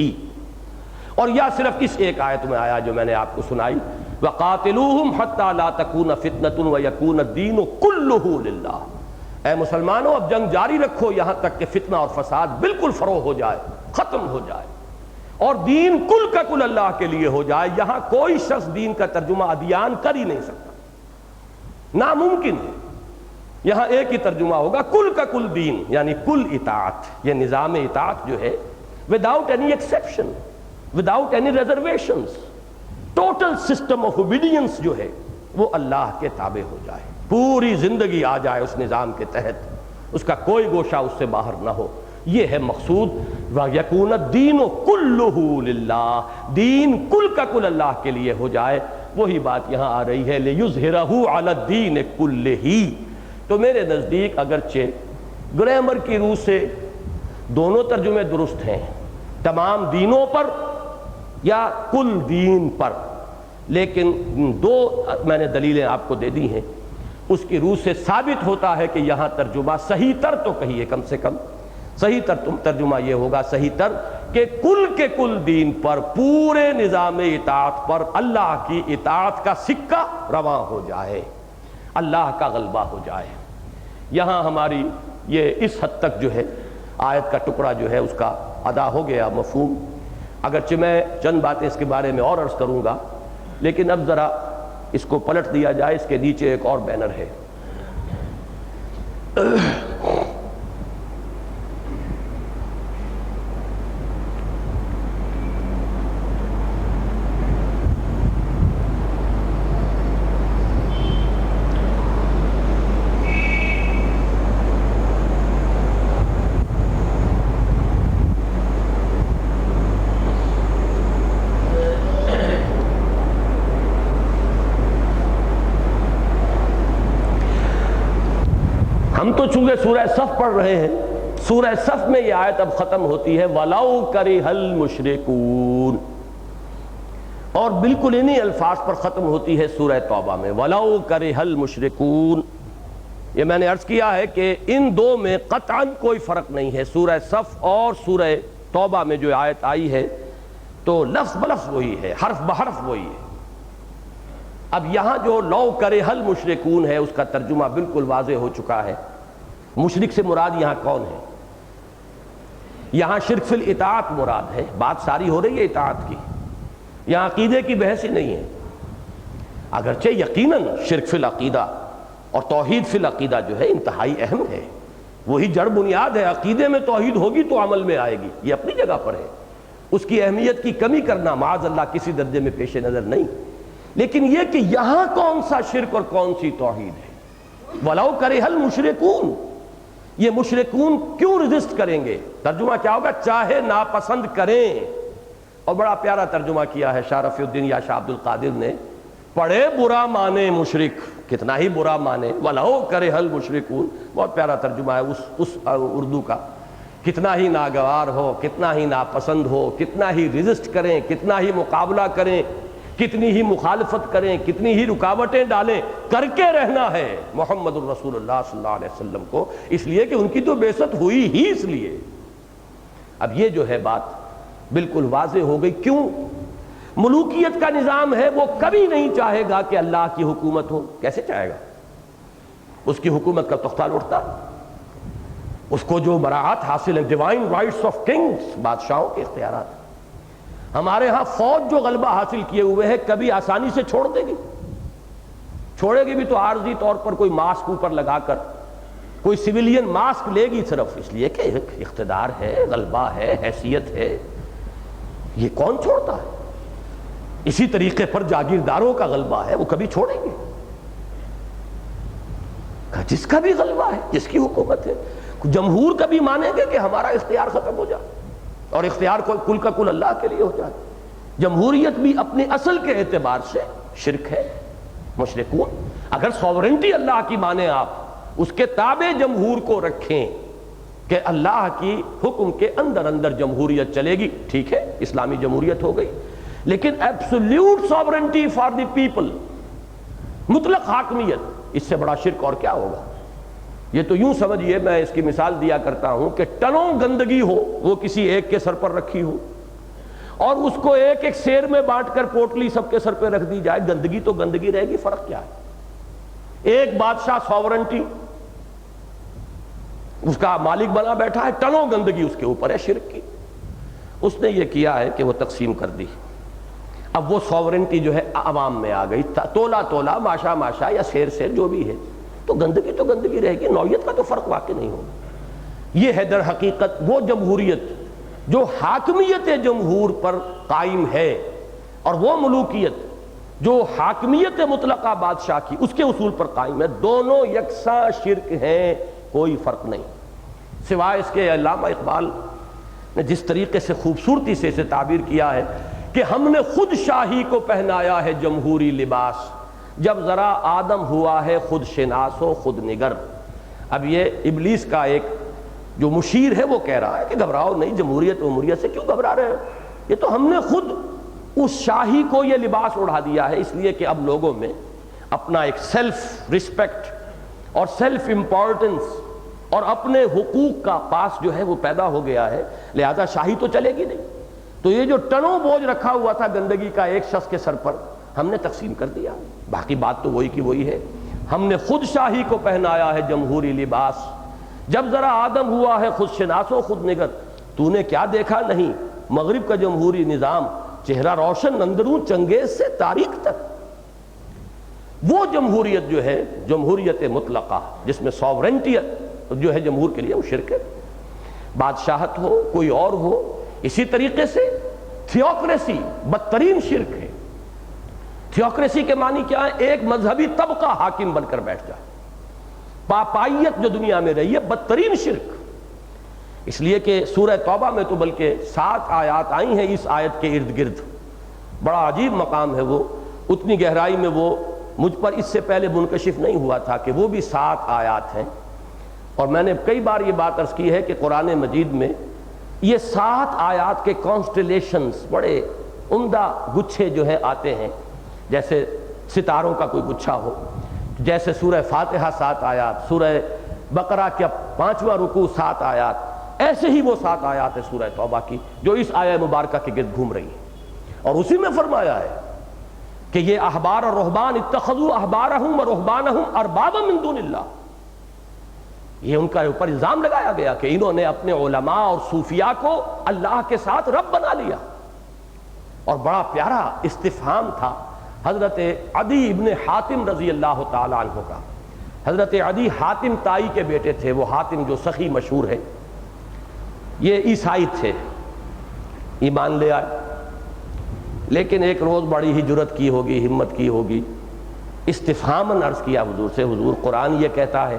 اور یا صرف اس ایک آیت میں آیا جو میں نے آپ کو سنائی، وَقَاتِلُوهُمْ حَتَّىٰ لَا تَكُونَ فِتْنَةٌ وَيَكُونَ الدِّينُ كُلُّهُ لِلَّهِ۔ اے مسلمانوں، اب جنگ جاری رکھو یہاں تک کہ فتنہ اور فساد بالکل فروغ ہو جائے، ختم ہو جائے، اور دین کل کا کل اللہ کے لیے ہو جائے۔ یہاں کوئی شخص دین کا ترجمہ ادیان کر ہی نہیں سکتا، ناممکن ہے۔ یہاں ایک ہی ترجمہ ہوگا، کل کا کل دین، یعنی کل اطاعت۔ یہ نظام اطاعت جو ہے without any exception, without any reservations, total system of obedience جو ہے وہ اللہ کے تابع ہو جائے، پوری زندگی آ جائے اس نظام کے تحت، اس کا کوئی گوشہ اس سے باہر نہ ہو۔ یہ ہے مقصود، وَيَكُونَ الدِّينُ كُلُّهُ لِلَّهِ، دین کل کا کل اللہ کے لیے ہو جائے۔ وہی بات یہاں آ رہی ہے، لِيُظْهِرَهُ عَلَى الدِّينِ كُلِّهِ۔ تو میرے نزدیک اگرچہ گرامر کی روح سے دونوں ترجمے درست ہیں، تمام دینوں پر یا کل دین پر، لیکن 2 میں نے دلیلیں آپ کو دے دی ہیں، اس کی روح سے ثابت ہوتا ہے کہ یہاں ترجمہ صحیح تر تو کہیے، کم سے کم صحیح تر ترجمہ یہ ہوگا، صحیح تر کہ کل کے کل دین پر، پورے نظام اطاعت پر اللہ کی اطاعت کا سکہ رواں ہو جائے، اللہ کا غلبہ ہو جائے۔ یہاں ہماری یہ اس حد تک جو ہے آیت کا ٹکڑا جو ہے اس کا ادا ہو گیا مفہوم، اگرچہ میں چند باتیں اس کے بارے میں اور عرض کروں گا، لیکن اب ذرا اس کو پلٹ دیا جائے۔ اس کے نیچے ایک اور بینر ہے، ہم تو چونکہ سورہ صف پڑھ رہے ہیں، سورہ صف میں یہ آیت اب ختم ہوتی ہے وَلَوْ كَرِهَ الْمُشْرِكُونَ، اور بالکل انہی الفاظ پر ختم ہوتی ہے سورہ توبہ میں، وَلَوْ كَرِهَ الْمُشْرِكُونَ۔ یہ میں نے عرض کیا ہے کہ ان 2 میں قطعاً کوئی فرق نہیں ہے، سورہ صف اور سورہ توبہ میں جو آیت آئی ہے تو لفظ بلفظ وہی ہے، حرف بحرف وہی ہے۔ اب یہاں جو لو کرہ المشرکون ہے اس کا ترجمہ بالکل واضح ہو چکا ہے۔ مشرک سے مراد یہاں کون ہے؟ یہاں شرک فی الاطاعت مراد ہے، بات ساری ہو رہی ہے اطاعت کی، یہاں عقیدے کی بحث ہی نہیں ہے۔ اگرچہ یقیناً شرک فی العقیدہ اور توحید فی العقیدہ جو ہے انتہائی اہم ہے، وہی جڑ بنیاد ہے، عقیدے میں توحید ہوگی تو عمل میں آئے گی، یہ اپنی جگہ پر ہے، اس کی اہمیت کی کمی کرنا معاذ اللہ کسی درجے میں پیش نظر نہیں، لیکن یہ کہ یہاں کون سا شرک اور کون سی توحید ہے۔ وَلَوْ كَرِهَ الْمُشْرِكُونَ، یہ مشرکون کیوں ریزسٹ کریں گے؟ ترجمہ کیا ہوگا؟ چاہے ناپسند کریں۔ اور بڑا پیارا ترجمہ کیا ہے شاہ رفیع الدین یا شاہ عبد القادر نے، پڑھے برا مانے مشرک، کتنا ہی برا مانے، وَلَوْ كَرِهَ الْمُشْرِكُونَ، بہت پیارا ترجمہ ہے اس اردو کا، کتنا ہی ناگوار ہو، کتنا ہی ناپسند ہو، کتنا ہی ریزسٹ کریں، کتنا ہی مقابلہ کریں، کتنی ہی مخالفت کریں، کتنی ہی رکاوٹیں ڈالیں، کر کے رہنا ہے محمد الرسول اللہ صلی اللہ علیہ وسلم کو، اس لیے کہ ان کی تو بعثت ہوئی ہی اس لیے۔ اب یہ جو ہے بات بالکل واضح ہو گئی، کیوں؟ ملوکیت کا نظام ہے، وہ کبھی نہیں چاہے گا کہ اللہ کی حکومت ہو، کیسے چاہے گا؟ اس کی حکومت کا تختہ لوٹتا، اس کو جو براعت حاصل ہے، ڈیوائن رائٹس آف کنگز، بادشاہوں کے اختیارات۔ ہمارے ہاں فوج جو غلبہ حاصل کیے ہوئے ہے کبھی آسانی سے چھوڑ دے گی؟ چھوڑے گی بھی تو عارضی طور پر کوئی ماسک اوپر لگا کر، کوئی سویلین ماسک لے گی صرف اس لیے کہ اقتدار ہے، غلبہ ہے، حیثیت ہے، یہ کون چھوڑتا ہے؟ اسی طریقے پر جاگیرداروں کا غلبہ ہے، وہ کبھی چھوڑیں گے؟ جس کا بھی غلبہ ہے، جس کی حکومت ہے، جمہور کبھی مانیں گے کہ ہمارا اختیار ختم ہو جائے اور اختیار کل کا کل اللہ کے لیے ہو جائے؟ جمہوریت بھی اپنے اصل کے اعتبار سے شرک ہے، مشرکون۔ اگر سوورنٹی اللہ کی مانیں آپ، اس کے تابع جمہور کو رکھیں کہ اللہ کی حکم کے اندر اندر جمہوریت چلے گی، ٹھیک ہے، اسلامی جمہوریت ہو گئی، لیکن absolute sovereignty for the people, مطلق حاکمیت، اس سے بڑا شرک اور کیا ہوگا؟ یہ تو یوں سمجھیے، میں اس کی مثال دیا کرتا ہوں کہ ٹنوں گندگی ہو، وہ کسی ایک کے سر پر رکھی ہو، اور اس کو ایک ایک سیر میں بانٹ کر پوٹلی سب کے سر پہ رکھ دی جائے، گندگی تو گندگی رہے گی، فرق کیا ہے؟ ایک بادشاہ سوورنٹی اس کا مالک بنا بیٹھا ہے، ٹنوں گندگی اس کے اوپر ہے شرک کی۔ اس نے یہ کیا ہے کہ وہ تقسیم کر دی، اب وہ سوورنٹی جو ہے عوام میں آ گئی، تولا تولا، ماشا ماشا یا سیر سیر جو بھی ہے، تو گندگی رہے گی، نوعیت کا تو فرق واقع نہیں ہوگا۔ یہ ہے در حقیقت وہ جمہوریت جو حاکمیت جمہور پر قائم ہے، اور وہ ملوکیت جو حاکمیت مطلقہ بادشاہ کی اس کے اصول پر قائم ہے، دونوں یکساں شرک ہیں، کوئی فرق نہیں۔ سوائے اس کے علامہ اقبال نے جس طریقے سے خوبصورتی سے اسے تعبیر کیا ہے کہ ہم نے خود شاہی کو پہنایا ہے جمہوری لباس، جب ذرا آدم ہوا ہے خود شناس و خود نگر۔ اب یہ ابلیس کا ایک جو مشیر ہے وہ کہہ رہا ہے کہ گھبراؤ نہیں، جمہوریت اموریت سے کیوں گھبرا رہے ہو؟ یہ تو ہم نے خود اس شاہی کو یہ لباس اڑا دیا ہے، اس لیے کہ اب لوگوں میں اپنا ایک سیلف رسپیکٹ اور سیلف امپورٹنس اور اپنے حقوق کا پاس جو ہے وہ پیدا ہو گیا ہے، لہذا شاہی تو چلے گی نہیں۔ تو یہ جو ٹنوں بوجھ رکھا ہوا تھا گندگی کا ایک شخص کے سر پر، ہم نے تقسیم کر دیا، باقی بات تو وہی کی وہی ہے۔ ہم نے خود شاہی کو پہنایا ہے جمہوری لباس، جب ذرا آدم ہوا ہے خود شناس و خود نگر۔ تو نے کیا دیکھا نہیں، مغرب کا جمہوری نظام، چہرہ روشن اندرون چنگیز سے تاریخ تک۔ وہ جمہوریت جو ہے جمہوریت مطلقہ، جس میں سوورنٹی جو ہے جمہور کے لیے، وہ شرک ہے، بادشاہت ہو کوئی اور ہو۔ اسی طریقے سے تھیوکریسی بدترین شرک ہے۔ تھیوکریسی کے معنی کیا ہے؟ ایک مذہبی طبقہ حاکم بن کر بیٹھ جائے، پاپائیت جو دنیا میں رہی ہے، بدترین شرک۔ اس لیے کہ سورہ توبہ میں تو بلکہ 7 آیات آئی ہیں اس آیت کے ارد گرد، بڑا عجیب مقام ہے وہ، اتنی گہرائی میں وہ مجھ پر اس سے پہلے منکشف نہیں ہوا تھا کہ وہ بھی 7 آیات ہیں۔ اور میں نے کئی بار یہ بات عرض کی ہے کہ قرآن مجید میں یہ 7 آیات کے کانسٹیلیشنز، بڑے عمدہ گچھے جو ہیں آتے ہیں، جیسے ستاروں کا کوئی گچھا ہو، جیسے سورہ فاتحہ 7 آیات، سورہ بقرہ کا 5واں رکوع 7 آیات، ایسے ہی وہ 7 آیات ہے سورہ توبہ کی جو اس آیہ مبارکہ کے گرد گھوم رہی ہیں۔ اور اسی میں فرمایا ہے کہ یہ احبار اور رہبان اتخذوا احبارہم و رہبانہم اربابا من دون اللہ، یہ ان کا اوپر الزام لگایا گیا کہ انہوں نے اپنے علماء اور صوفیاء کو اللہ کے ساتھ رب بنا لیا۔ اور بڑا پیارا استفہام تھا حضرت عدی ابن حاتم رضی اللہ تعالی عنہ کا۔ حضرت عدی حاتم تائی کے بیٹے تھے، وہ حاتم جو سخی مشہور ہے، یہ عیسائی تھے، ایمان لے آئے، لیکن ایک روز بڑی ہی جرت کی ہوگی، ہمت کی ہوگی، استفہاماً عرض کیا حضور سے، حضور قرآن یہ کہتا ہے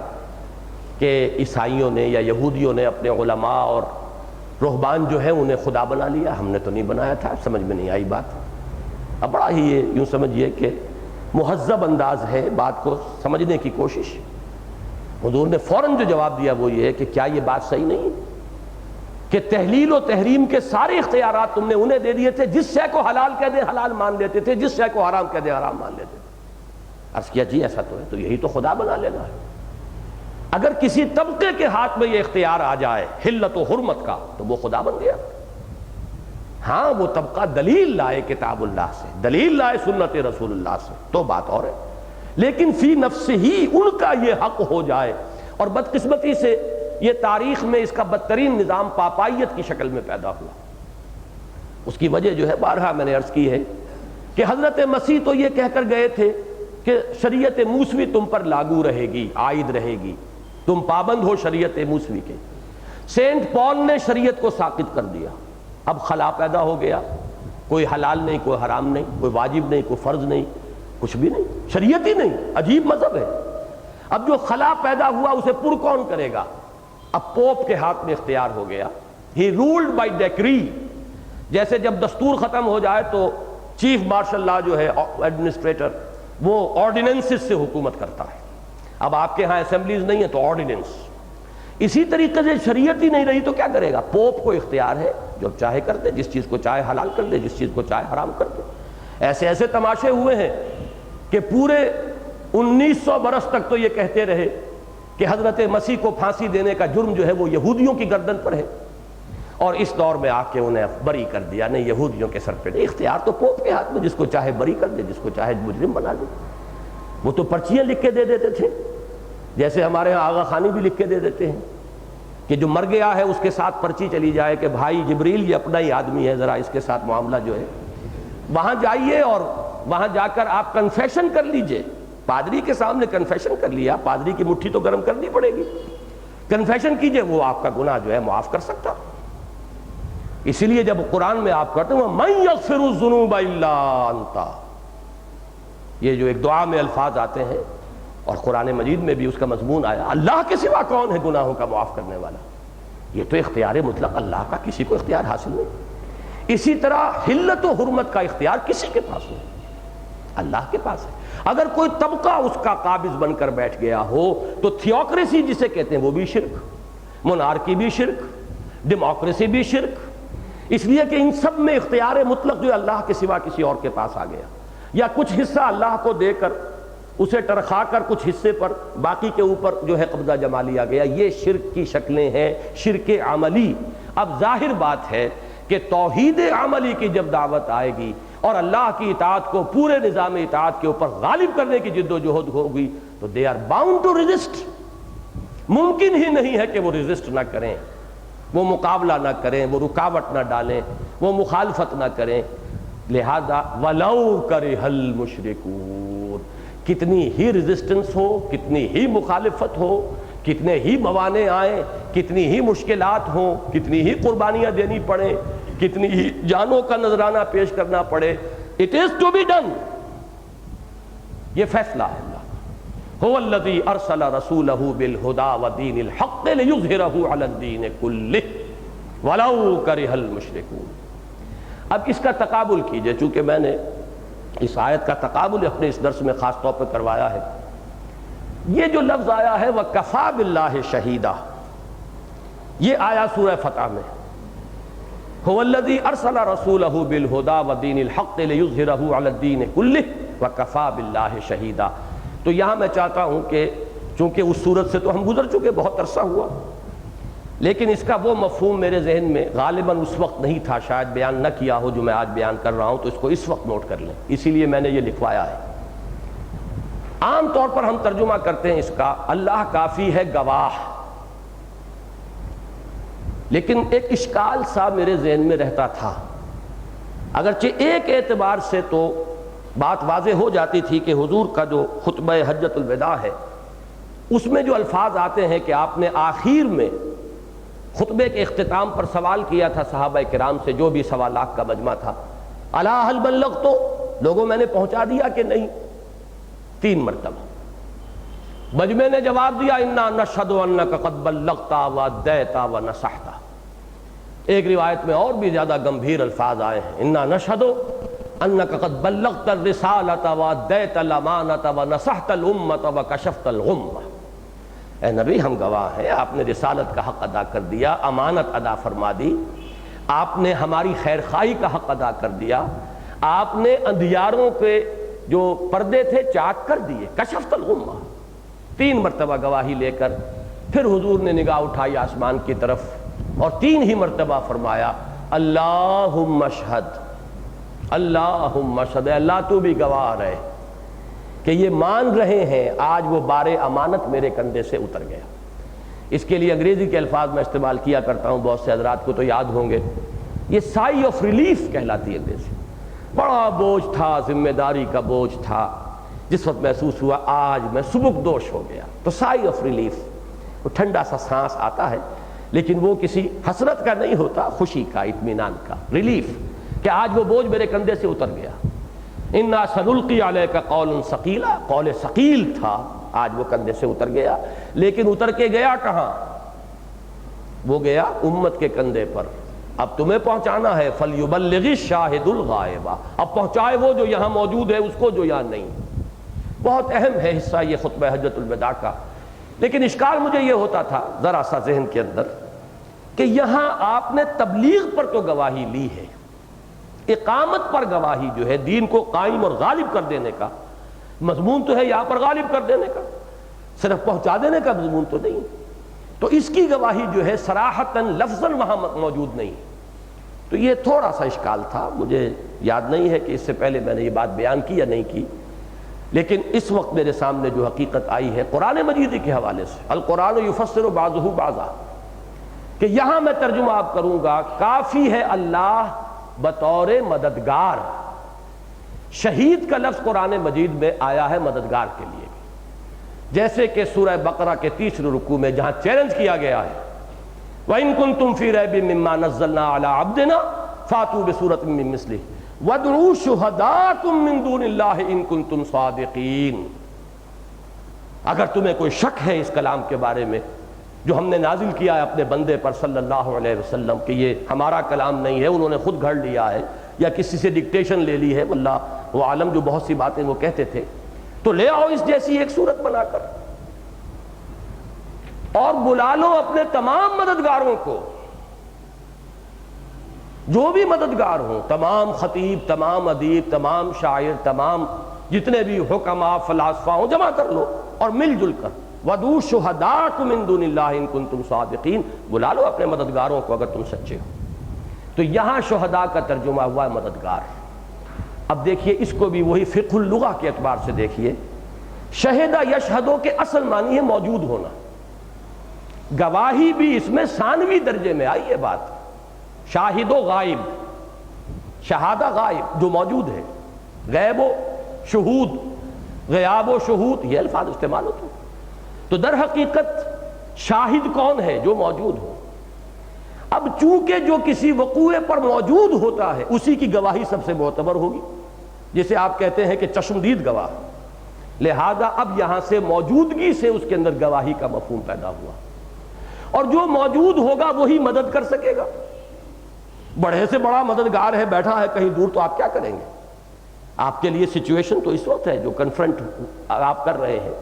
کہ عیسائیوں نے یا یہودیوں نے اپنے علماء اور رہبان جو ہیں انہیں خدا بنا لیا، ہم نے تو نہیں بنایا تھا، سمجھ میں نہیں آئی بات۔ اب بڑا ہی یہ یوں سمجھیے کہ مہذب انداز ہے بات کو سمجھنے کی کوشش۔ حضور نے فوراً جو جواب دیا وہ یہ ہے کہ کیا یہ بات صحیح نہیں ہے کہ تحلیل و تحریم کے سارے اختیارات تم نے انہیں دے دیے تھے، جس شے کو حلال کہہ دے حلال مان لیتے تھے، جس شے کو حرام کہہ دے حرام مان لیتے تھے۔ عرض کیا جی ایسا تو ہے، تو یہی تو خدا بنا لینا ہے۔ اگر کسی طبقے کے ہاتھ میں یہ اختیار آ جائے حلت و حرمت کا تو وہ خدا بن گیا۔ ہاں وہ طبقہ دلیل لائے کتاب اللہ سے، دلیل لائے سنت رسول اللہ سے تو بات اور ہے، لیکن فی نفس ہی ان کا یہ حق ہو جائے۔ اور بدقسمتی سے یہ تاریخ میں اس کا بدترین نظام پاپائیت کی شکل میں پیدا ہوا۔ اس کی وجہ جو ہے بارہا میں نے عرض کی ہے کہ حضرت مسیح تو یہ کہہ کر گئے تھے کہ شریعت موسوی تم پر لاگو رہے گی، عائد رہے گی، تم پابند ہو شریعت موسوی کے۔ سینٹ پال نے شریعت کو ساقط کر دیا، اب خلا پیدا ہو گیا، کوئی حلال نہیں، کوئی حرام نہیں، کوئی واجب نہیں، کوئی فرض نہیں، کچھ بھی نہیں، شریعت ہی نہیں، عجیب مذہب ہے۔ اب جو خلا پیدا ہوا اسے پر کون کرے گا؟ اب پوپ کے ہاتھ میں اختیار ہو گیا، ہی رولڈ بائی ڈیکری۔ جیسے جب دستور ختم ہو جائے تو چیف مارشل لا جو ہے ایڈمنسٹریٹر وہ آرڈیننسز سے حکومت کرتا ہے۔ اب آپ کے ہاں اسمبلیز نہیں ہے تو آرڈیننس۔ اسی طریقے سے شریعت ہی نہیں رہی تو کیا کرے گا؟ پوپ کو اختیار ہے، جو چاہے کر دے، جس چیز کو چاہے حلال کر دے، جس چیز کو چاہے حرام کر دے۔ ایسے ایسے تماشے ہوئے ہیں کہ پورے 1900 برس تک تو یہ کہتے رہے کہ حضرت مسیح کو پھانسی دینے کا جرم جو ہے وہ یہودیوں کی گردن پر ہے، اور اس دور میں آ کے انہیں بری کر دیا، نہیں یہودیوں کے سر پہ نہیں، اختیار تو پوپ کے ہاتھ میں، جس کو چاہے بری کر دے، جس کو چاہے مجرم بنا دے۔ وہ تو پرچیاں لکھ کے دے دیتے تھے، جیسے ہمارے ہاں آغا خانی بھی لکھ کے دے دیتے ہیں کہ جو مر گیا ہے اس کے ساتھ پرچی چلی جائے کہ بھائی جبریل یہ اپنا ہی آدمی ہے، ذرا اس کے ساتھ معاملہ جو ہے وہاں جائیے اور وہاں جا کر آپ کنفیشن کر لیجئے۔ پادری کے سامنے کنفیشن کر لیا، پادری کی مٹھی تو گرم کرنی پڑے گی، کنفیشن کیجئے، وہ آپ کا گناہ جو ہے معاف کر سکتا۔ اسی لیے جب قرآن میں آپ کرتے ہیں مَن یغفر الذنوب الا انت، یہ جو ایک دعا میں الفاظ آتے ہیں اور قرآن مجید میں بھی اس کا مضمون آیا، اللہ کے سوا کون ہے گناہوں کا معاف کرنے والا؟ یہ تو اختیار مطلق اللہ کا، کسی کو اختیار حاصل نہیں۔ اسی طرح حلت و حرمت کا اختیار کسی کے پاس نہیں، اللہ کے پاس ہے۔ اگر کوئی طبقہ اس کا قابض بن کر بیٹھ گیا ہو تو تھیوکریسی جسے کہتے ہیں وہ بھی شرک، مونارکی بھی شرک، ڈیموکریسی بھی شرک، اس لیے کہ ان سب میں اختیار مطلق جو اللہ کے سوا کسی اور کے پاس آ گیا، یا کچھ حصہ اللہ کو دے کر اسے ٹرخا کر کچھ حصے پر باقی کے اوپر جو ہے قبضہ جما لیا گیا۔ یہ شرک کی شکلیں ہیں، شرک عملی۔ اب ظاہر بات ہے کہ توحید عملی کی جب دعوت آئے گی اور اللہ کی اطاعت کو پورے نظام اطاعت کے اوپر غالب کرنے کی جد و جہد ہوگی تو they are bound to resist. ممکن ہی نہیں ہے کہ وہ ریزسٹ نہ کریں، وہ مقابلہ نہ کریں، وہ رکاوٹ نہ ڈالیں، وہ مخالفت نہ کریں۔ لہذا وَلَوْ كَرِهَ الْمُشْرِكُونَ، کتنی ہی ریزسٹنس ہو، کتنی ہی مخالفت ہو، کتنے ہی موانع آئیں، کتنی ہی مشکلات ہوں، کتنی ہی قربانیاں دینی پڑیں، کتنی ہی جانوں کا نذرانہ پیش کرنا پڑے، it is to be done۔ یہ فیصلہ ہے اللہ کا۔ هو الذی ارسل رسولہ بالہدی ودین الحق لیظہرہ علی الدین کلہ ولو کرہ المشرکون۔ اب اس کا تقابل کیجئے، چونکہ میں نے اس آیت کا تقابل اپنے اس درس میں خاص طور پر کروایا ہے۔ یہ جو لفظ آیا ہے وَکَفَى بِاللَّهِ شَہِیدًا، یہ آیا سورہ فتح میں، هو الذی ارسل رسولہ بالہدی ودین الحق لیظہرہ علی الدین کلہ وَکَفَى بِاللَّهِ شَہِیدًا۔ تو یہاں میں چاہتا ہوں کہ چونکہ اس صورت سے تو ہم گزر چکے، بہت عرصہ ہوا، لیکن اس کا وہ مفہوم میرے ذہن میں غالباً اس وقت نہیں تھا، شاید بیان نہ کیا ہو جو میں آج بیان کر رہا ہوں، تو اس کو اس وقت نوٹ کر لیں، اسی لیے میں نے یہ لکھوایا ہے۔ عام طور پر ہم ترجمہ کرتے ہیں اس کا اللہ کافی ہے گواہ، لیکن ایک اشکال سا میرے ذہن میں رہتا تھا، اگرچہ ایک اعتبار سے تو بات واضح ہو جاتی تھی کہ حضور کا جو خطبہ حجۃ الوداع ہے اس میں جو الفاظ آتے ہیں کہ آپ نے آخر میں خطبے کے اختتام پر سوال کیا تھا صحابہ کرام سے، جو بھی سوالات کا مجمع تھا، الا هل بلغت، لوگوں میں نے پہنچا دیا کہ نہیں؟ 3 مرتبہ مجمع نے جواب دیا انا نشہد انک قد بلغت وادیت ونصحت۔ ایک روایت میں اور بھی زیادہ گمبھیر الفاظ آئے ہیں، انا نشہد انک قد بلغت الرسالۃ وادیت الامانۃ ونصحت الامۃ وکشفت الغمۃ۔ اے نبی ہم گواہ ہیں، آپ نے رسالت کا حق ادا کر دیا، امانت ادا فرما دی، آپ نے ہماری خیر خواہی کا حق ادا کر دیا، آپ نے اندھیاروں کے جو پردے تھے چاک کر دیے، کشفت الغمہ۔ 3 مرتبہ گواہی لے کر پھر حضور نے نگاہ اٹھائی آسمان کی طرف اور 3 ہی مرتبہ فرمایا اللہم اشہد، اللہم اشہد، اے اللہ تو بھی گواہ رہے کہ یہ مان رہے ہیں آج وہ بار امانت میرے کندھے سے اتر گیا۔ اس کے لیے انگریزی کے الفاظ میں استعمال کیا کرتا ہوں، بہت سے حضرات کو تو یاد ہوں گے، یہ سائی آف ریلیف کہلاتی ہے انگریزی۔ بڑا بوجھ تھا، ذمہ داری کا بوجھ تھا، جس وقت محسوس ہوا آج میں سبکدوش ہو گیا، تو سائی آف ریلیف، وہ ٹھنڈا سا سانس آتا ہے، لیکن وہ کسی حسرت کا نہیں ہوتا، خوشی کا، اطمینان کا، ریلیف، کہ آج وہ بوجھ میرے کندھے سے اتر گیا۔ انا سنلقی علیک قولا ثقیلا، قول ثقیل تھا، آج وہ کندھے سے اتر گیا، لیکن اتر کے گیا کہاں؟ وہ گیا امت کے کندھے پر۔ اب تمہیں پہنچانا ہے، فلیبلغ الشاہد الغائب، اب پہنچائے وہ جو یہاں موجود ہے اس کو جو یہاں نہیں۔ بہت اہم ہے حصہ یہ خطبہ حجۃ الوداع کا، لیکن اشکال مجھے یہ ہوتا تھا ذرا سا ذہن کے اندر کہ یہاں آپ نے تبلیغ پر تو گواہی لی ہے، اقامت پر گواہی جو ہے دین کو قائم اور غالب کر دینے کا مضمون تو ہے، یہاں پر غالب کر دینے کا، صرف پہنچا دینے کا مضمون تو نہیں۔ تو اس کی گواہی جو ہے صراحتاً لفظاً وہاں موجود نہیں، تو یہ تھوڑا سا اشکال تھا۔ مجھے یاد نہیں ہے کہ اس سے پہلے میں نے یہ بات بیان کی یا نہیں کی، لیکن اس وقت میرے سامنے جو حقیقت آئی ہے قرآن مجید کے حوالے سے، القرآن یفسر بعضہ بعضا، کہ یہاں میں ترجمہ آپ کروں گا کافی ہے اللہ بطور مددگار۔ شہید کا لفظ قرآن مجید میں آیا ہے مددگار کے لیے، جیسے کہ سورہ بقرہ کے 3 رکوع میں جہاں چیلنج کیا گیا ہے وَإِن كُنتُمْ فِي رَيْبٍ مِّمَّا نَزَّلْنَا عَلَىٰ عَبْدِنَا فَأْتُوا بِسُورَةٍ مِّن مِّثْلِهِ وَادْعُوا شُهَدَاءَكُم مِّن دُونِ اللَّهِ إِن كُنتُمْ صَادِقِينَ۔ اگر تمہیں کوئی شک ہے اس کلام کے بارے میں جو ہم نے نازل کیا ہے اپنے بندے پر صلی اللہ علیہ وسلم کہ یہ ہمارا کلام نہیں ہے، انہوں نے خود گھڑ لیا ہے یا کسی سے ڈکٹیشن لے لی ہے، واللہ وہ عالم جو بہت سی باتیں وہ کہتے تھے، تو لے آؤ اس جیسی ایک صورت بنا کر اور بلا لو اپنے تمام مددگاروں کو، جو بھی مددگار ہوں، تمام خطیب، تمام ادیب، تمام شاعر، تمام جتنے بھی حکماء فلاسفہ ہوں، جمع کر لو اور مل جل کر وَدُعُوا شُهَدَاءَكُم مِّن دُونِ اللَّهِ إِن كُنتُمْ صَادِقِينَ، بلا لو اپنے مددگاروں کو اگر تم سچے ہو۔ تو یہاں شہداء کا ترجمہ ہوا ہے مددگار۔ اب دیکھیے اس کو بھی وہی فقہ اللغہ کے اعتبار سے دیکھیے، شہدہ یشہدو کے اصل معنی ہے موجود ہونا، گواہی بھی اس میں ثانوی درجے میں آئی ہے بات، شاہد و غائب، شہادہ غائب جو موجود ہے، غیب و شہود، غیاب و شہود، یہ الفاظ استعمال ہوتے ہیں۔ تو در حقیقت شاہد کون ہے؟ جو موجود ہو۔ اب چونکہ جو کسی وقوع پر موجود ہوتا ہے اسی کی گواہی سب سے معتبر ہوگی، جسے آپ کہتے ہیں کہ چشمدید گواہ، لہذا اب یہاں سے موجودگی سے اس کے اندر گواہی کا مفہوم پیدا ہوا، اور جو موجود ہوگا وہی مدد کر سکے گا۔ بڑے سے بڑا مددگار ہے بیٹھا ہے کہیں دور، تو آپ کیا کریں گے؟ آپ کے لیے سچویشن تو اس وقت ہے جو کنفرنٹ آپ کر رہے ہیں،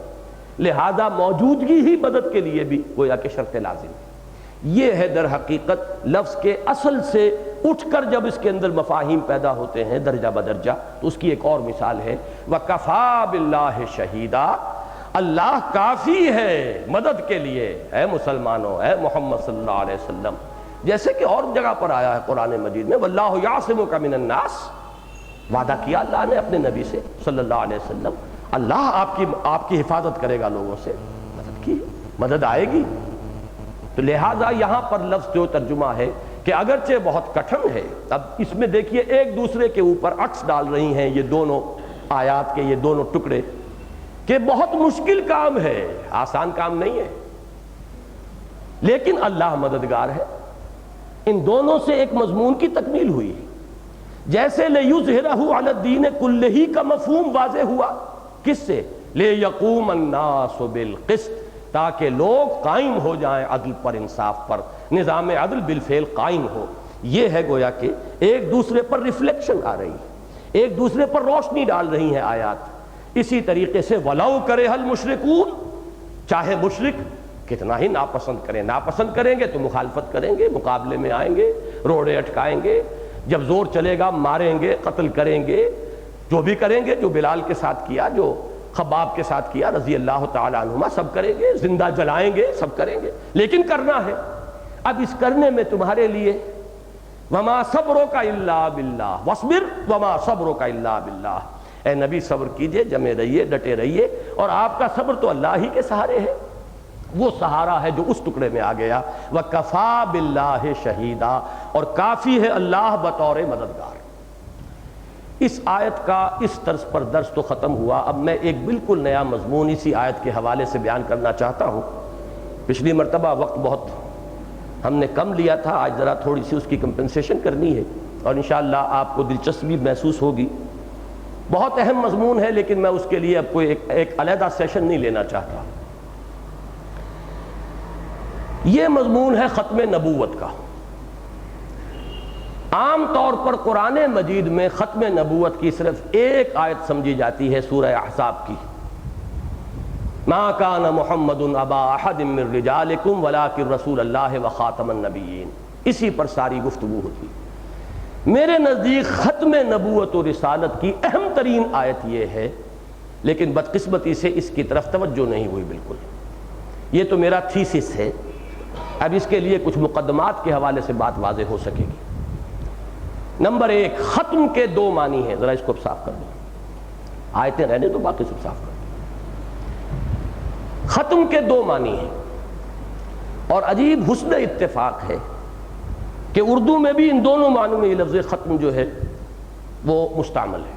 لہذا موجودگی ہی مدد کے لیے بھی گویا کہ شرط لازم ہے۔ یہ ہے در حقیقت لفظ کے اصل سے اٹھ کر جب اس کے اندر مفاہیم پیدا ہوتے ہیں درجہ بدرجہ، تو اس کی ایک اور مثال ہے وَكَفَى بِاللَّهِ شَهِيدًا، اللہ کافی ہے مدد کے لیے، اے مسلمانوں، اے محمد صلی اللہ علیہ وسلم، جیسے کہ اور جگہ پر آیا ہے قرآن مجید میں وَاللَّهُ يَعْصِمُكَ مِنَ النَّاسِ، وعدہ کیا اللہ نے اپنے نبی سے صلی اللہ علیہ وسلم، اللہ آپ کی حفاظت کرے گا لوگوں سے، مدد کی، مدد آئے گی۔ تو لہٰذا یہاں پر لفظ جو ترجمہ ہے کہ اگرچہ بہت کٹھن ہے، اب اس میں دیکھیے ایک دوسرے کے اوپر عکس ڈال رہی ہیں یہ دونوں آیات کے یہ دونوں ٹکڑے، کہ بہت مشکل کام ہے، آسان کام نہیں ہے، لیکن اللہ مددگار ہے۔ ان دونوں سے ایک مضمون کی تکمیل ہوئی، جیسے لِیُظْہِرَہُ عَلَى الدِّینِ کُلِّہِ کا مفہوم واضح ہوا، کس سے؟ لِیَقُومَ النَّاسُ بِالْقِسْطِ، تاکہ لوگ قائم ہو جائیں عدل پر، انصاف پر، نظام عدل بالفعل قائم ہو۔ یہ ہے گویا کہ ایک دوسرے پر ریفلیکشن آ رہی ہے۔ ایک دوسرے پر روشنی ڈال رہی ہیں آیات۔ اسی طریقے سے وَلَوْ كَرِهَ الْمُشْرِكُونَ، چاہے مشرک کتنا ہی ناپسند کریں، ناپسند کریں گے تو مخالفت کریں گے، مقابلے میں آئیں گے، روڑے اٹکائیں گے، جب زور چلے گا ماریں گے، قتل کریں گے، جو بھی کریں گے، جو بلال کے ساتھ کیا، جو خباب کے ساتھ کیا رضی اللہ تعالیٰ عنہما، سب کریں گے، زندہ جلائیں گے، سب کریں گے، لیکن کرنا ہے۔ اب اس کرنے میں تمہارے لیے وَمَا صَبْرُكَ إِلَّا بِاللَّهِ وَاصْبِرْ وَمَا صَبْرُكَ إِلَّا بِاللَّهِ، اے نبی صبر کیجئے، جمے رہیے، ڈٹے رہیے، اور آپ کا صبر تو اللہ ہی کے سہارے ہے، وہ سہارا ہے جو اس ٹکڑے میں آ گیا۔ وَكَفَى بِاللَّهِ شَهِيدًا، اور کافی ہے اللہ بطور مددگار۔ اس آیت کا اس طرز پر درس تو ختم ہوا، اب میں ایک بالکل نیا مضمون اسی آیت کے حوالے سے بیان کرنا چاہتا ہوں۔ پچھلی مرتبہ وقت بہت ہم نے کم لیا تھا، آج ذرا تھوڑی سی اس کی کمپنسیشن کرنی ہے، اور انشاءاللہ آپ کو دلچسپی محسوس ہوگی۔ بہت اہم مضمون ہے، لیکن میں اس کے لیے اب کوئی ایک علیحدہ سیشن نہیں لینا چاہتا۔ یہ مضمون ہے ختم نبوت کا۔ عام طور پر قرآن مجید میں ختم نبوت کی صرف ایک آیت سمجھی جاتی ہے، سورہ احزاب کی، ما کان محمد ابا احد من رجالکم ولکن رسول اللہ وخاتم النبیین، اسی پر ساری گفتگو ہوتی۔ میرے نزدیک ختم نبوت و رسالت کی اہم ترین آیت یہ ہے، لیکن بدقسمتی سے اس کی طرف توجہ نہیں ہوئی بالکل۔ یہ تو میرا تھیسس ہے، اب اس کے لیے کچھ مقدمات کے حوالے سے بات واضح ہو سکے گی۔ نمبر ایک، ختم کے دو معنی ہیں، ذرا اس کو صاف کر دو، آیتیں رہنے تو باقی سب صاف کر دو۔ ختم کے دو معنی ہیں، اور عجیب حسن اتفاق ہے کہ اردو میں بھی ان دونوں معنوں میں یہ لفظ ختم جو ہے وہ مستعمل ہے۔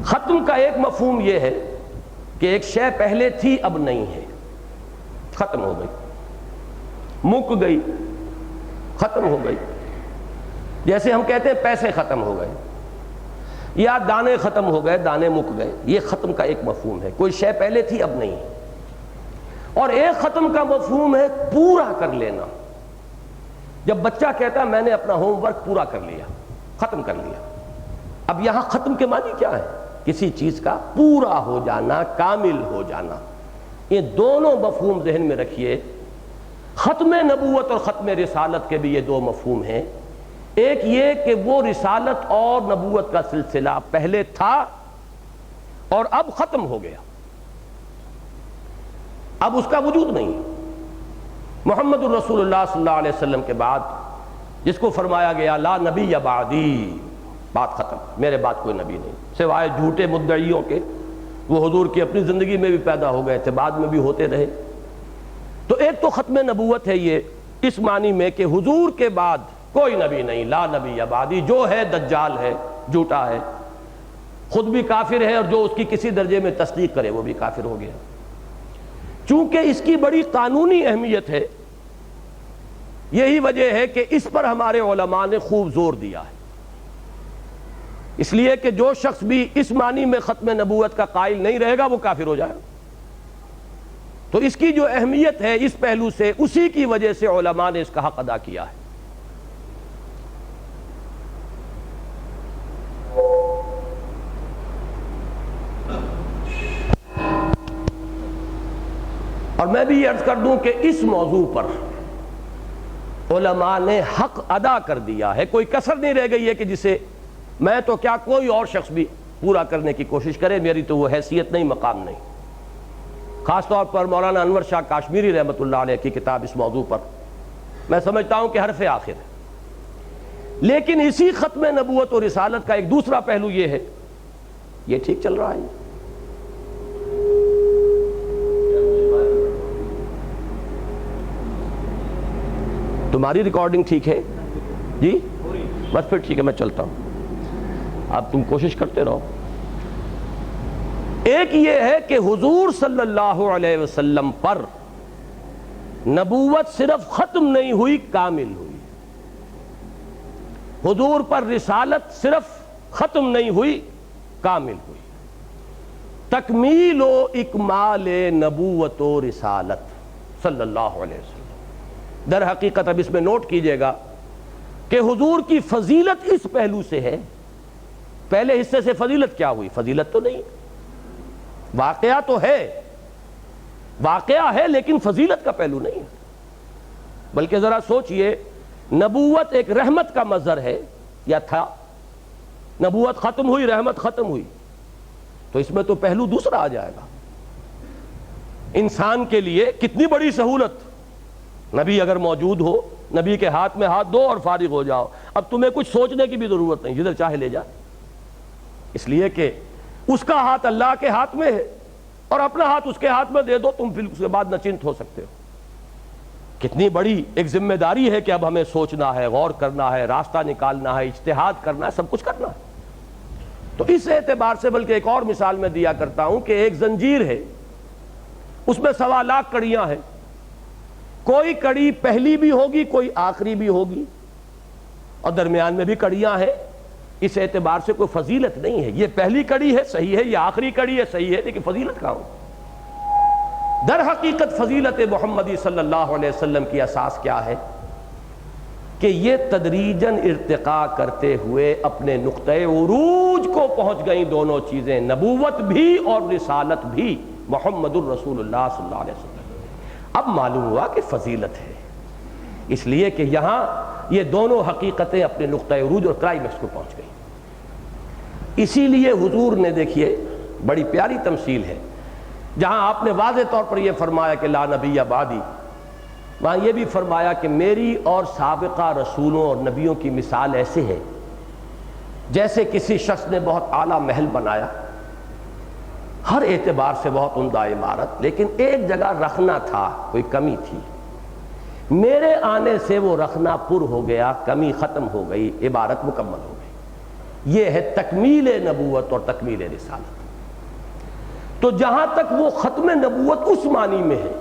ختم کا ایک مفہوم یہ ہے کہ ایک شے پہلے تھی اب نہیں ہے، ختم ہو گئی، مک گئی، ختم ہو گئی۔ جیسے ہم کہتے ہیں پیسے ختم ہو گئے، یا دانے ختم ہو گئے، دانے مک گئے، یہ ختم کا ایک مفہوم ہے، کوئی شے پہلے تھی اب نہیں ہے۔ اور ایک ختم کا مفہوم ہے پورا کر لینا۔ جب بچہ کہتا ہے میں نے اپنا ہوم ورک پورا کر لیا، ختم کر لیا، اب یہاں ختم کے معنی کیا ہے؟ کسی چیز کا پورا ہو جانا، کامل ہو جانا۔ یہ دونوں مفہوم ذہن میں رکھیے۔ ختم نبوت اور ختم رسالت کے بھی یہ دو مفہوم ہیں۔ ایک یہ کہ وہ رسالت اور نبوت کا سلسلہ پہلے تھا اور اب ختم ہو گیا، اب اس کا وجود نہیں۔ محمد الرسول اللہ صلی اللہ علیہ وسلم کے بعد جس کو فرمایا گیا لا نبی بعدی، بات ختم، میرے بعد کوئی نبی نہیں سوائے جھوٹے مدعیوں کے، وہ حضور کی اپنی زندگی میں بھی پیدا ہو گئے تھے، بعد میں بھی ہوتے رہے۔ تو ایک تو ختم نبوت ہے یہ اس معنی میں کہ حضور کے بعد کوئی نبی نہیں، لا نبی بعدی، جو ہے دجال ہے، جھوٹا ہے، خود بھی کافر ہے، اور جو اس کی کسی درجے میں تصدیق کرے وہ بھی کافر ہو گیا۔ چونکہ اس کی بڑی قانونی اہمیت ہے، یہی وجہ ہے کہ اس پر ہمارے علماء نے خوب زور دیا ہے، اس لیے کہ جو شخص بھی اس معنی میں ختم نبوت کا قائل نہیں رہے گا وہ کافر ہو جائے گا۔ تو اس کی جو اہمیت ہے اس پہلو سے، اسی کی وجہ سے علماء نے اس کا حق ادا کیا ہے۔ اور میں بھی یہ عرض کر دوں کہ اس موضوع پر علماء نے حق ادا کر دیا ہے، کوئی کسر نہیں رہ گئی ہے کہ جسے میں تو کیا کوئی اور شخص بھی پورا کرنے کی کوشش کرے، میری تو وہ حیثیت نہیں، مقام نہیں۔ خاص طور پر مولانا انور شاہ کاشمیری رحمۃ اللہ علیہ کی کتاب اس موضوع پر میں سمجھتا ہوں کہ حرف آخر ہے۔ لیکن اسی ختم نبوت اور رسالت کا ایک دوسرا پہلو یہ ہے، یہ ٹھیک چل رہا ہے، تمہاری ریکارڈنگ ٹھیک ہے جی؟ بس پھر ٹھیک ہے، میں چلتا ہوں، اب تم کوشش کرتے رہو۔ ایک یہ ہے کہ حضور صلی اللہ علیہ وسلم پر نبوت صرف ختم نہیں ہوئی، کامل ہوئی۔ حضور پر رسالت صرف ختم نہیں ہوئی، کامل ہوئی۔ تکمیل و اکمال نبوت و رسالت صلی اللہ علیہ وسلم۔ در حقیقت اب اس میں نوٹ کیجئے گا کہ حضور کی فضیلت اس پہلو سے ہے پہلے حصے سے فضیلت کیا ہوئی؟ فضیلت تو نہیں، واقعہ تو ہے، واقعہ ہے لیکن فضیلت کا پہلو نہیں ہے۔ بلکہ ذرا سوچئے، نبوت ایک رحمت کا مظہر ہے یا تھا؟ نبوت ختم ہوئی، رحمت ختم ہوئی، تو اس میں تو پہلو دوسرا آ جائے گا۔ انسان کے لیے کتنی بڑی سہولت، نبی اگر موجود ہو، نبی کے ہاتھ میں ہاتھ دو اور فارغ ہو جاؤ، اب تمہیں کچھ سوچنے کی بھی ضرورت نہیں، جدھر چاہے لے جا، اس لیے کہ اس کا ہاتھ اللہ کے ہاتھ میں ہے، اور اپنا ہاتھ اس کے ہاتھ میں دے دو، تم پھر اس کے بعد نچنت ہو سکتے ہو۔ کتنی بڑی ایک ذمہ داری ہے کہ اب ہمیں سوچنا ہے، غور کرنا ہے، راستہ نکالنا ہے، اجتہاد کرنا ہے، سب کچھ کرنا ہے۔ تو اس اعتبار سے بلکہ ایک اور مثال میں دیا کرتا ہوں کہ ایک زنجیر ہے، اس میں 1.25 لاکھ کڑیاں ہیں، کوئی کڑی پہلی بھی ہوگی، کوئی آخری بھی ہوگی، اور درمیان میں بھی کڑیاں ہیں۔ اس اعتبار سے کوئی فضیلت نہیں ہے، یہ پہلی کڑی ہے صحیح ہے، یہ آخری کڑی ہے صحیح ہے، لیکن فضیلت کہاں ہو؟ در حقیقت فضیلت محمدی صلی اللہ علیہ وسلم کی اساس کیا ہے کہ یہ تدریجاً ارتقاء کرتے ہوئے اپنے نقطۂ عروج کو پہنچ گئیں دونوں چیزیں، نبوت بھی اور رسالت بھی، محمد الرسول اللہ صلی اللہ علیہ وسلم۔ اب معلوم ہوا کہ فضیلت ہے، اس لیے کہ یہاں یہ دونوں حقیقتیں اپنے نقطۂ عروج اور کلائمیکس کو پہنچ گئیں۔ اسی لیے حضور نے، دیکھیے بڑی پیاری تمثیل ہے، جہاں آپ نے واضح طور پر یہ فرمایا کہ لا نبی بعدی، وہاں یہ بھی فرمایا کہ میری اور سابقہ رسولوں اور نبیوں کی مثال ایسے ہے جیسے کسی شخص نے بہت اعلیٰ محل بنایا، ہر اعتبار سے بہت عمدہ عمارت، لیکن ایک جگہ رخنا تھا، کوئی کمی تھی، میرے آنے سے وہ رخنا پر ہو گیا، کمی ختم ہو گئی، عبارت مکمل ہو گئی۔ یہ ہے تکمیل نبوت اور تکمیل رسالت۔ تو جہاں تک وہ ختم نبوت اس معنی میں ہے،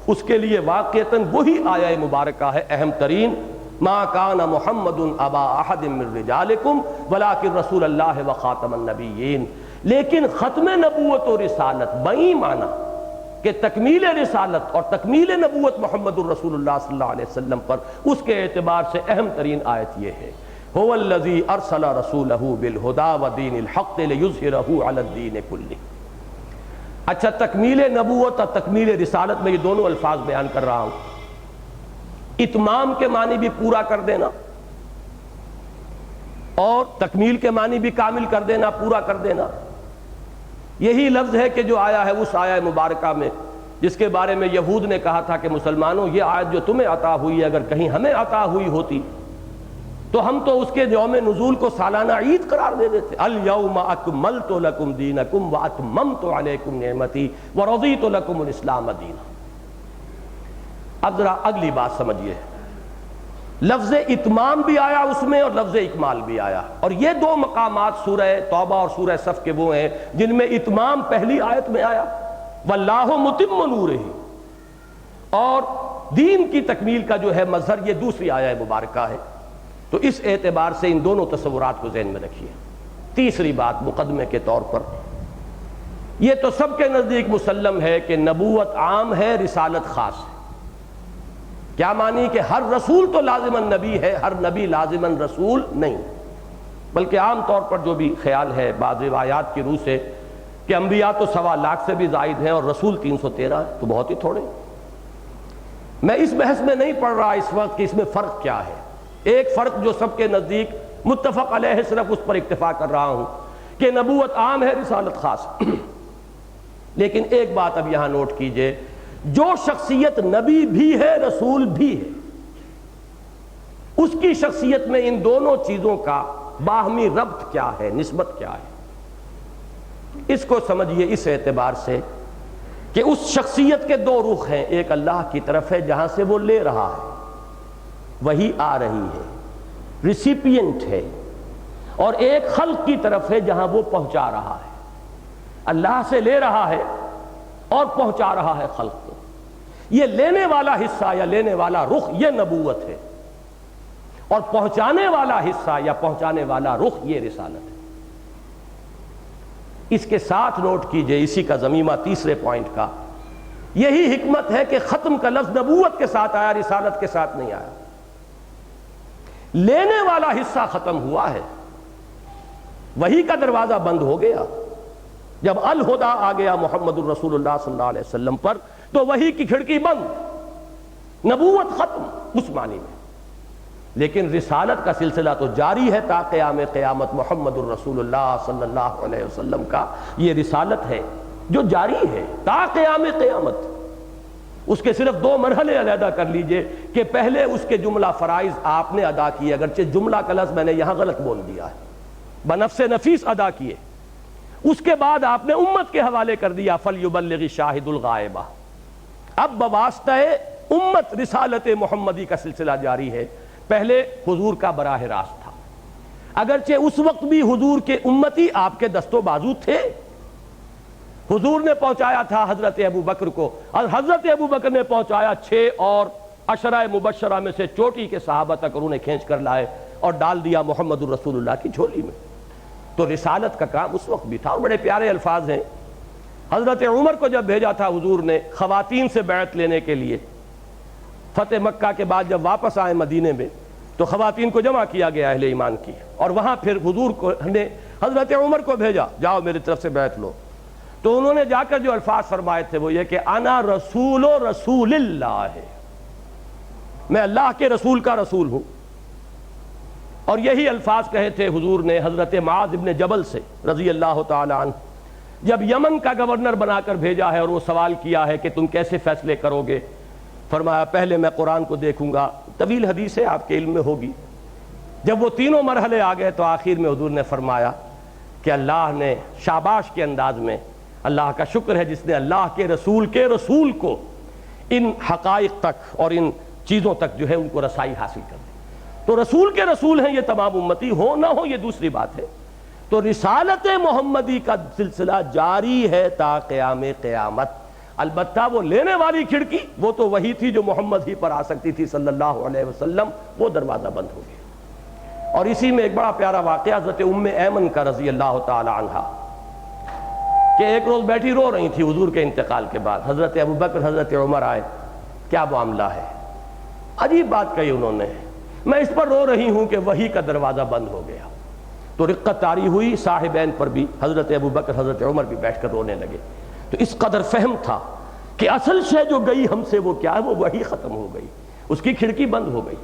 اس کے لیے واقعتاً وہی آیہ مبارکہ ہے اہم ترین، ما کان محمد ابا احد من رجالکم ولکن رسول اللہ وخاتم النبیین۔ لیکن ختم نبوت و رسالت بئی معنی کہ تکمیل رسالت اور تکمیل نبوت محمد الرسول اللہ صلی اللہ علیہ وسلم پر، اس کے اعتبار سے اہم ترین آیت یہ ہے، هو الذی ارسل رسولہ بالہدی ودین الحق لیظہرہ علی الدین کلہ۔ اچھا، تکمیل نبوت اور تکمیل رسالت میں یہ دونوں الفاظ بیان کر رہا ہوں، اتمام کے معنی بھی پورا کر دینا اور تکمیل کے معنی بھی کامل کر دینا، پورا کر دینا۔ یہی لفظ ہے کہ جو آیا ہے اس آیہ مبارکہ میں، جس کے بارے میں یہود نے کہا تھا کہ مسلمانوں یہ آیت جو تمہیں عطا ہوئی ہے اگر کہیں ہمیں عطا ہوئی ہوتی تو ہم تو اس کے یوم نزول کو سالانہ عید قرار دے دیتے، الیوم اکملت لکم دینکم واتممت علیکم نعمتی ورضیت لکم الاسلام دینا۔ اب ذرا اگلی بات سمجھیے، لفظ اتمام بھی آیا اس میں اور لفظ اکمال بھی آیا، اور یہ دو مقامات سورہ توبہ اور سورہ صف کے وہ ہیں جن میں اتمام پہلی آیت میں آیا، واللہ متم نورہ، اور دین کی تکمیل کا جو ہے مظہر یہ دوسری آیہ مبارکہ ہے۔ تو اس اعتبار سے ان دونوں تصورات کو ذہن میں رکھیے۔ تیسری بات مقدمے کے طور پر، یہ تو سب کے نزدیک مسلم ہے کہ نبوت عام ہے، رسالت خاص ہے۔ کیا معنی کہ ہر رسول تو لازماً نبی ہے، ہر نبی لازماً رسول نہیں، بلکہ عام طور پر جو بھی خیال ہے بعض روایات کی روح سے کہ انبیاء تو 1.25 لاکھ سے بھی زائد ہیں اور رسول 313 ہے، تو بہت ہی تھوڑے۔ میں اس بحث میں نہیں پڑھ رہا اس وقت کہ اس میں فرق کیا ہے، ایک فرق جو سب کے نزدیک متفق علیہ ہے، صرف اس پر اکتفا کر رہا ہوں کہ نبوت عام ہے، رسالت خاص۔ لیکن ایک بات اب یہاں نوٹ کیجئے، جو شخصیت نبی بھی ہے رسول بھی ہے، اس کی شخصیت میں ان دونوں چیزوں کا باہمی ربط کیا ہے، نسبت کیا ہے، اس کو سمجھیے اس اعتبار سے کہ اس شخصیت کے دو رخ ہیں، ایک اللہ کی طرف ہے جہاں سے وہ لے رہا ہے، وہی آ رہی ہے، ریسیپینٹ ہے، اور ایک خلق کی طرف ہے جہاں وہ پہنچا رہا ہے، اللہ سے لے رہا ہے اور پہنچا رہا ہے خلق کو۔ یہ لینے والا حصہ یا لینے والا رخ یہ نبوت ہے، اور پہنچانے والا حصہ یا پہنچانے والا رخ یہ رسالت ہے۔ اس کے ساتھ نوٹ کیجئے اسی کا ضمیمہ تیسرے پوائنٹ کا، یہی حکمت ہے کہ ختم کا لفظ نبوت کے ساتھ آیا، رسالت کے ساتھ نہیں آیا۔ لینے والا حصہ ختم ہوا ہے، وحی کا دروازہ بند ہو گیا جب الہدا آ گیا محمد الرسول اللہ صلی اللہ علیہ وسلم پر، تو وحی کی کھڑکی بند، نبوت ختم اس معنی میں۔ لیکن رسالت کا سلسلہ تو جاری ہے تا قیام قیامت۔ محمد الرسول اللہ صلی اللہ علیہ وسلم کا یہ رسالت ہے جو جاری ہے تا قیام قیامت۔ اس کے صرف دو مرحلے علیحدہ کر لیجئے کہ پہلے اس کے جملہ فرائض آپ نے ادا کیے، اگرچہ جملہ کا لفظ میں نے یہاں غلط بول دیا ہے، بنفس نفیس ادا کیے۔ اس کے بعد آپ نے امت کے حوالے کر دیا فَلْيُبَلِّغِ الشَّاهِدُ الْغَائِبَ۔ اب بواسطہ امت رسالت محمدی کا سلسلہ جاری ہے۔ پہلے حضور کا براہ راست تھا، اگرچہ اس وقت بھی حضور کے امتی آپ کے دست و بازو تھے۔ حضور نے پہنچایا تھا حضرت ابوبکر کو، اور حضرت ابوبکر نے پہنچایا 6 اور عشرہ مبشرہ میں سے چوٹی کے صحابہ تک، اور انہیں کھینچ کر لائے اور ڈال دیا محمد الرسول اللہ کی جھولی میں۔ تو رسالت کا کام اس وقت بھی تھا، اور بڑے پیارے الفاظ ہیں۔ حضرت عمر کو جب بھیجا تھا حضور نے خواتین سے بیعت لینے کے لیے، فتح مکہ کے بعد جب واپس آئے مدینے میں تو خواتین کو جمع کیا گیا اہل ایمان کی، اور وہاں پھر حضور کو نے حضرت عمر کو بھیجا، جاؤ میری طرف سے بیعت لو۔ تو انہوں نے جا کر جو الفاظ فرمائے تھے وہ یہ کہ انا رسول رسول اللہ، میں اللہ کے رسول کا رسول ہوں۔ اور یہی الفاظ کہے تھے حضور نے حضرت معاذ ابن جبل سے رضی اللہ تعالی عنہ، جب یمن کا گورنر بنا کر بھیجا ہے اور وہ سوال کیا ہے کہ تم کیسے فیصلے کرو گے، فرمایا پہلے میں قرآن کو دیکھوں گا۔ طویل حدیث ہے، آپ کے علم میں ہوگی۔ جب وہ تینوں مرحلے آ گئے تو آخر میں حضور نے فرمایا کہ اللہ نے شاباش کے انداز میں، اللہ کا شکر ہے جس نے اللہ کے رسول کو ان حقائق تک اور ان چیزوں تک جو ہے ان کو رسائی حاصل کر دی۔ تو رسول کے رسول ہیں یہ تمام امتی، ہو نہ ہو یہ دوسری بات ہے۔ تو رسالت محمدی کا سلسلہ جاری ہے تا قیام قیامت۔ البتہ وہ لینے والی کھڑکی وہ تو وہی تھی جو محمد ہی پر آ سکتی تھی صلی اللہ علیہ وسلم، وہ دروازہ بند ہو گیا۔ اور اسی میں ایک بڑا پیارا واقعہ حضرت ام ایمن کا رضی اللہ تعالی عنہا، کہ ایک روز بیٹھی رو رہی تھی حضور کے انتقال کے بعد، حضرت ابوبکر حضرت عمر آئے، کیا معاملہ ہے؟ عجیب بات کہی انہوں نے، میں اس پر رو رہی ہوں کہ وحی کا دروازہ بند ہو گیا۔ تو رقت طاری ہوئی، صاحبین پر بھی حضرت ابوبکر حضرت عمر بھی بیٹھ کر رونے لگے۔ تو اس قدر فہم تھا کہ اصل شے جو گئی ہم سے وہ کیا ہے، وہ وحی ختم ہو گئی، اس کی کھڑکی بند ہو گئی۔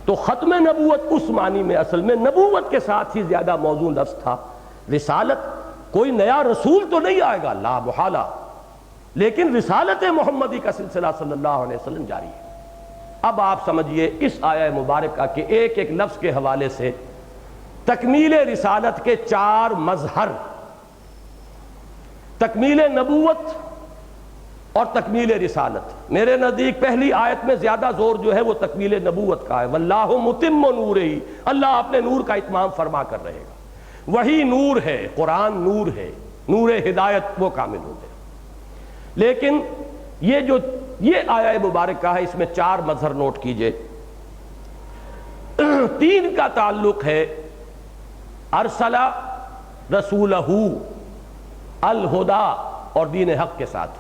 تو ختم نبوت اس معنی میں اصل میں نبوت کے ساتھ ہی زیادہ موزوں لفظ تھا۔ رسالت کوئی نیا رسول تو نہیں آئے گا لا محالہ، لیکن رسالت محمدی کا سلسلہ صلی اللہ علیہ وسلم جاری ہے۔ اب آپ سمجھئے اس آیہ مبارکہ کے ایک ایک لفظ کے حوالے سے تکمیل رسالت کے 4 مظہر، تکمیل نبوت اور تکمیل رسالت۔ میرے نزدیک پہلی آیت میں زیادہ زور جو ہے وہ تکمیل نبوت کا ہے، واللہ متم نورہ، اللہ اپنے نور کا اتمام فرما کر رہے گا۔ وہی نور ہے، قرآن نور ہے، نور ہدایت وہ کامل ہو گیا۔ لیکن یہ آیہ مبارکہ ہے، اس میں 4 مظہر نوٹ کیجئے۔ 3 کا تعلق ہے ارسل رسولہ الہدا اور دین حق کے ساتھ،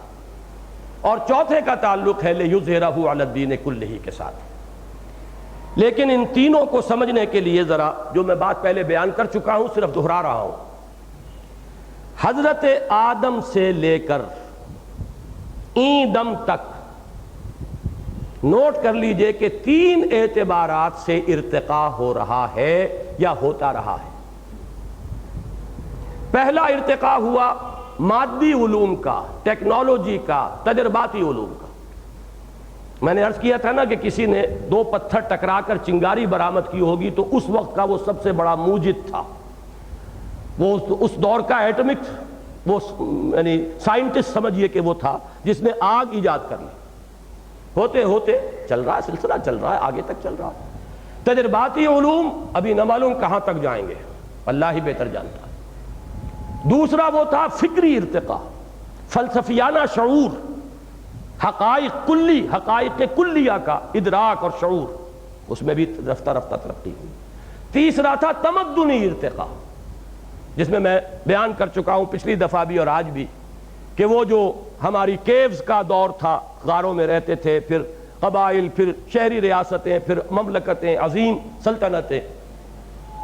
اور چوتھے کا تعلق ہے لیظہرہ علی الدین کلہ کے ساتھ۔ لیکن ان تینوں کو سمجھنے کے لیے ذرا جو میں بات پہلے بیان کر چکا ہوں صرف دہرا رہا ہوں۔ حضرت آدم سے لے کر این دم تک نوٹ کر لیجئے کہ 3 اعتبارات سے ارتقاء ہو رہا ہے یا ہوتا رہا ہے۔ پہلا ارتقاء ہوا مادی علوم کا، ٹیکنالوجی کا، تجرباتی علوم کا۔ میں نے عرض کیا تھا نا کہ کسی نے 2 پتھر ٹکرا کر چنگاری برآمد کی ہوگی تو اس وقت کا وہ سب سے بڑا موجد تھا، وہ اس دور کا ایٹمک وہ یعنی سائنٹسٹ سمجھیے کہ وہ تھا جس نے آگ ایجاد کر لی۔ ہوتے ہوتے چل رہا ہے، سلسلہ چل رہا ہے، آگے تک چل رہا ہے۔ تجرباتی علوم ابھی نہ معلوم کہاں تک جائیں گے، اللہ ہی بہتر جانتا ہے۔ دوسرا وہ تھا فکری ارتقاء، فلسفیانہ شعور، حقائق کلی، حقائق کلیہ کا ادراک اور شعور، اس میں بھی رفتہ رفتہ ترقی ہوئی۔ تیسرا تھا تمدنی ارتقاء، جس میں بیان کر چکا ہوں پچھلی دفعہ بھی اور آج بھی، کہ وہ جو ہماری کیوز کا دور تھا، غاروں میں رہتے تھے، پھر قبائل، پھر شہری ریاستیں، پھر مملکتیں، عظیم سلطنتیں،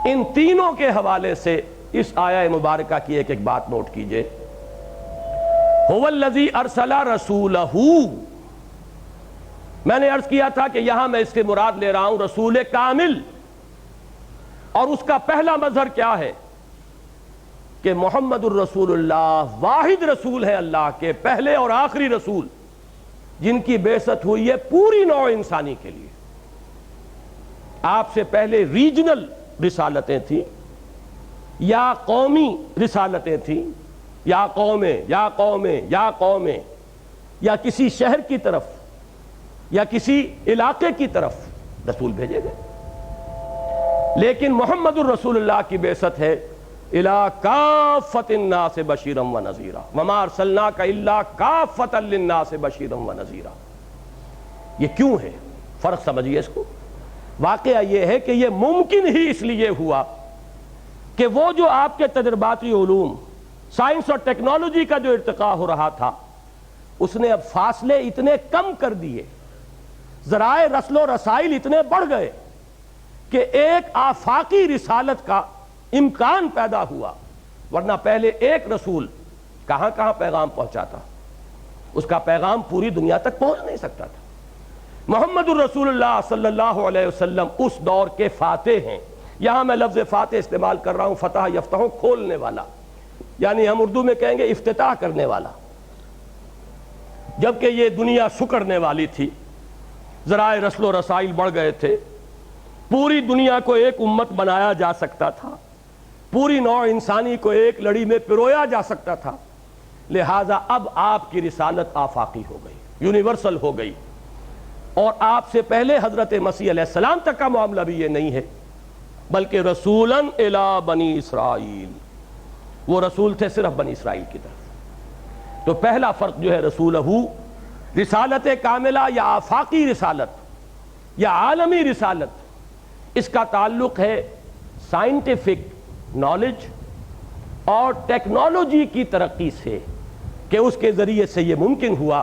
ان تینوں کے حوالے سے اس آیہ مبارکہ کی ایک بات نوٹ کیجئے، هو الذی ارسل رسولہ، میں نے عرض کیا تھا کہ یہاں میں اس سے مراد لے رہا ہوں رسول کامل، اور اس کا پہلا مظہر کیا ہے کہ محمد الرسول اللہ واحد رسول ہے اللہ کے، پہلے اور آخری رسول جن کی بعثت ہوئی ہے پوری نوع انسانی کے لیے۔ آپ سے پہلے ریجنل رسالتیں تھیں یا قومی رسالتیں تھیں، یا قومیں یا قومیں یا قومیں، یا کسی شہر کی طرف یا کسی علاقے کی طرف رسول بھیجے گئے، لیکن محمد الرسول اللہ کی بعثت ہے الی کافۃ الناس بشیرا ونذیرا وما ارسلناک الا کافۃ للناس بشیرا ونذیرا۔ یہ کیوں ہے؟ فرق سمجھیے اس کو۔ واقعہ یہ ہے کہ یہ ممکن ہی اس لیے ہوا کہ وہ جو آپ کے تجرباتی علوم، سائنس اور ٹیکنالوجی کا جو ارتقاء ہو رہا تھا، اس نے اب فاصلے اتنے کم کر دیے، ذرائع رسل و رسائل اتنے بڑھ گئے کہ ایک آفاقی رسالت کا امکان پیدا ہوا، ورنہ پہلے ایک رسول کہاں کہاں پیغام پہنچاتا، اس کا پیغام پوری دنیا تک پہنچ نہیں سکتا تھا۔ محمد الرسول اللہ صلی اللہ علیہ وسلم اس دور کے فاتح ہیں۔ یہاں میں لفظ فاتح استعمال کر رہا ہوں، فتح یفتح، کھولنے والا، یعنی ہم اردو میں کہیں گے افتتاح کرنے والا۔ جبکہ یہ دنیا سکڑنے والی تھی، ذرائع رسل و رسائل بڑھ گئے تھے، پوری دنیا کو ایک امت بنایا جا سکتا تھا، پوری نوع انسانی کو ایک لڑی میں پرویا جا سکتا تھا، لہٰذا اب آپ کی رسالت آفاقی ہو گئی، یونیورسل ہو گئی۔ اور آپ سے پہلے حضرت مسیح علیہ السلام تک کا معاملہ بھی یہ نہیں ہے، بلکہ رسولاً الی بنی اسرائیل، وہ رسول تھے صرف بنی اسرائیل کی طرف۔ تو پہلا فرق جو ہے رسولہ، رسالت کاملہ یا آفاقی رسالت یا عالمی رسالت، اس کا تعلق ہے سائنٹیفک نالج اور ٹیکنالوجی کی ترقی سے، کہ اس کے ذریعے سے یہ ممکن ہوا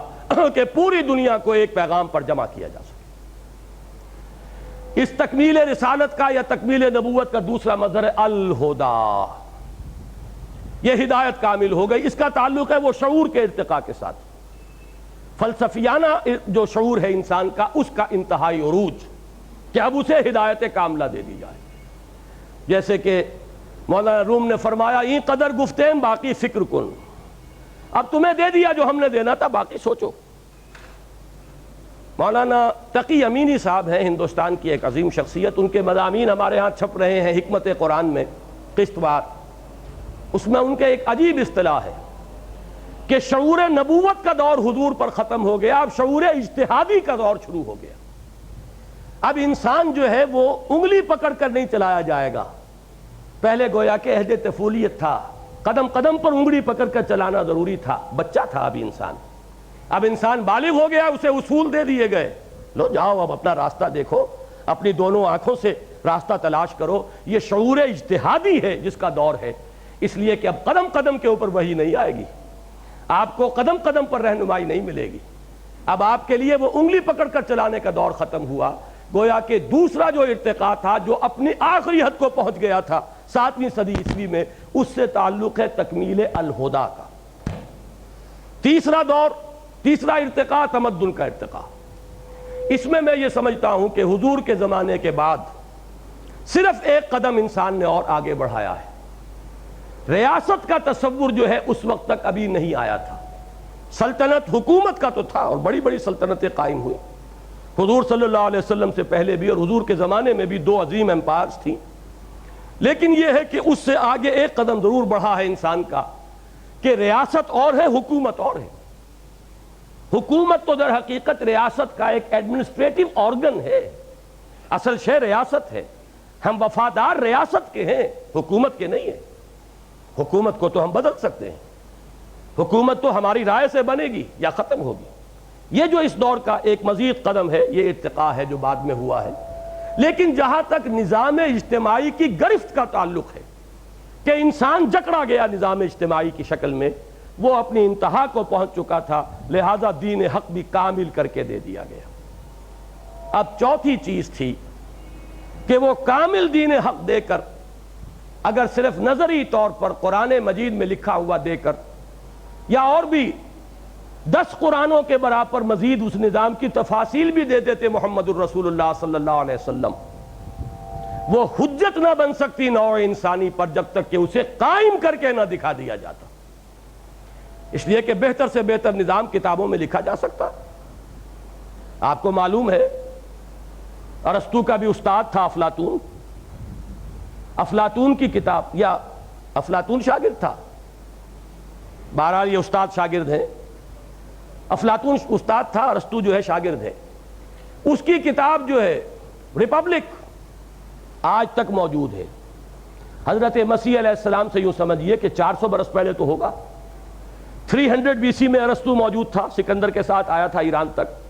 کہ پوری دنیا کو ایک پیغام پر جمع کیا جا سکے۔ اس تکمیل رسالت کا یا تکمیل نبوت کا دوسرا مظہر ہے الہدیٰ، یہ ہدایت کامل ہو گئی۔ اس کا تعلق ہے وہ شعور کے ارتقاء کے ساتھ، فلسفیانہ جو شعور ہے انسان کا، اس کا انتہائی عروج، کہ اب اسے ہدایت کاملہ دے دی جائے۔ جیسے کہ مولانا روم نے فرمایا، این قدر گفتین باقی فکر کن، اب تمہیں دے دیا جو ہم نے دینا تھا، باقی سوچو۔ مولانا تقی امینی صاحب ہیں، ہندوستان کی ایک عظیم شخصیت، ان کے مضامین ہمارے ہاں چھپ رہے ہیں حکمت قرآن میں قسط وار۔ اس میں ان کے ایک عجیب اصطلاح ہے کہ شعور نبوت کا دور حضور پر ختم ہو گیا، اب شعور اجتہادی کا دور شروع ہو گیا۔ اب انسان جو ہے وہ انگلی پکڑ کر نہیں چلایا جائے گا، پہلے گویا کہ عہد طفولیت تھا، قدم قدم پر انگلی پکڑ کر چلانا ضروری تھا، بچہ تھا اب انسان۔ اب انسان بالغ ہو گیا، اسے اصول دے دیے گئے، لو جاؤ اب اپنا راستہ دیکھو، اپنی دونوں آنکھوں سے راستہ تلاش کرو۔ یہ شعور اجتہادی ہے جس کا دور ہے، اس لیے کہ اب قدم قدم کے اوپر وحی نہیں آئے گی، آپ کو قدم قدم پر رہنمائی نہیں ملے گی۔ اب آپ کے لیے وہ انگلی پکڑ کر چلانے کا دور ختم ہوا۔ گویا کہ دوسرا جو ارتقاء تھا، جو اپنی آخری حد کو پہنچ گیا تھا 7ویں صدی عیسوی میں، اس سے تعلق ہے تکمیل الہدیٰ کا۔ تیسرا دور، تیسرا ارتقاء تمدن کا ارتقاء۔ اس میں یہ سمجھتا ہوں کہ حضور کے زمانے کے بعد صرف ایک قدم انسان نے اور آگے بڑھایا ہے۔ ریاست کا تصور جو ہے اس وقت تک ابھی نہیں آیا تھا، سلطنت حکومت کا تو تھا، اور بڑی بڑی سلطنتیں قائم ہوئی حضور صلی اللہ علیہ وسلم سے پہلے بھی، اور حضور کے زمانے میں بھی 2 عظیم امپائرز تھیں۔ لیکن یہ ہے کہ اس سے آگے ایک قدم ضرور بڑھا ہے انسان کا، کہ ریاست اور ہے، حکومت اور ہے۔ حکومت تو در حقیقت ریاست کا ایک ایڈمنسٹریٹو آرگن ہے، اصل شے ریاست ہے، ہم وفادار ریاست کے ہیں، حکومت کے نہیں ہیں۔ حکومت کو تو ہم بدل سکتے ہیں، حکومت تو ہماری رائے سے بنے گی یا ختم ہوگی۔ یہ جو اس دور کا ایک مزید قدم ہے، یہ ارتقاء ہے جو بعد میں ہوا ہے۔ لیکن جہاں تک نظام اجتماعی کی گرفت کا تعلق ہے، کہ انسان جکڑا گیا نظام اجتماعی کی شکل میں، وہ اپنی انتہا کو پہنچ چکا تھا، لہذا دین حق بھی کامل کر کے دے دیا گیا۔ اب چوتھی چیز تھی کہ وہ کامل دین حق دے کر اگر صرف نظری طور پر قرآن مجید میں لکھا ہوا دے کر یا اور بھی 10 قرآنوں کے برابر مزید اس نظام کی تفاصیل بھی دے دیتے محمد الرسول اللہ صلی اللہ علیہ وسلم، وہ حجت نہ بن سکتی نوع انسانی پر جب تک کہ اسے قائم کر کے نہ دکھا دیا جاتا۔ اس لیے کہ بہتر سے بہتر نظام کتابوں میں لکھا جا سکتا۔ آپ کو معلوم ہے ارسطو کا بھی استاد تھا افلاطون، افلاطون کی کتاب، یا افلاطون شاگرد تھا، بہرحال یہ استاد شاگرد ہیں، افلاطون استاد تھا، ارسطو جو ہے شاگرد ہے۔ اس کی کتاب جو ہے ریپبلک آج تک موجود ہے۔ حضرت مسیح علیہ السلام سے یوں سمجھیے کہ 400 برس پہلے تو ہوگا، 300 BC میں ارسطو موجود تھا، سکندر کے ساتھ آیا تھا ایران تک،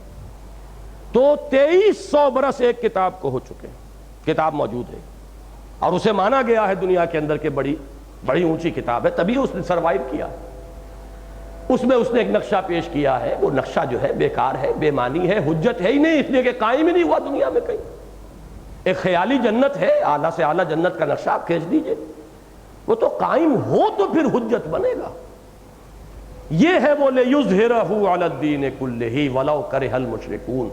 تو 2300 برس ایک کتاب کو ہو چکے، کتاب موجود ہے اور اسے مانا گیا ہے دنیا کے اندر کہ بڑی اونچی کتاب ہے، تبھی اس نے سروائیو کیا۔ اس میں اس نے ایک نقشہ پیش کیا ہے، وہ نقشہ جو ہے بیکار ہے، بے معنی ہے، حجت ہے ہی نہیں، اس لیے کہ قائم ہی نہیں ہوا دنیا میں کہیں۔ ایک خیالی جنت ہے، اعلیٰ سے اعلیٰ جنت کا نقشہ آپ کھینچ دیجئے، وہ تو قائم ہو تو پھر حجت بنے گا۔ یہ ہے وہ لِيُظْهِرَهُ عَلَى الدِّينِ كُلِّهِ وَلَوْ كَرِهَ الْمُشْرِكُونَ۔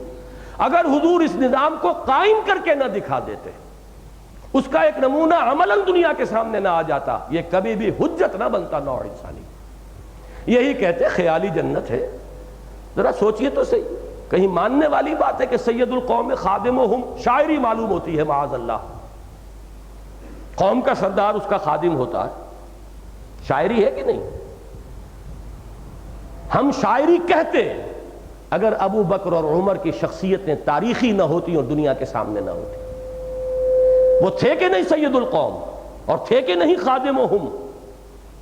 اگر حضور اس نظام کو قائم کر کے نہ دکھا دیتے، اس کا ایک نمونہ عملاً دنیا کے سامنے نہ آ جاتا، یہ کبھی بھی حجت نہ بنتا نوع انسانی۔ یہی کہتے خیالی جنت ہے۔ ذرا سوچئے تو صحیح، کہیں ماننے والی بات ہے کہ سید القوم خادمہم شاعری معلوم ہوتی ہے معاذ اللہ، قوم کا سردار اس کا خادم ہوتا ہے، شاعری ہے کہ نہیں؟ ہم شاعری کہتے اگر ابو بکر اور عمر کی شخصیتیں تاریخی نہ ہوتی اور دنیا کے سامنے نہ ہوتی۔ وہ تھے کہ نہیں سید القوم، اور تھے کہ نہیں خادمہم،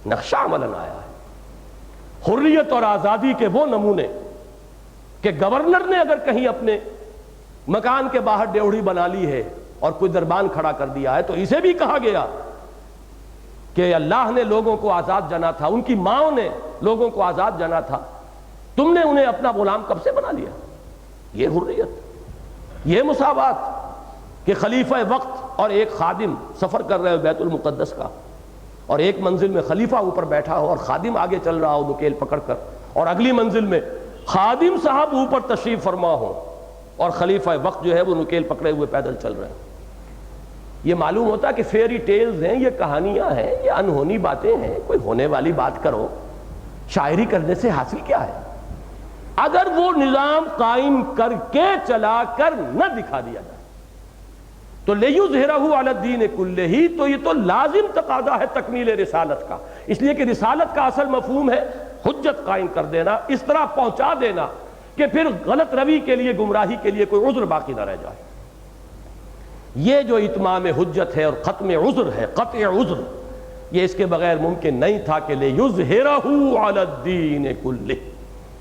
نقشہ عملاً آیا ہے۔ حریت اور آزادی کے وہ نمونے کہ گورنر نے اگر کہیں اپنے مکان کے باہر ڈیوڑی بنا لی ہے اور کوئی دربان کھڑا کر دیا ہے تو اسے بھی کہا گیا کہ اللہ نے لوگوں کو آزاد جانا تھا، ان کی ماں نے لوگوں کو آزاد جانا تھا، تم نے انہیں اپنا غلام کب سے بنا لیا؟ یہ حریت، یہ مساوات کہ خلیفہ وقت اور ایک خادم سفر کر رہے ہو بیت المقدس کا، اور ایک منزل میں خلیفہ اوپر بیٹھا ہو اور خادم آگے چل رہا ہو نکیل پکڑ کر، اور اگلی منزل میں خادم صاحب اوپر تشریف فرما ہو اور خلیفہ وقت جو ہے وہ نکیل پکڑے ہوئے پیدل چل رہے ہیں۔ یہ معلوم ہوتا کہ فیری ٹیلز ہیں، یہ کہانیاں ہیں، یہ انہونی باتیں ہیں، کوئی ہونے والی بات کرو۔ شاعری کرنے سے حاصل کیا ہے؟ اگر وہ نظام قائم کر کے چلا کر نہ دکھا دیا جائے تو لِيُظْهِرَهُ عَلَى الدِّينِ كُلِّهِ، تو یہ تو لازم تقاضا ہے تکمیل رسالت کا، اس لیے کہ رسالت کا اصل مفہوم ہے حجت قائم کر دینا، اس طرح پہنچا دینا کہ پھر غلط روی کے لیے، گمراہی کے لیے کوئی عذر باقی نہ رہ جائے۔ یہ جو اتمام حجت ہے اور ختم عذر ہے، قطع عذر، یہ اس کے بغیر ممکن نہیں تھا کہ لِيُظْهِرَهُ عَلَى الدِّينِ كُلِّهِ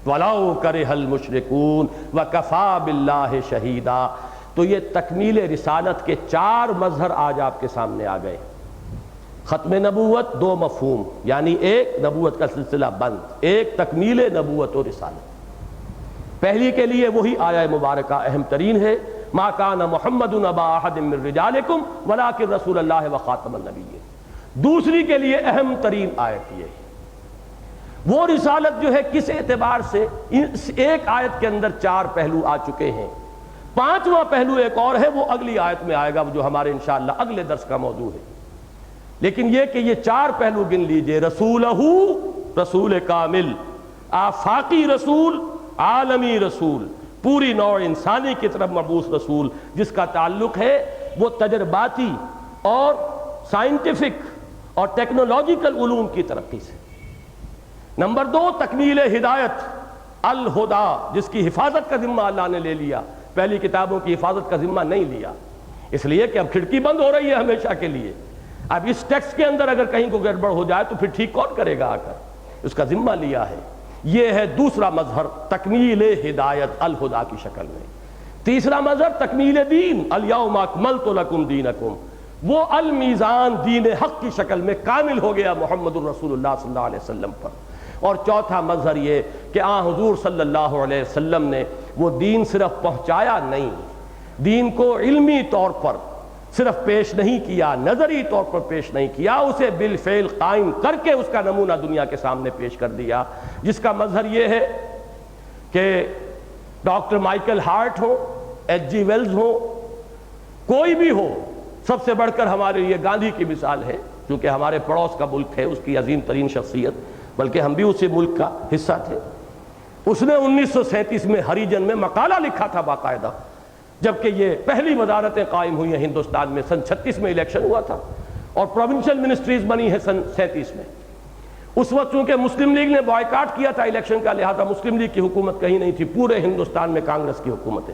وَلَوْ كَرِهَ الْمُشْرِكُونَ وَكَفَى بِاللَّهِ شَهِيدًا۔ تو یہ تکمیل رسالت کے 4 مظہر آج آپ کے سامنے آ گئے۔ ختم نبوت 2 مفہوم، یعنی ایک نبوت کا سلسلہ بند، ایک تکمیل نبوت و رسالت۔ پہلی کے لیے وہی آیہ مبارکہ اہم ترین ہے، ما کان محمد ابا احد من رجالکم ولکن رسول اللہ وخاتم النبیین۔ دوسری کے لیے اہم ترین آیت یہ ہے۔ وہ رسالت جو ہے کس اعتبار سے، ایک آیت کے اندر 4 پہلو آ چکے ہیں، 5واں پہلو ایک اور ہے، وہ اگلی آیت میں آئے گا، جو ہمارے انشاءاللہ اگلے درس کا موضوع ہے۔ لیکن یہ کہ یہ 4 پہلو گن لیجئے، رسولہ، رسول کامل، آفاقی رسول، عالمی رسول، پوری نوع انسانی کی طرف مبعوث رسول، جس کا تعلق ہے وہ تجرباتی اور سائنٹیفک اور ٹیکنالوجیکل علوم کی ترقی سے۔ نمبر 2 تکمیل ہدایت، الہدا، جس کی حفاظت کا ذمہ اللہ نے لے لیا، پہلی کتابوں کی حفاظت کا ذمہ نہیں لیا، اس لیے کہ اب کھڑکی بند ہو رہی ہے ہمیشہ کے لیے۔ اب اس ٹیکسٹ کے اندر اگر کہیں کو گڑبڑ ہو جائے تو پھر ٹھیک کون کرے گا آ کر؟ اس کا ذمہ لیا ہے۔ یہ ہے دوسرا مظہر، تکمیل ہدایت الہدا کی شکل میں۔ تیسرا مظہر تکمیل دین، الیوم اکملت لکم دینکم، وہ المیزان، دین حق کی شکل میں کامل ہو گیا محمد الرسول اللہ صلی اللہ علیہ وسلم پر۔ اور چوتھا مظہر یہ کہ حضور صلی اللہ علیہ وسلم نے وہ دین صرف پہنچایا نہیں، دین کو علمی طور پر صرف پیش نہیں کیا، نظری طور پر پیش نہیں کیا، اسے بالفعل قائم کر کے اس کا نمونہ دنیا کے سامنے پیش کر دیا، جس کا مظہر یہ ہے کہ ڈاکٹر مائیکل ہارٹ ہو، ایچ جی ویلز ہو، کوئی بھی ہو، سب سے بڑھ کر ہمارے لیے گاندھی کی مثال ہے، کیونکہ ہمارے پڑوس کا ملک ہے، اس کی عظیم ترین شخصیت، بلکہ ہم بھی اسی ملک کا حصہ تھے۔ اس نے 1937 میں ہریجن میں مقالہ لکھا تھا باقاعدہ، جبکہ یہ پہلی وزارتیں قائم ہوئی ہیں ہندوستان میں، سن 36 میں الیکشن ہوا تھا اور پروونشل منسٹریز بنی ہیں سن 37 میں۔ اس وقت چونکہ مسلم لیگ نے بائیکاٹ کیا تھا الیکشن کا، لہذا مسلم لیگ کی حکومت کہیں نہیں تھی، پورے ہندوستان میں کانگریس کی حکومت ہے۔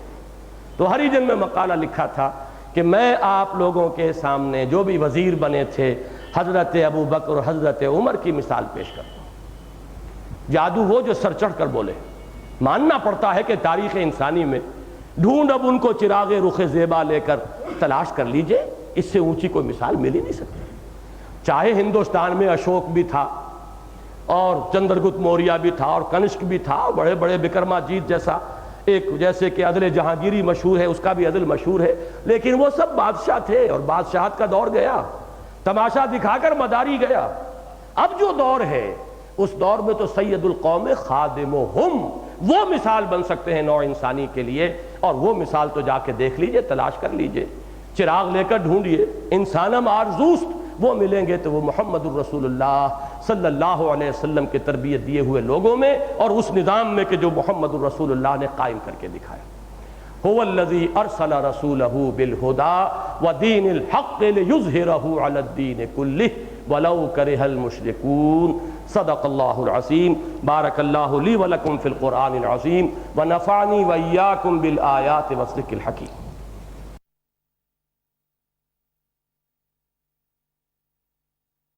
تو ہریجن میں مقالہ لکھا تھا کہ میں آپ لوگوں کے سامنے جو بھی وزیر بنے تھے حضرت ابو بکر اور حضرت عمر کی مثال پیش کرتا ہوں۔ جادو وہ جو سر چڑھ کر بولے، ماننا پڑتا ہے کہ تاریخ انسانی میں ڈھونڈ اب ان کو چراغ رخ زیبا لے کر تلاش کر لیجئے، اس سے اونچی کوئی مثال مل ہی نہیں سکتی۔ چاہے ہندوستان میں اشوک بھی تھا اور چندرگپت موریہ بھی تھا اور کنشک بھی تھا، اور بڑے بڑے بکرماجیت جیسا ایک، جیسے کہ عدل جہانگیری مشہور ہے، اس کا بھی عدل مشہور ہے، لیکن وہ سب بادشاہ تھے اور بادشاہت کا دور گیا، تماشا دکھا کر مداری گیا۔ اب جو دور ہے اس دور میں تو سید القوم خادمہم وہ مثال بن سکتے ہیں نوع انسانی کے لیے، اور وہ مثال تو جا کے دیکھ لیجئے، تلاش کر لیجئے، چراغ لے کر ڈھونڈیے، انسانم آرزوست، وہ ملیں گے تو وہ محمد الرسول اللہ صلی اللہ علیہ وسلم کے تربیت دیے ہوئے لوگوں میں اور اس نظام میں کہ جو محمد الرسول اللہ نے قائم کر کے دکھایا۔ هو الذی ارسل رسولہ بالہدی ودین الحق لیظہرہ علی الدین کلہ ولو کرہ المشرکون۔ صدق اللہ العظیم۔ بارک اللہ لی ولکم فی القرآن العظیم ونفعنی وإیاکم بالآیات والذکر الحکیم۔